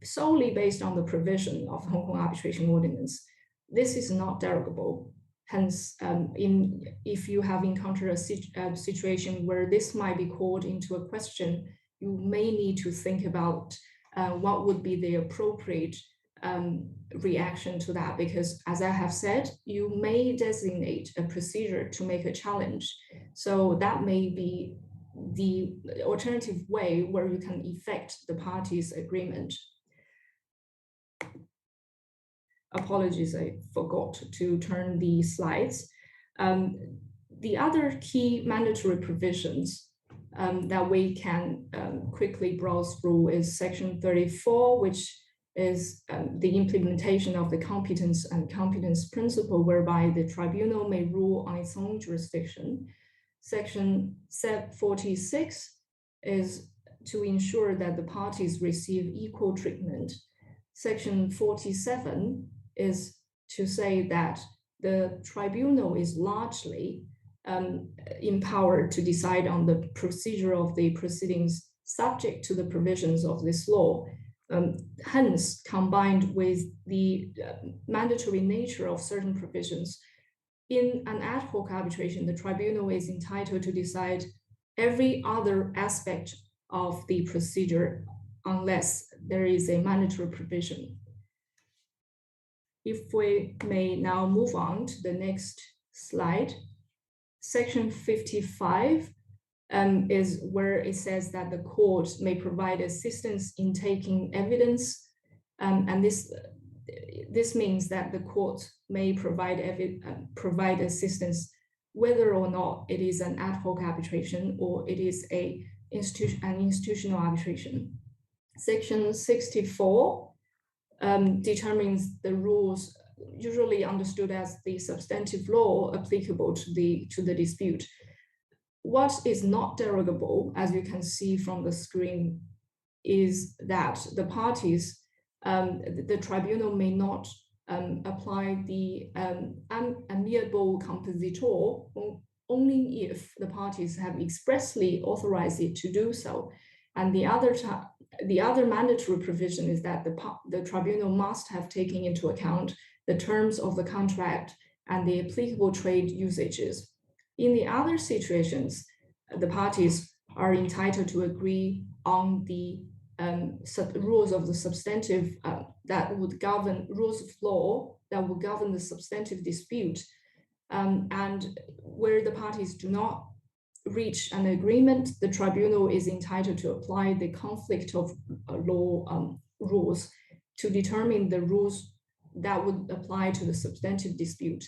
solely based on the provision of the Hong Kong Arbitration Ordinance, this is not derogable. Hence, if you have encountered a situation where this might be called into a question, you may need to think about what would be the appropriate reaction to that, because as I have said, you may designate a procedure to make a challenge. So that may be the alternative way where you can effect the parties' agreement. Apologies, I forgot to turn the slides. The other key mandatory provisions that we can quickly browse through is Section 34, which is the implementation of the competence and competence principle, whereby the tribunal may rule on its own jurisdiction. Section 46 is to ensure that the parties receive equal treatment. Section 47 is to say that the tribunal is largely empowered to decide on the procedure of the proceedings subject to the provisions of this law. Hence, combined with the mandatory nature of certain provisions, in an ad hoc arbitration, the tribunal is entitled to decide every other aspect of the procedure unless there is a mandatory provision. If we may now move on to the next slide. Section 55 is where it says that the court may provide assistance in taking evidence, and this means that the court may provide assistance whether or not it is an ad hoc arbitration or it is an institutional arbitration. Section 64 determines the rules usually understood as the substantive law applicable to the dispute. What is not derogable, as you can see from the screen, is that the parties, the tribunal may not apply the amiable compositor only if the parties have expressly authorized it to do so. And the other mandatory provision is that the tribunal must have taken into account the terms of the contract and the applicable trade usages. In the other situations, the parties are entitled to agree on the rules of the substantive that would govern rules of law that would govern the substantive dispute. And where the parties do not reach an agreement, the tribunal is entitled to apply the conflict of law rules to determine the rules that would apply to the substantive dispute.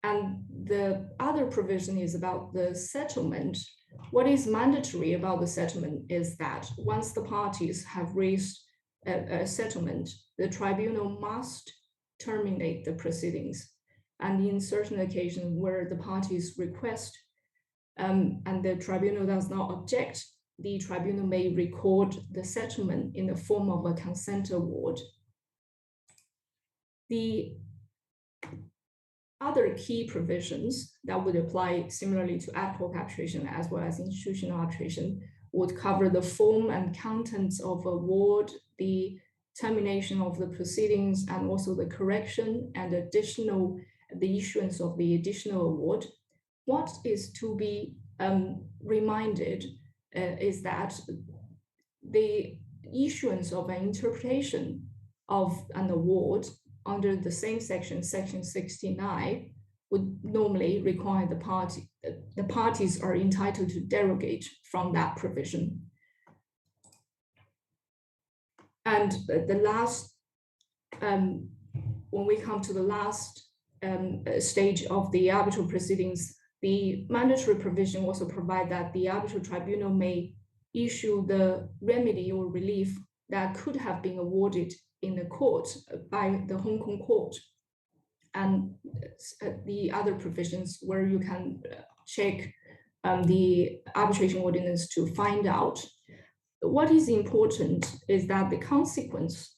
And the other provision is about the settlement. What is mandatory about the settlement is that once the parties have reached a settlement, the tribunal must terminate the proceedings. And in certain occasions where the parties request and the tribunal does not object, the tribunal may record the settlement in the form of a consent award. The other key provisions that would apply similarly to ad hoc arbitration as well as institutional arbitration would cover the form and contents of award, the termination of the proceedings, and also the correction and the issuance of the additional award. What is to be reminded is that the issuance of an interpretation of an award under the same section, Section 69, would normally require the parties are entitled to derogate from that provision. And the last, when we come to the last stage of the arbitral proceedings, the mandatory provision also provide that the arbitral tribunal may issue the remedy or relief that could have been awarded in the court by the Hong Kong court, and the other provisions where you can check the arbitration ordinance to find out. What is important is that the consequence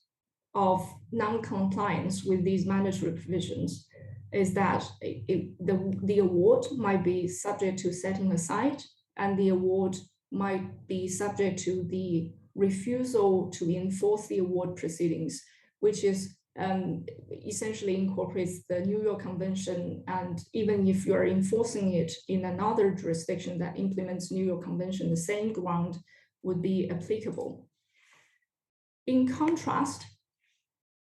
of non-compliance with these mandatory provisions is that the award might be subject to setting aside, and the award might be subject to the refusal to enforce the award proceedings, which is essentially incorporates the New York Convention, and even if you are enforcing it in another jurisdiction that implements New York Convention, the same ground would be applicable. In contrast,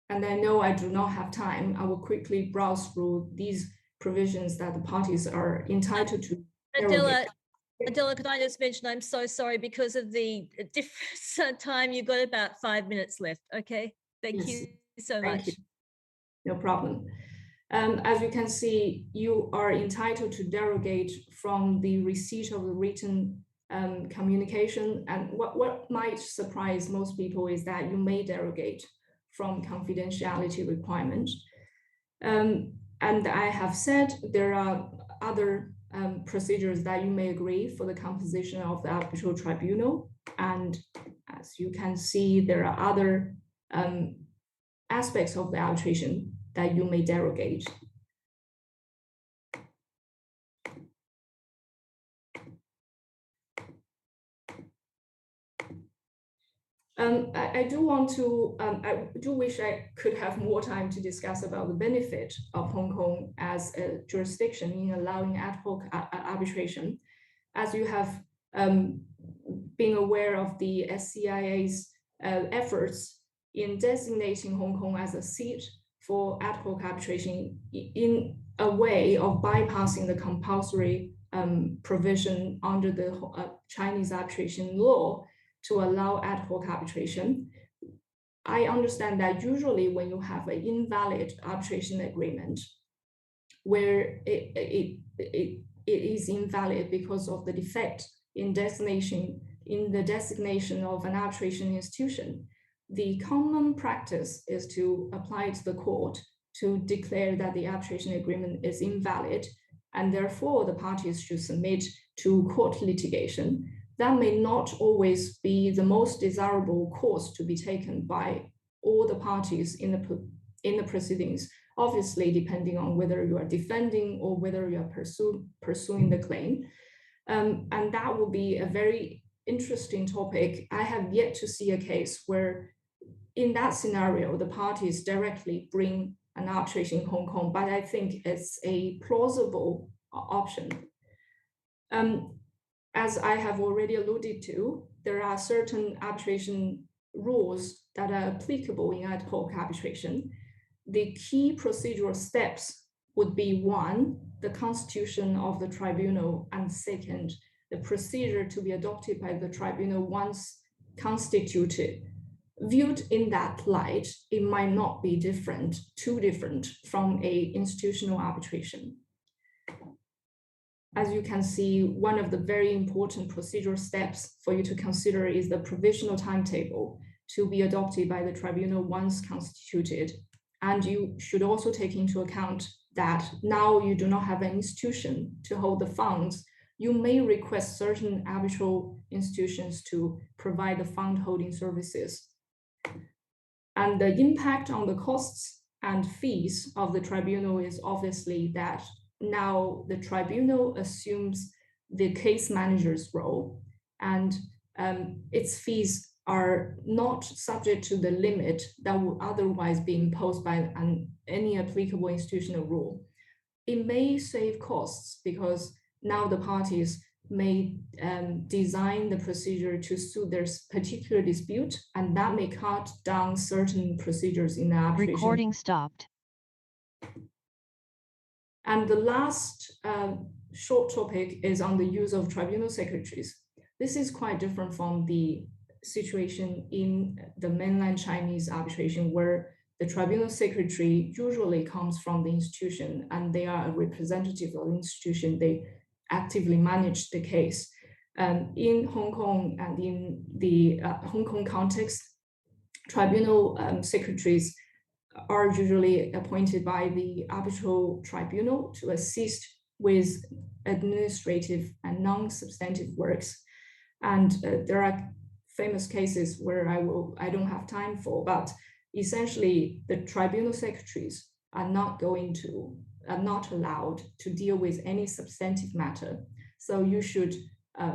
and I know I do not have time, I will quickly browse through these provisions that the parties are entitled to. Adela, could I just mention, I'm so sorry because of the difference time, you've got about 5 minutes left, okay? Thank you so much. You. No problem. As you can see, you are entitled to derogate from the receipt of the written communication. And what might surprise most people is that you may derogate from confidentiality requirements. And I have said there are other procedures that you may agree for the composition of the arbitral tribunal. And as you can see, there are other aspects of the arbitration that you may derogate. I do want to, I do wish I could have more time to discuss about the benefit of Hong Kong as a jurisdiction in allowing ad hoc arbitration. As you have been aware of the SCIA's efforts in designating Hong Kong as a seat for ad hoc arbitration in a way of bypassing the compulsory provision under the Chinese arbitration law to allow ad hoc arbitration. I understand that usually when you have an invalid arbitration agreement, where it is invalid because of the defect in the designation of an arbitration institution, the common practice is to apply to the court to declare that the arbitration agreement is invalid, and therefore the parties should submit to court litigation. That may not always be the most desirable course to be taken by all the parties in the proceedings, obviously depending on whether you are defending or whether you are pursuing the claim. And that will be a very interesting topic. I have yet to see a case where in that scenario, the parties directly bring an arbitration in Hong Kong, but I think it's a plausible option. As I have already alluded to, there are certain arbitration rules that are applicable in ad hoc arbitration. The key procedural steps would be one, the constitution of the tribunal, and second, the procedure to be adopted by the tribunal once constituted. Viewed in that light, it might not be too different from an institutional arbitration. As you can see, one of the very important procedural steps for you to consider is the provisional timetable to be adopted by the tribunal once constituted. And you should also take into account that now you do not have an institution to hold the funds. You may request certain arbitral institutions to provide the fund holding services. And the impact on the costs and fees of the tribunal is obviously that now the tribunal assumes the case manager's role, and its fees are not subject to the limit that would otherwise be imposed by any applicable institutional rule. It may save costs because now the parties may design the procedure to suit their particular dispute, and that may cut down certain procedures in the arbitration. Recording stopped. And the last short topic is on the use of tribunal secretaries. This is quite different from the situation in the mainland Chinese arbitration, where the tribunal secretary usually comes from the institution and they are a representative of the institution. They actively manage the case. In Hong Kong and in the Hong Kong context, tribunal secretaries are usually appointed by the arbitral tribunal to assist with administrative and non-substantive works. And there are famous cases where I don't have time for, but essentially the tribunal secretaries are not allowed to deal with any substantive matter. So you should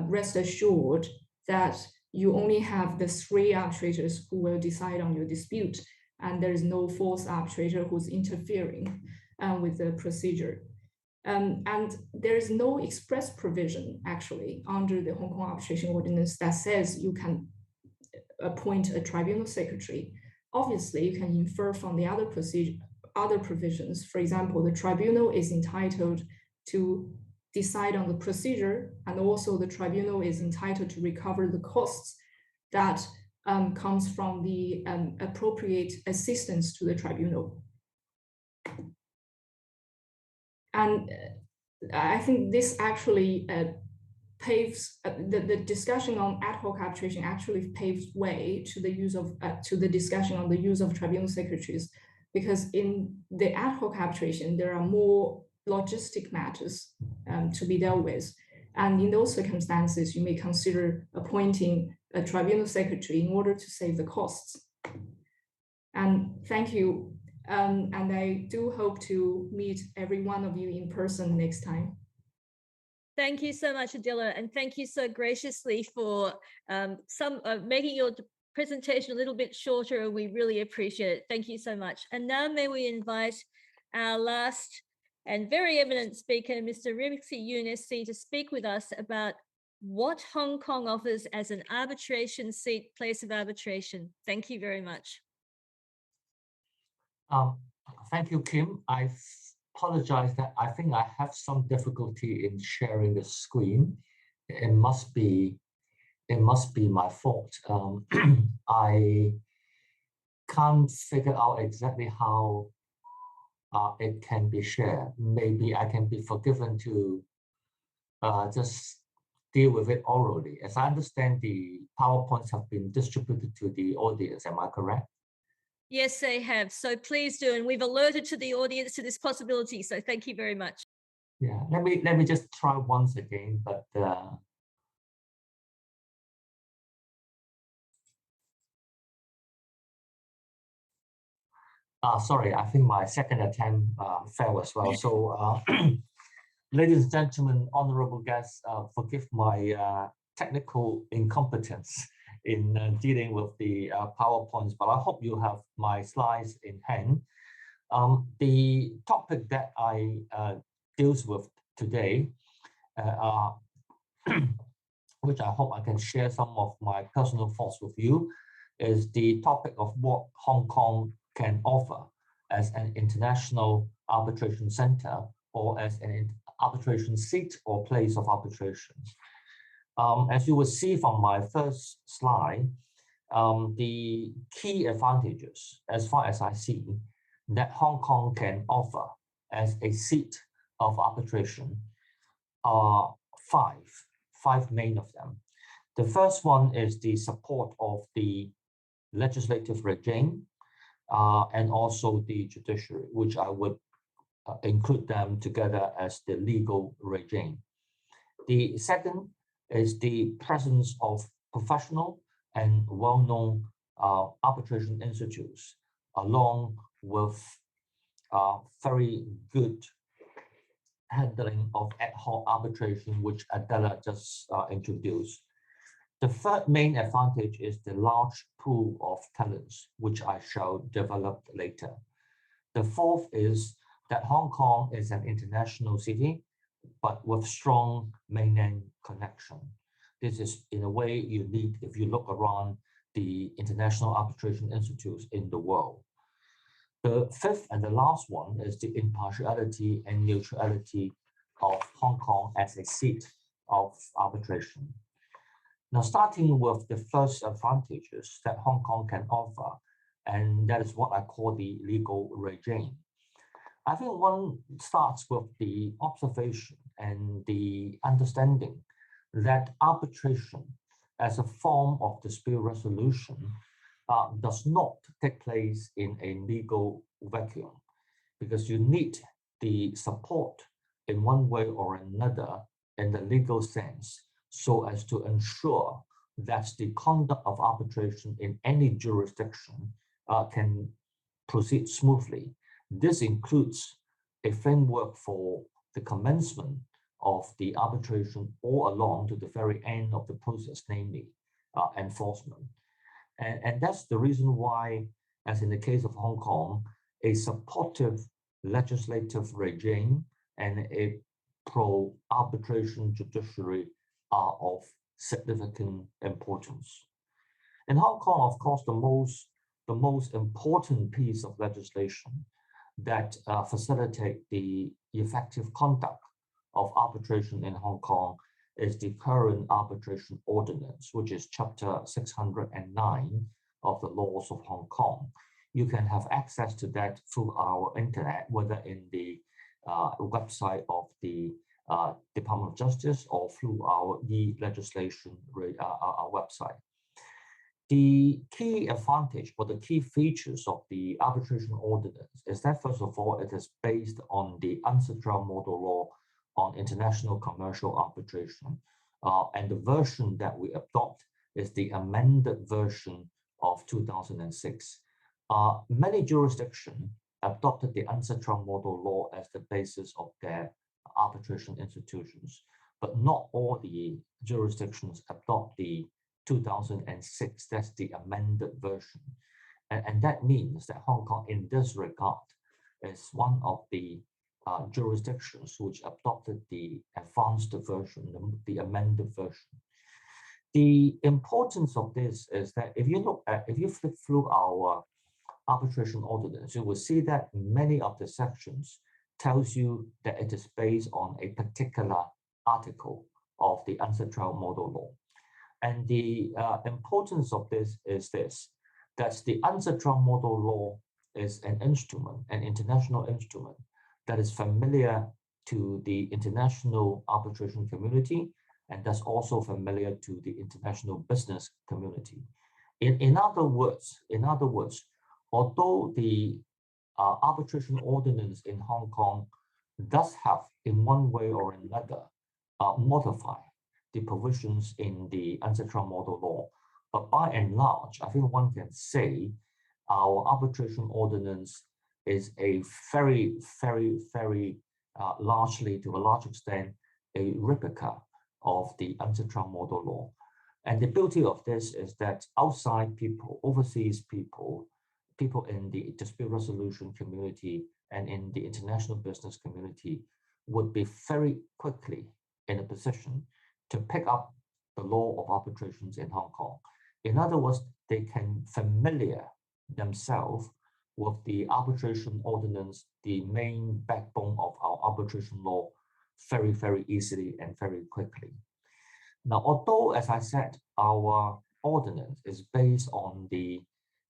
rest assured that you only have the 3 arbitrators who will decide on your dispute, and there is no 4th arbitrator who's interfering with the procedure. And there is no express provision actually under the Hong Kong Arbitration Ordinance that says you can appoint a tribunal secretary. Obviously, you can infer from the other provisions. For example, the tribunal is entitled to decide on the procedure, and also the tribunal is entitled to recover the costs that comes from the appropriate assistance to the tribunal. And I think this actually paves the discussion on ad hoc arbitration actually paves way to the use of to the discussion on the use of tribunal secretaries, because in the ad hoc arbitration there are more logistic matters to be dealt with, and in those circumstances you may consider appointing a tribunal secretary in order to save the costs. And thank you. And I do hope to meet every one of you in person next time. Thank you so much, Adela, and thank you so graciously for making your presentation a little bit shorter. We really appreciate it. Thank you so much. And now may we invite our last and very eminent speaker, Mr. Rimsky UNSC, to speak with us about what Hong Kong offers as an arbitration seat, place of arbitration. Thank you very much. Thank you, Kim. I apologize that I think I have some difficulty in sharing the screen. It must be my fault. I can't figure out exactly how it can be shared. Maybe I can be forgiven to just deal with it orally. As I understand, the PowerPoints have been distributed to the audience. Am I correct? Yes, they have. So please do. And we've alerted to the audience to this possibility. So thank you very much. Yeah, let me just try once again, but sorry, I think my second attempt failed as well. So ladies and gentlemen, honorable guests, forgive my technical incompetence in dealing with the PowerPoints, but I hope you have my slides in hand. The topic that I deals with today, which I hope I can share some of my personal thoughts with you, is the topic of what Hong Kong can offer as an international arbitration center or as an arbitration seat or place of arbitration. As you will see from my first slide, the key advantages, as far as I see, that Hong Kong can offer as a seat of arbitration are five main of them. The first one is the support of the legislative regime and also the judiciary, which I would include them together as the legal regime. The second is the presence of professional and well-known arbitration institutes, along with very good handling of ad hoc arbitration, which Adela just introduced. The third main advantage is the large pool of talents, which I shall develop later. The fourth is that Hong Kong is an international city, but with strong mainland connection. This is in a way unique if you look around the international arbitration institutes in the world. The fifth and the last one is the impartiality and neutrality of Hong Kong as a seat of arbitration. Now, starting with the first advantages that Hong Kong can offer, and that is what I call the legal regime. I think one starts with the observation and the understanding that arbitration as a form of dispute resolution does not take place in a legal vacuum, because you need the support in one way or another in the legal sense, so as to ensure that the conduct of arbitration in any jurisdiction can proceed smoothly. This includes a framework for the commencement of the arbitration all along to the very end of the process, namely enforcement. And that's the reason why, as in the case of Hong Kong, a supportive legislative regime and a pro-arbitration judiciary are of significant importance. In Hong Kong, of course, the most important piece of legislation that facilitate the effective conduct of arbitration in Hong Kong is the current arbitration ordinance, which is chapter 609 of the laws of Hong Kong. You can have access to that through our internet, whether in the website of the Department of Justice or through our e-legislation our website. The key advantage or the key features of the arbitration ordinance is that, first of all, it is based on the UNCITRAL model law on international commercial arbitration. And the version that we adopt is the amended version of 2006. Many jurisdictions adopted the UNCITRAL model law as the basis of their arbitration institutions, but not all the jurisdictions adopt the 2006, that's the amended version. And that means that Hong Kong, in this regard, is one of the jurisdictions which adopted the advanced version, the amended version. The importance of this is that if you flip through our arbitration ordinance, you will see that many of the sections tells you that it is based on a particular article of the UNCITRAL model law. And the importance of this is that the UNCITRAL model law is an instrument, an international instrument that is familiar to the international arbitration community, and that's also familiar to the international business community. In other words, although the arbitration ordinance in Hong Kong does have, in one way or another, modified the provisions in the UNCITRAL model law, but by and large, I think one can say our arbitration ordinance is a very largely, to a large extent, a replica of the UNCITRAL model law. And the beauty of this is that outside people, overseas people, people in the dispute resolution community and in the international business community would be very quickly in a position to pick up the law of arbitrations in Hong Kong. In other words, they can familiar themselves with the arbitration ordinance, the main backbone of our arbitration law, very easily and very quickly. Now, although, as I said, our ordinance is based on the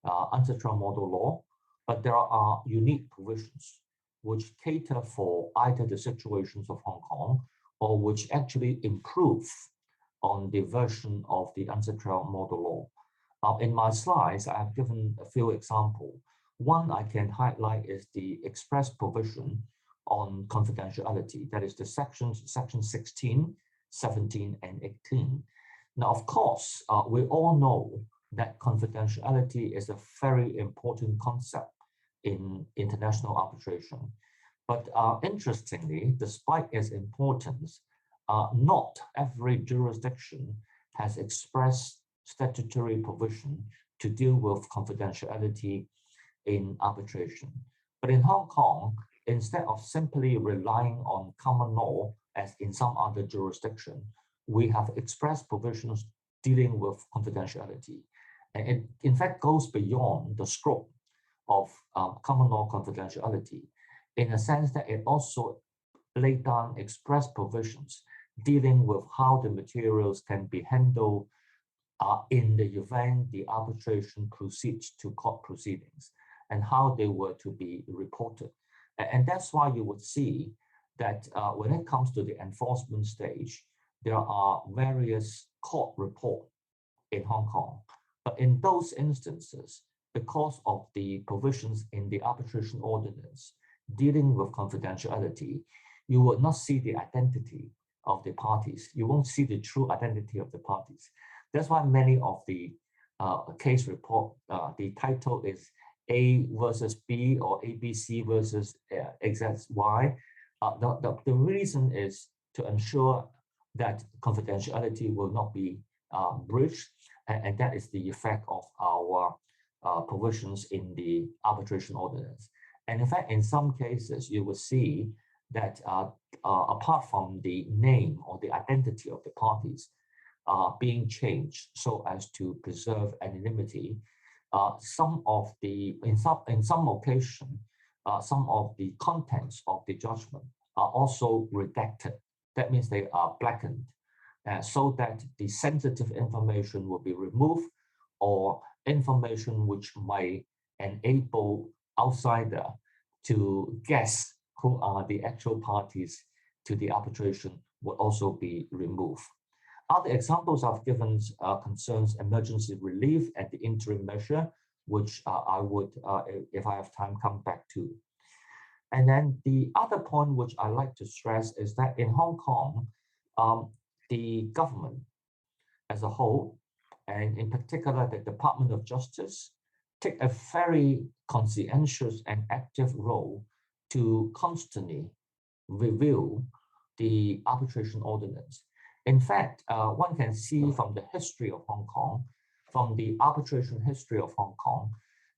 UNCITRAL model law, but there are unique provisions which cater for either the situations of Hong Kong or which actually improve on the version of the UNCITRAL model law. In my slides, I have given a few examples. One I can highlight is the express provision on confidentiality, that is the section 16, 17, and 18. Now, of course, we all know that confidentiality is a very important concept in international arbitration. But interestingly, despite its importance, not every jurisdiction has expressed statutory provision to deal with confidentiality in arbitration. But in Hong Kong, instead of simply relying on common law, as in some other jurisdiction, we have expressed provisions dealing with confidentiality. And it, in fact, goes beyond the scope of common law confidentiality, in a sense that it also laid down express provisions dealing with how the materials can be handled in the event the arbitration proceeds to court proceedings and how they were to be reported. And that's why you would see that when it comes to the enforcement stage, there are various court reports in Hong Kong. But in those instances, because of the provisions in the arbitration ordinance dealing with confidentiality, you will not see the identity of the parties. You won't see the true identity of the parties. That's why many of the case report, the title is A versus B or ABC versus XXY. The reason is to ensure that confidentiality will not be breached And that is the effect of our provisions in the arbitration ordinance. And in fact, in some cases, you will see that apart from the name or the identity of the parties being changed so as to preserve anonymity, some of the, in some occasion, some of the contents of the judgment are also redacted. That means they are blackened, so that the sensitive information will be removed, or information which might enable outsider to guess who are the actual parties to the arbitration will also be removed. Other examples I've given concerns emergency relief and the interim measure, which I would, if I have time, come back to. And then the other point which I like to stress is that in Hong Kong, the government as a whole, and in particular the Department of Justice, take a very conscientious and active role to constantly review the arbitration ordinance. In fact, one can see from the history of Hong Kong, from the arbitration history of Hong Kong,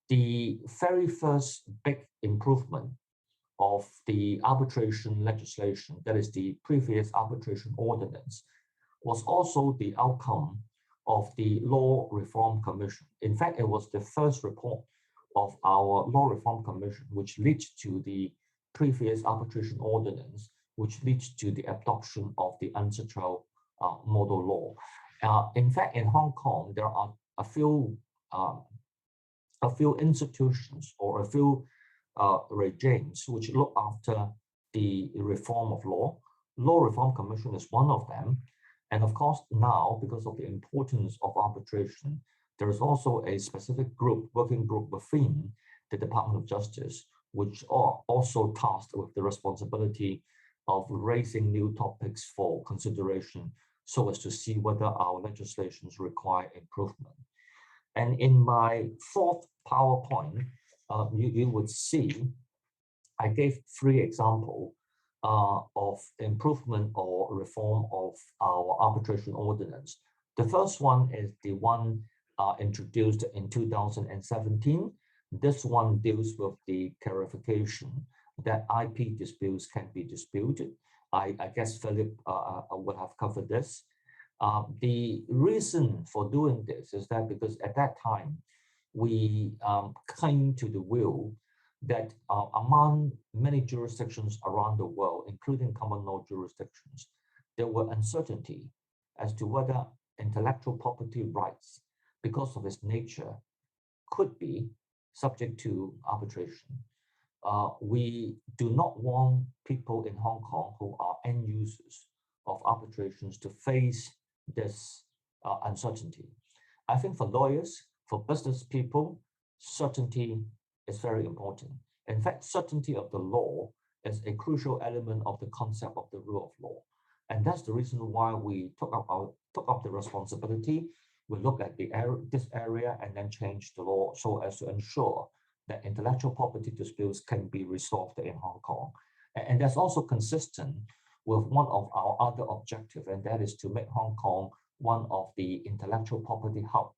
the very first big improvement of the arbitration legislation, that is the previous arbitration ordinance, was also the outcome of the Law Reform Commission. In fact, it was the first report of our Law Reform Commission, which leads to the previous arbitration ordinance, which leads to the adoption of the ancestral model law. In fact, in Hong Kong, there are a few institutions or a few regimes which look after the reform of law. Law Reform Commission is one of them. And of course, now, because of the importance of arbitration, there is also a specific group, working group within the Department of Justice, which are also tasked with the responsibility of raising new topics for consideration so as to see whether our legislations require improvement. And in my fourth PowerPoint, you would see I gave 3 examples of improvement or reform of our arbitration ordinance. The first one is the one introduced in 2017. This one deals with the clarification that IP disputes can be disputed. I guess Philip would have covered this. The reason for doing this is that because at that time, we came to the view that among many jurisdictions around the world, including common law jurisdictions, there were uncertainty as to whether intellectual property rights, because of its nature, could be subject to arbitration. We do not want people in Hong Kong who are end users of arbitrations to face this uncertainty. I think for lawyers, for business people, certainty is very important. In fact, certainty of the law is a crucial element of the concept of the rule of law. And that's the reason why we took up the responsibility. We look at this area and then change the law so as to ensure that intellectual property disputes can be resolved in Hong Kong. And that's also consistent with one of our other objectives, and that is to make Hong Kong one of the intellectual property hub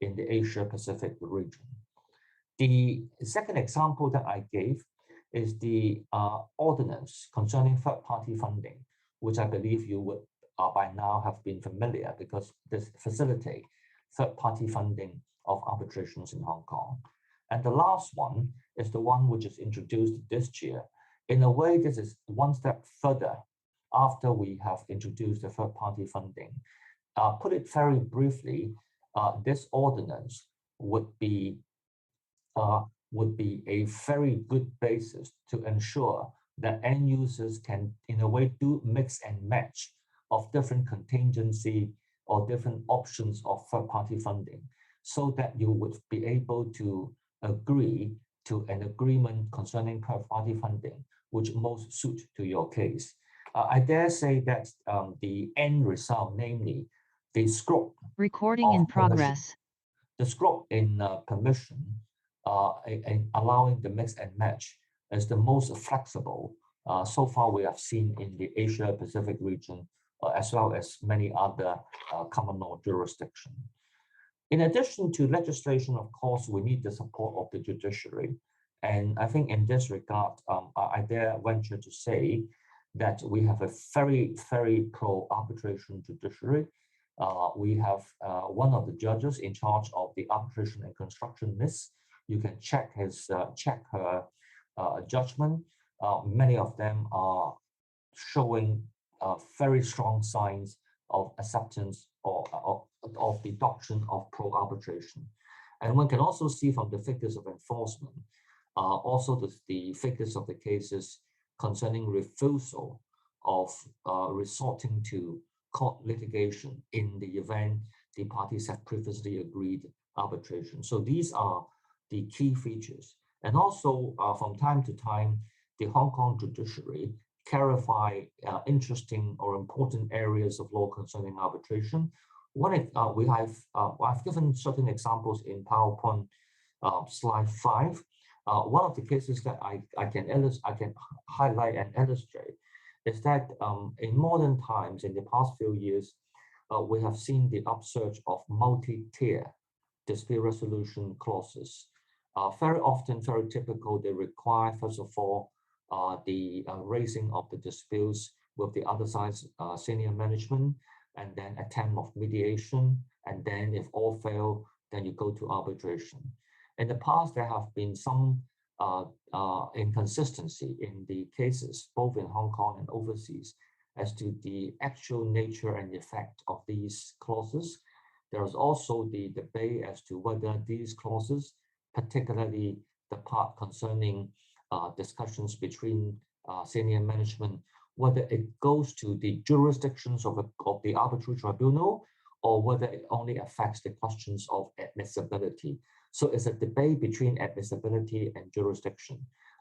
in the Asia Pacific region. The second example that I gave is the ordinance concerning third-party funding, which I believe you would by now have been familiar because this facilitates third-party funding of arbitrations in Hong Kong. And the last one is the one which is introduced this year. In a way, this is one step further after we have introduced the third-party funding. Put it very briefly, this ordinance would be a very good basis to ensure that end users can, in a way, do mix and match of different contingency or different options of third-party funding, so that you would be able to agree to an agreement concerning third-party funding, which most suit to your case. I dare say that the end result, namely the scope Recording in progress. The scope in permission in allowing the mix and match is the most flexible so far we have seen in the Asia Pacific region, as well as many other common law jurisdictions. In addition to legislation, of course, we need the support of the judiciary. And I think in this regard, I dare venture to say that we have a very, very pro-arbitration judiciary. We have one of the judges in charge of the arbitration and construction list. You can check her judgment. Many of them are showing very strong signs of acceptance of the doctrine of pro-arbitration. And one can also see from the figures of enforcement, also the figures of the cases concerning refusal of resorting to court litigation in the event the parties have previously agreed arbitration. So these are the key features. And also from time to time, the Hong Kong judiciary clarify interesting or important areas of law concerning arbitration. I've given certain examples in PowerPoint slide 5. One of the cases that I can highlight and illustrate is that in modern times, in the past few years, we have seen the upsurge of multi-tier dispute resolution clauses. Very often, very typical, they require, first of all, the raising of the disputes with the other side's senior management, and then attempt of mediation, and then if all fail, then you go to arbitration. In the past, there have been some inconsistency in the cases, both in Hong Kong and overseas, as to the actual nature and effect of these clauses. There is also the debate as to whether these clauses, particularly the part concerning discussions between senior management, whether it goes to the jurisdictions of the arbitrary tribunal, or whether it only affects the questions of admissibility. So it's a debate between admissibility and jurisdiction.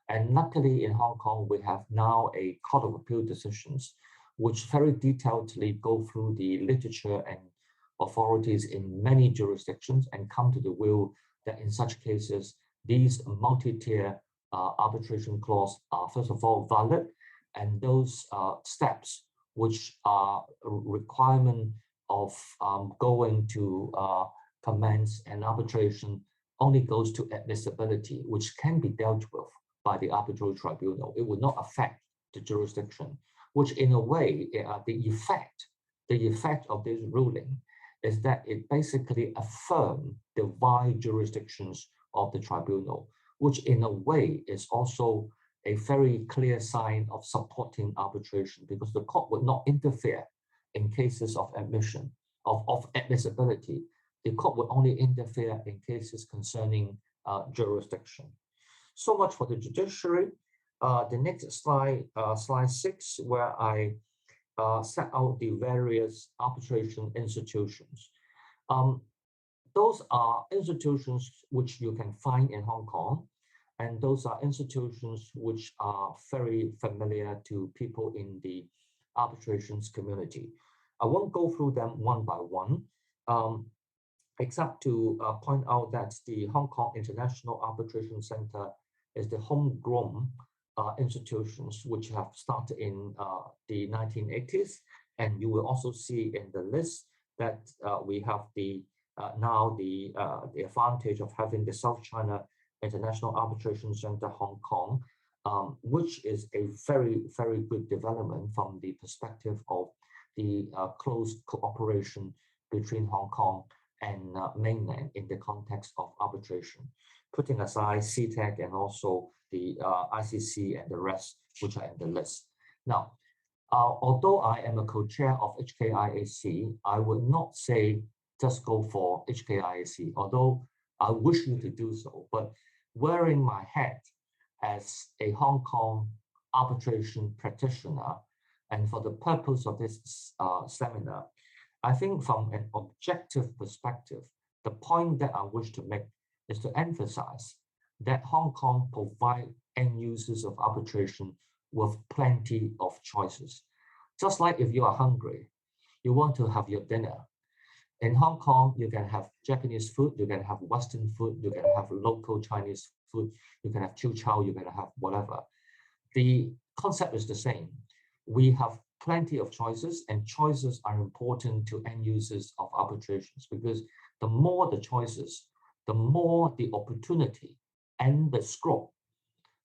And luckily in Hong Kong, we have now a Court of Appeal decisions, which very detailedly go through the literature and authorities in many jurisdictions and come to the view that in such cases, these multi-tier arbitration clause are first of all valid, and those steps which are a requirement of going to commence an arbitration only goes to admissibility, which can be dealt with by the arbitral tribunal. It would not affect the jurisdiction, which in a way, the effect of this ruling is that it basically affirms the wide jurisdictions of the tribunal, which in a way is also a very clear sign of supporting arbitration, because the court would not interfere in cases of admission, of admissibility. The court would only interfere in cases concerning jurisdiction. So much for the judiciary. The next slide, slide 6, where I set out the various arbitration institutions. Those are institutions which you can find in Hong Kong, and those are institutions which are very familiar to people in the arbitrations community. I won't go through them one by one, except to point out that the Hong Kong International Arbitration Center is the homegrown institutions which have started in the 1980s. And you will also see in the list that we have the now the advantage of having the South China International Arbitration Center Hong Kong, which is a very, very good development from the perspective of the close cooperation between Hong Kong and mainland in the context of arbitration, putting aside CTEC and also the ICC and the rest, which are in the list. Now, although I am a co-chair of HKIAC, I would not say just go for HKIAC, although I wish you to do so. But wearing my hat as a Hong Kong arbitration practitioner, and for the purpose of this seminar, I think from an objective perspective, the point that I wish to make is to emphasize that Hong Kong provides end users of arbitration with plenty of choices. Just like if you are hungry, you want to have your dinner. In Hong Kong, you can have Japanese food, you can have Western food, you can have local Chinese food, you can have chiu chow, you can have whatever. The concept is the same. We have plenty of choices, and choices are important to end users of arbitrations, because the more the choices, the more the opportunity and the scope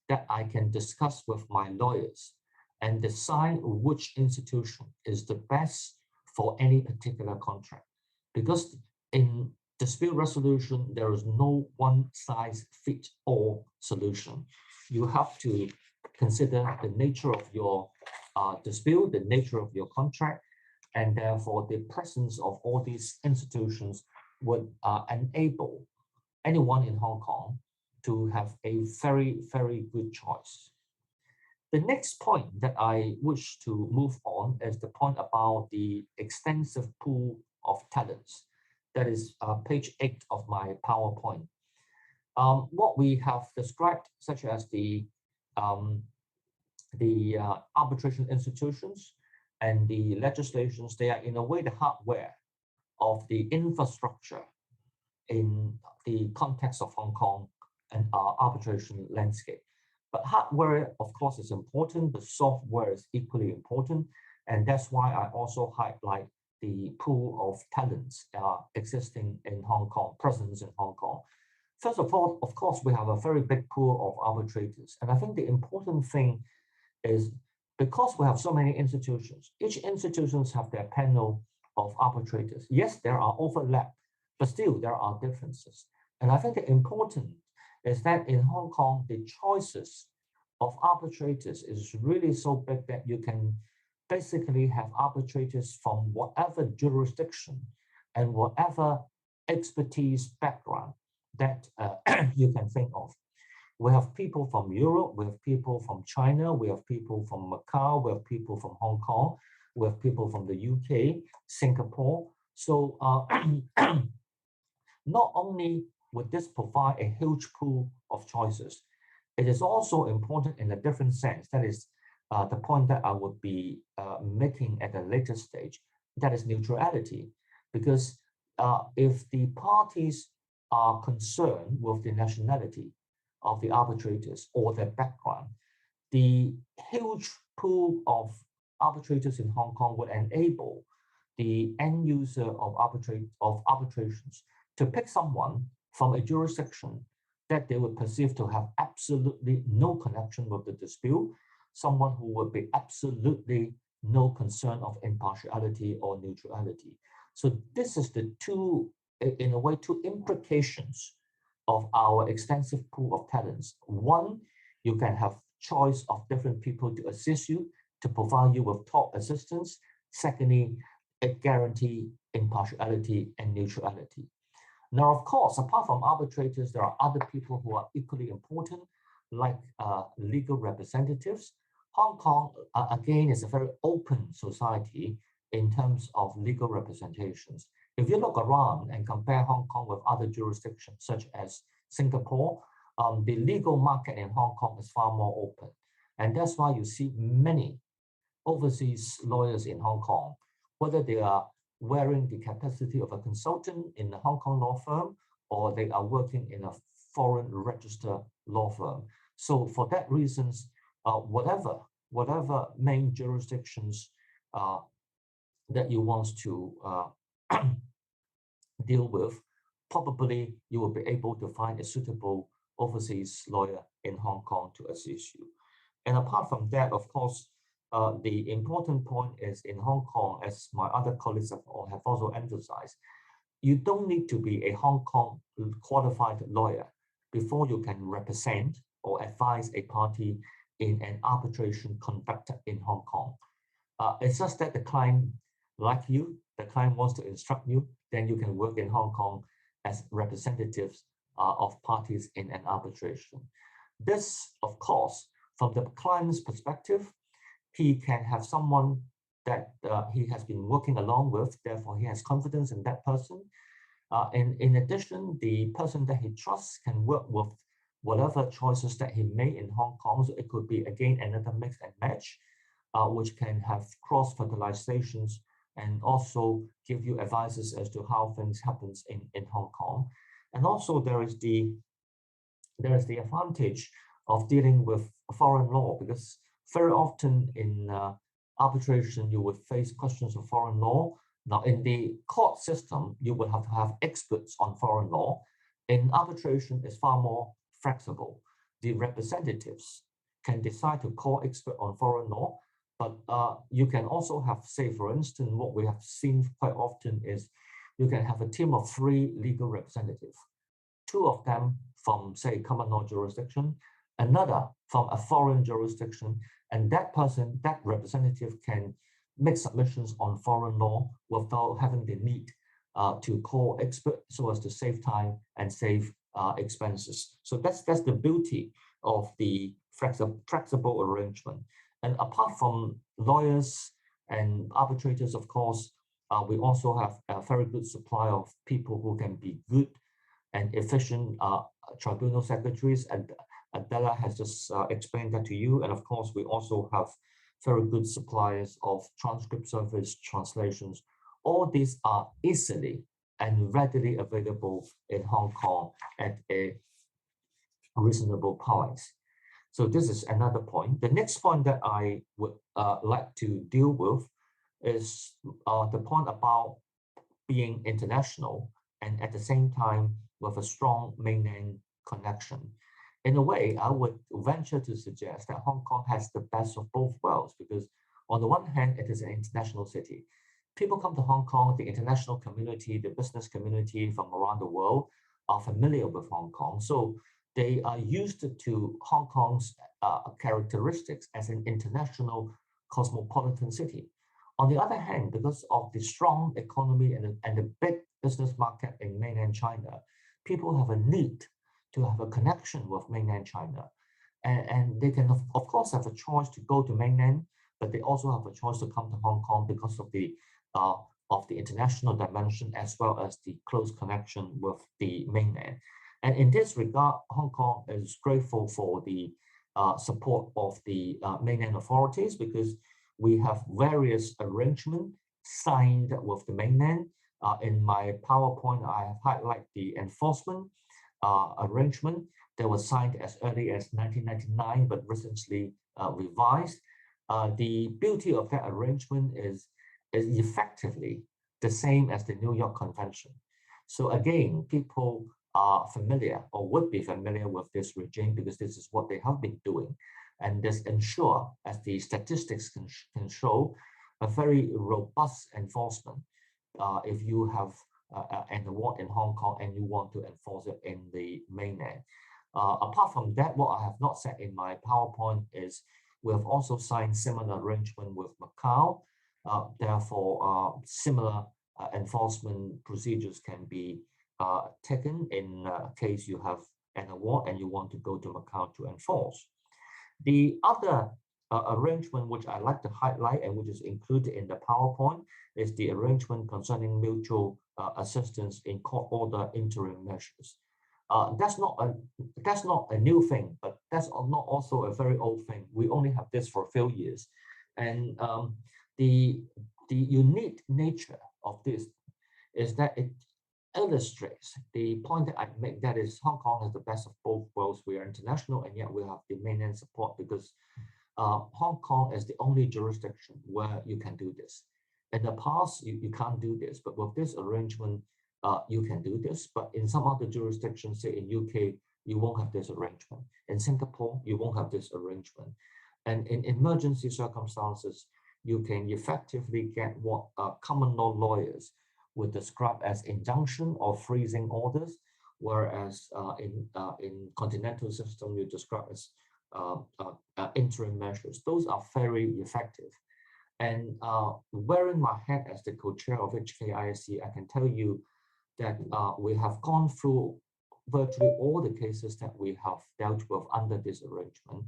that I can discuss with my lawyers and decide which institution is the best for any particular contract. Because in dispute resolution, there is no one-size-fits-all solution. You have to consider the nature of your dispute, the nature of your contract, and therefore the presence of all these institutions would enable anyone in Hong Kong to have a very, very good choice. The next point that I wish to move on is the point about the extensive pool of talents. That is page 8 of my PowerPoint. What we have described, such as the arbitration institutions and the legislations, they are in a way the hardware of the infrastructure in the context of Hong Kong and our arbitration landscape. But hardware, of course, is important. The software is equally important. And that's why I also highlight the pool of talents existing in Hong Kong, presence in Hong Kong. First of all, of course, we have a very big pool of arbitrators. And I think the important thing is, because we have so many institutions, each institutions have their panel of arbitrators. Yes, there are overlap, but still there are differences. And I think the important is that in Hong Kong, the choices of arbitrators is really so big that you can basically have arbitrators from whatever jurisdiction and whatever expertise background that you can think of. We have people from Europe, we have people from China, we have people from Macau, we have people from Hong Kong, we have people from the UK, Singapore. So not only would this provide a huge pool of choices, it is also important in a different sense. That is the point that I would be making at a later stage, that is neutrality. Because if the parties are concerned with the nationality of the arbitrators or their background, the huge pool of arbitrators in Hong Kong would enable the end user of arbitrations to pick someone from a jurisdiction that they would perceive to have absolutely no connection with the dispute, someone who would be absolutely no concern of impartiality or neutrality. So this is the two, in a way, two implications of our extensive pool of talents. One, you can have choice of different people to assist you, to provide you with top assistance. Secondly, it guarantees impartiality and neutrality. Now, of course, apart from arbitrators, there are other people who are equally important, like legal representatives. Hong Kong, again, is a very open society in terms of legal representations. If you look around and compare Hong Kong with other jurisdictions, such as Singapore, the legal market in Hong Kong is far more open. And that's why you see many overseas lawyers in Hong Kong, whether they are wearing the capacity of a consultant in a Hong Kong law firm, or they are working in a foreign registered law firm. So for that reasons, whatever main jurisdictions that you want to deal with, probably you will be able to find a suitable overseas lawyer in Hong Kong to assist you. And apart from that, of course, the important point is in Hong Kong, as my other colleagues have also emphasized, you don't need to be a Hong Kong qualified lawyer before you can represent or advise a party in an arbitration conducted in Hong Kong. It's just that the client like you, the client wants to instruct you, then you can work in Hong Kong as representatives of parties in an arbitration. This, of course, from the client's perspective, he can have someone that he has been working along with, therefore he has confidence in that person. And in addition, the person that he trusts can work with whatever choices that he made in Hong Kong. So it could be, again, another mix and match, which can have cross-fertilizations and also give you advices as to how things happens in Hong Kong. And also there is the advantage of dealing with foreign law, because very often in arbitration, you would face questions of foreign law. Now, in the court system, you would have to have experts on foreign law. In arbitration, it's far more flexible. The representatives can decide to call expert on foreign law, but you can also have, say, for instance, what we have seen quite often is you can have a team of 3 legal representatives, 2 of them from, say, common law jurisdiction, another from a foreign jurisdiction, and that person, that representative can make submissions on foreign law without having the need to call expert, so as to save time and save expenses. So that's the beauty of the flexible arrangement. And apart from lawyers and arbitrators, of course, we also have a very good supply of people who can be good and efficient tribunal secretaries. And Adela has just explained that to you. And of course, we also have very good suppliers of transcript service, translations. All these are easily and readily available in Hong Kong at a reasonable price. So this is another point. The next point that I would like to deal with is the point about being international and at the same time with a strong mainland connection. In a way, I would venture to suggest that Hong Kong has the best of both worlds, because on the one hand, it is an international city. People come to Hong Kong, the international community, the business community from around the world are familiar with Hong Kong. So they are used to Hong Kong's characteristics as an international cosmopolitan city. On the other hand, because of the strong economy and the big business market in mainland China, people have a need to have a connection with mainland China. And they can, of course, have a choice to go to mainland, but they also have a choice to come to Hong Kong because of the international dimension as well as the close connection with the mainland. And in this regard, Hong Kong is grateful for the support of the mainland authorities, because we have various arrangements signed with the mainland. In my PowerPoint, I have highlighted the enforcement arrangement that was signed as early as 1999, but recently revised. The beauty of that arrangement is effectively the same as the New York Convention. So again, people are familiar or would be familiar with this regime because this is what they have been doing. And this ensure, as the statistics can show, a very robust enforcement if you have an award in Hong Kong and you want to enforce it in the mainland. Apart from that, what I have not said in my PowerPoint is we have also signed similar arrangement with Macau. Therefore, similar enforcement procedures can be taken in case you have an award and you want to go to Macau to enforce. The other arrangement which I like to highlight and which is included in the PowerPoint is the arrangement concerning mutual assistance in court order interim measures. That's not a new thing, but that's not also a very old thing. We only have this for a few years, and the unique nature of this is that it illustrates the point that I make, that is Hong Kong has the best of both worlds. We are international and yet we have the mainland support, because Hong Kong is the only jurisdiction where you can do this. In the past, you can't do this, but with this arrangement, you can do this. But in some other jurisdictions, say in UK, you won't have this arrangement. In Singapore, you won't have this arrangement. And in emergency circumstances, you can effectively get what common law lawyers would describe as injunction or freezing orders, whereas in continental system, you describe as interim measures. Those are very effective. And wearing my hat as the co-chair of HKIAC, I can tell you that we have gone through virtually all the cases that we have dealt with under this arrangement.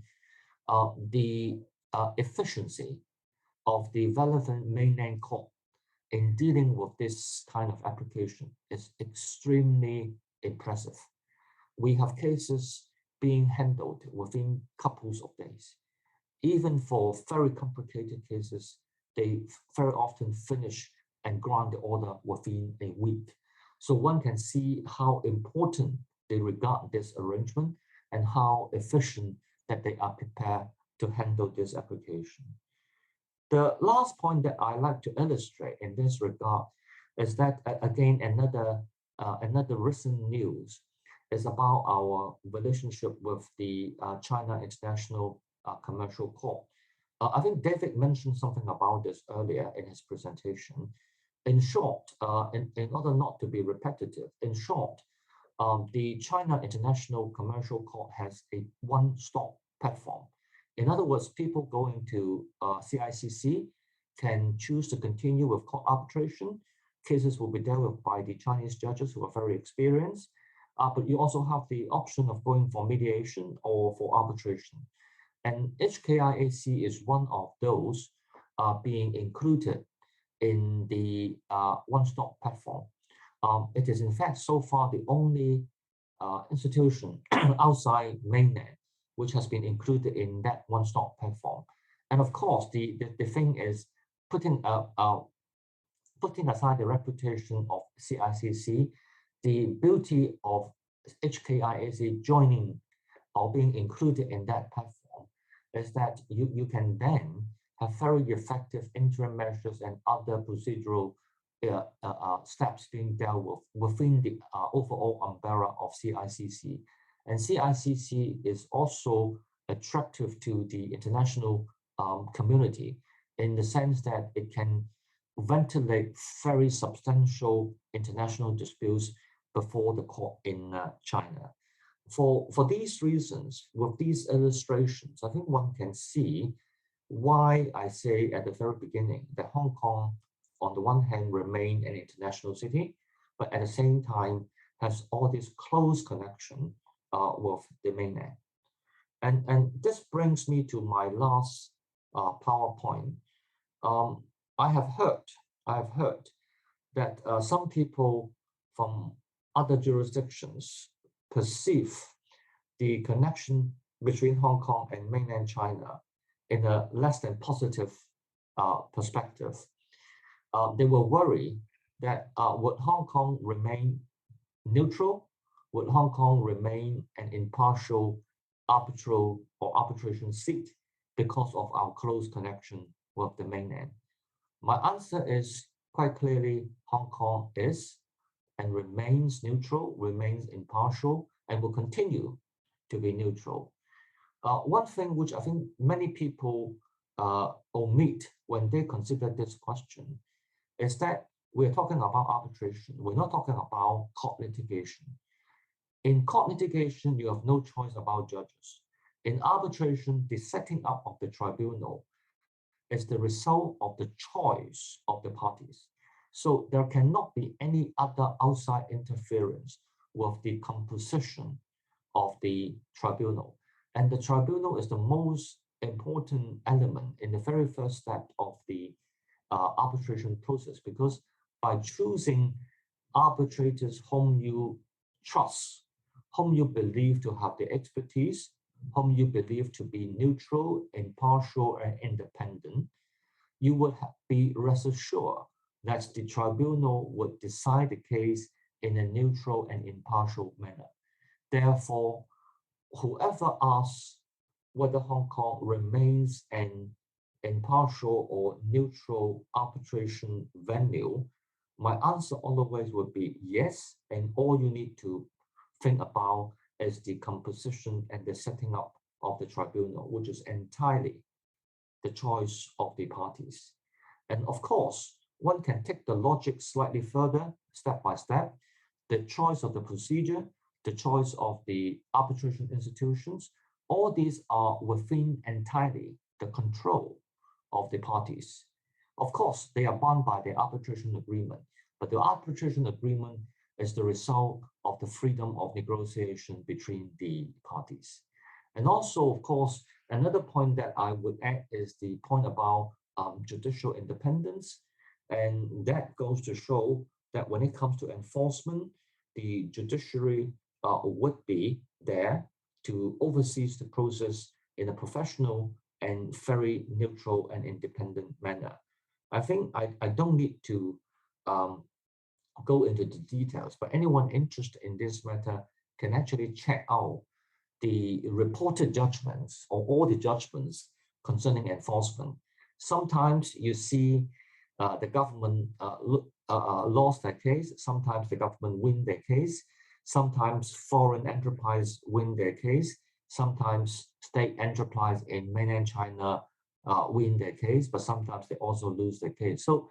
The efficiency of the relevant mainland court in dealing with this kind of application is extremely impressive. We have cases being handled within couples of days. Even for very complicated cases, they very often finish and grant the order within a week. So one can see how important they regard this arrangement and how efficient that they are prepared to handle this application. The last point that I like to illustrate in this regard is that, again, another recent news is about our relationship with the China International Commercial Court. I think David mentioned something about this earlier in his presentation. In short, in order not to be repetitive, in short, the China International Commercial Court has a one-stop platform. In other words, people going to CICC can choose to continue with court arbitration. Cases will be dealt with by the Chinese judges who are very experienced, but you also have the option of going for mediation or for arbitration. And HKIAC is one of those being included in the one-stop platform. It is in fact so far the only institution outside mainland which has been included in that one-stop platform. And of course, the thing is putting aside the reputation of CICC, the beauty of HKIAC joining or being included in that platform is that you can then have very effective interim measures and other procedural steps being dealt with within the overall umbrella of CICC. And CICC is also attractive to the international community in the sense that it can ventilate very substantial international disputes before the court in China. For these reasons, with these illustrations, I think one can see why I say at the very beginning that Hong Kong, on the one hand, remain an international city, but at the same time has all this close connection with the mainland. And this brings me to my last PowerPoint. I have heard that some people from other jurisdictions perceive the connection between Hong Kong and mainland China in a less than positive perspective. They were worried that would Hong Kong remain neutral? Would Hong Kong remain an impartial arbitral or arbitration seat because of our close connection with the mainland? My answer is quite clearly Hong Kong is and remains neutral, remains impartial, and will continue to be neutral. One thing which I think many people omit when they consider this question is that we're talking about arbitration. We're not talking about court litigation. In court litigation, you have no choice about judges. In arbitration, the setting up of the tribunal is the result of the choice of the parties. So there cannot be any other outside interference with the composition of the tribunal. And the tribunal is the most important element in the very first step of the arbitration process, because by choosing arbitrators whom you trust, whom you believe to have the expertise, whom you believe to be neutral, impartial, and independent, you would be rest assured that the tribunal would decide the case in a neutral and impartial manner. Therefore, whoever asks whether Hong Kong remains an impartial or neutral arbitration venue, my answer always would be yes, and all you need to think about is the composition and the setting up of the tribunal, which is entirely the choice of the parties. And of course, one can take the logic slightly further, step by step. The choice of the procedure, the choice of the arbitration institutions, all these are within entirely the control of the parties. Of course, they are bound by the arbitration agreement, but the arbitration agreement is the result of the freedom of negotiation between the parties. And also, of course, another point that I would add is the point about judicial independence. And that goes to show that when it comes to enforcement, the judiciary would be there to oversee the process in a professional and very neutral and independent manner. I think I don't need to go into the details, but anyone interested in this matter can actually check out the reported judgments or all the judgments concerning enforcement. Sometimes you see the government lost their case. Sometimes the government win their case. Sometimes foreign enterprise win their case. Sometimes state enterprise in mainland China win their case, but sometimes they also lose their case. So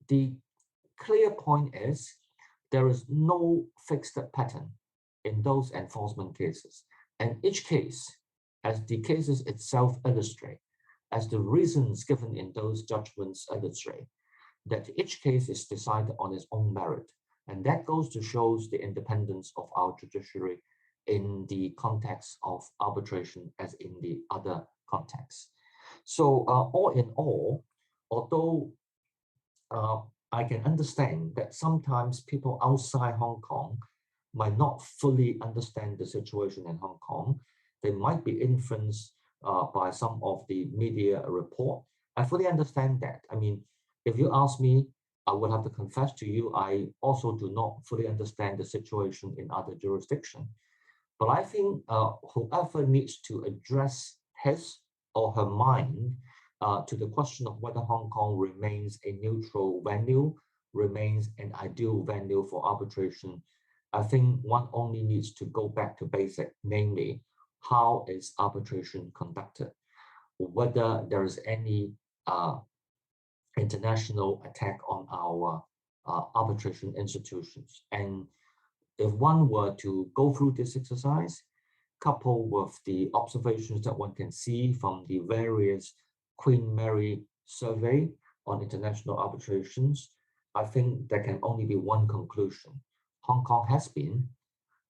the clear point is there is no fixed pattern in those enforcement cases. And each case, as the cases itself illustrate, as the reasons given in those judgments illustrate, that each case is decided on its own merit. And that goes to show the independence of our judiciary in the context of arbitration as in the other contexts. So all in all, although I can understand that sometimes people outside Hong Kong might not fully understand the situation in Hong Kong, they might be influenced by some of the media report. I fully understand that. I mean, if you ask me, I would have to confess to you, I also do not fully understand the situation in other jurisdictions. But I think whoever needs to address his or her mind to the question of whether Hong Kong remains a neutral venue, remains an ideal venue for arbitration, I think one only needs to go back to basic, namely, how is arbitration conducted? Whether there is any international attack on our arbitration institutions. And if one were to go through this exercise, coupled with the observations that one can see from the various Queen Mary survey on international arbitrations, I think there can only be one conclusion. Hong Kong has been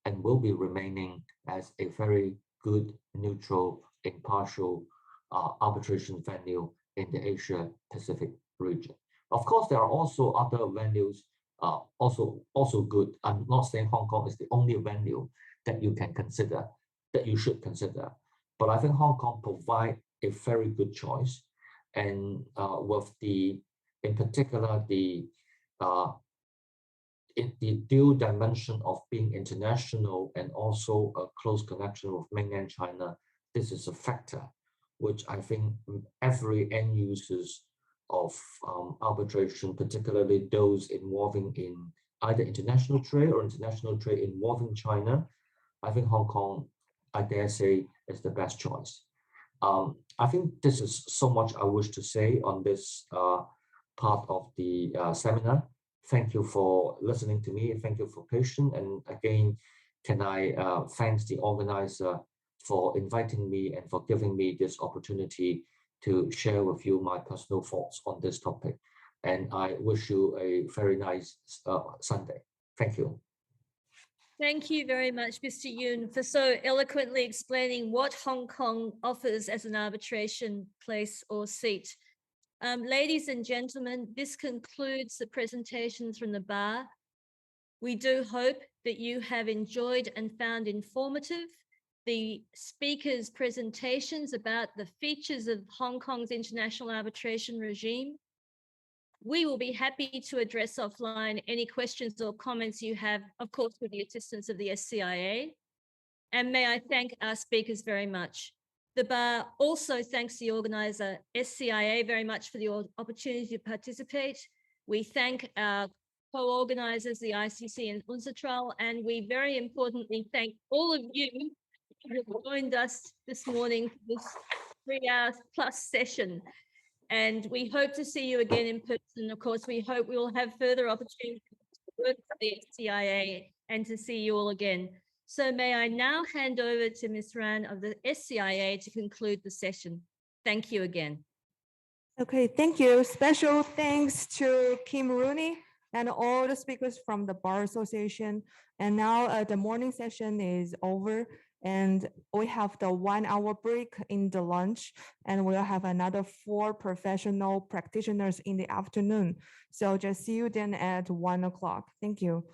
and will be remaining as a very good, neutral, impartial arbitration venue in the Asia-Pacific region. Of course, there are also other venues also good. I'm not saying Hong Kong is the only venue that you can consider, that you should consider. But I think Hong Kong provide a very good choice. And with in particular, the dual dimension of being international and also a close connection with mainland China, this is a factor which I think every end users of arbitration, particularly those involving in either international trade or international trade involving China, I think Hong Kong, I dare say, is the best choice. I think this is so much I wish to say on this part of the seminar. Thank you for listening to me. Thank you for patience. And again, can I thank the organizer for inviting me and for giving me this opportunity to share with you my personal thoughts on this topic. And I wish you a very nice Sunday. Thank you. Thank you very much, Mr. Yun, for so eloquently explaining what Hong Kong offers as an arbitration place or seat. Ladies and gentlemen, this concludes the presentations from the bar. We do hope that you have enjoyed and found informative the speakers' presentations about the features of Hong Kong's international arbitration regime. We will be happy to address offline any questions or comments you have, of course, with the assistance of the SCIA. And may I thank our speakers very much. The bar also thanks the organizer, SCIA, very much for the opportunity to participate. We thank our co-organizers, the ICC and UNCITRAL, and we very importantly thank all of you who have joined us this morning for this 3-hour plus session. And we hope to see you again in person. Of course, we hope we will have further opportunities to work with the SCIA and to see you all again. So may I now hand over to Ms. Ran of the SCIA to conclude the session. Thank you again. Okay, thank you. Special thanks to Kim Rooney and all the speakers from the Bar Association. And now the morning session is over and we have the 1-hour break in the lunch and we'll have another 4 professional practitioners in the afternoon. So just see you then at 1 o'clock. Thank you.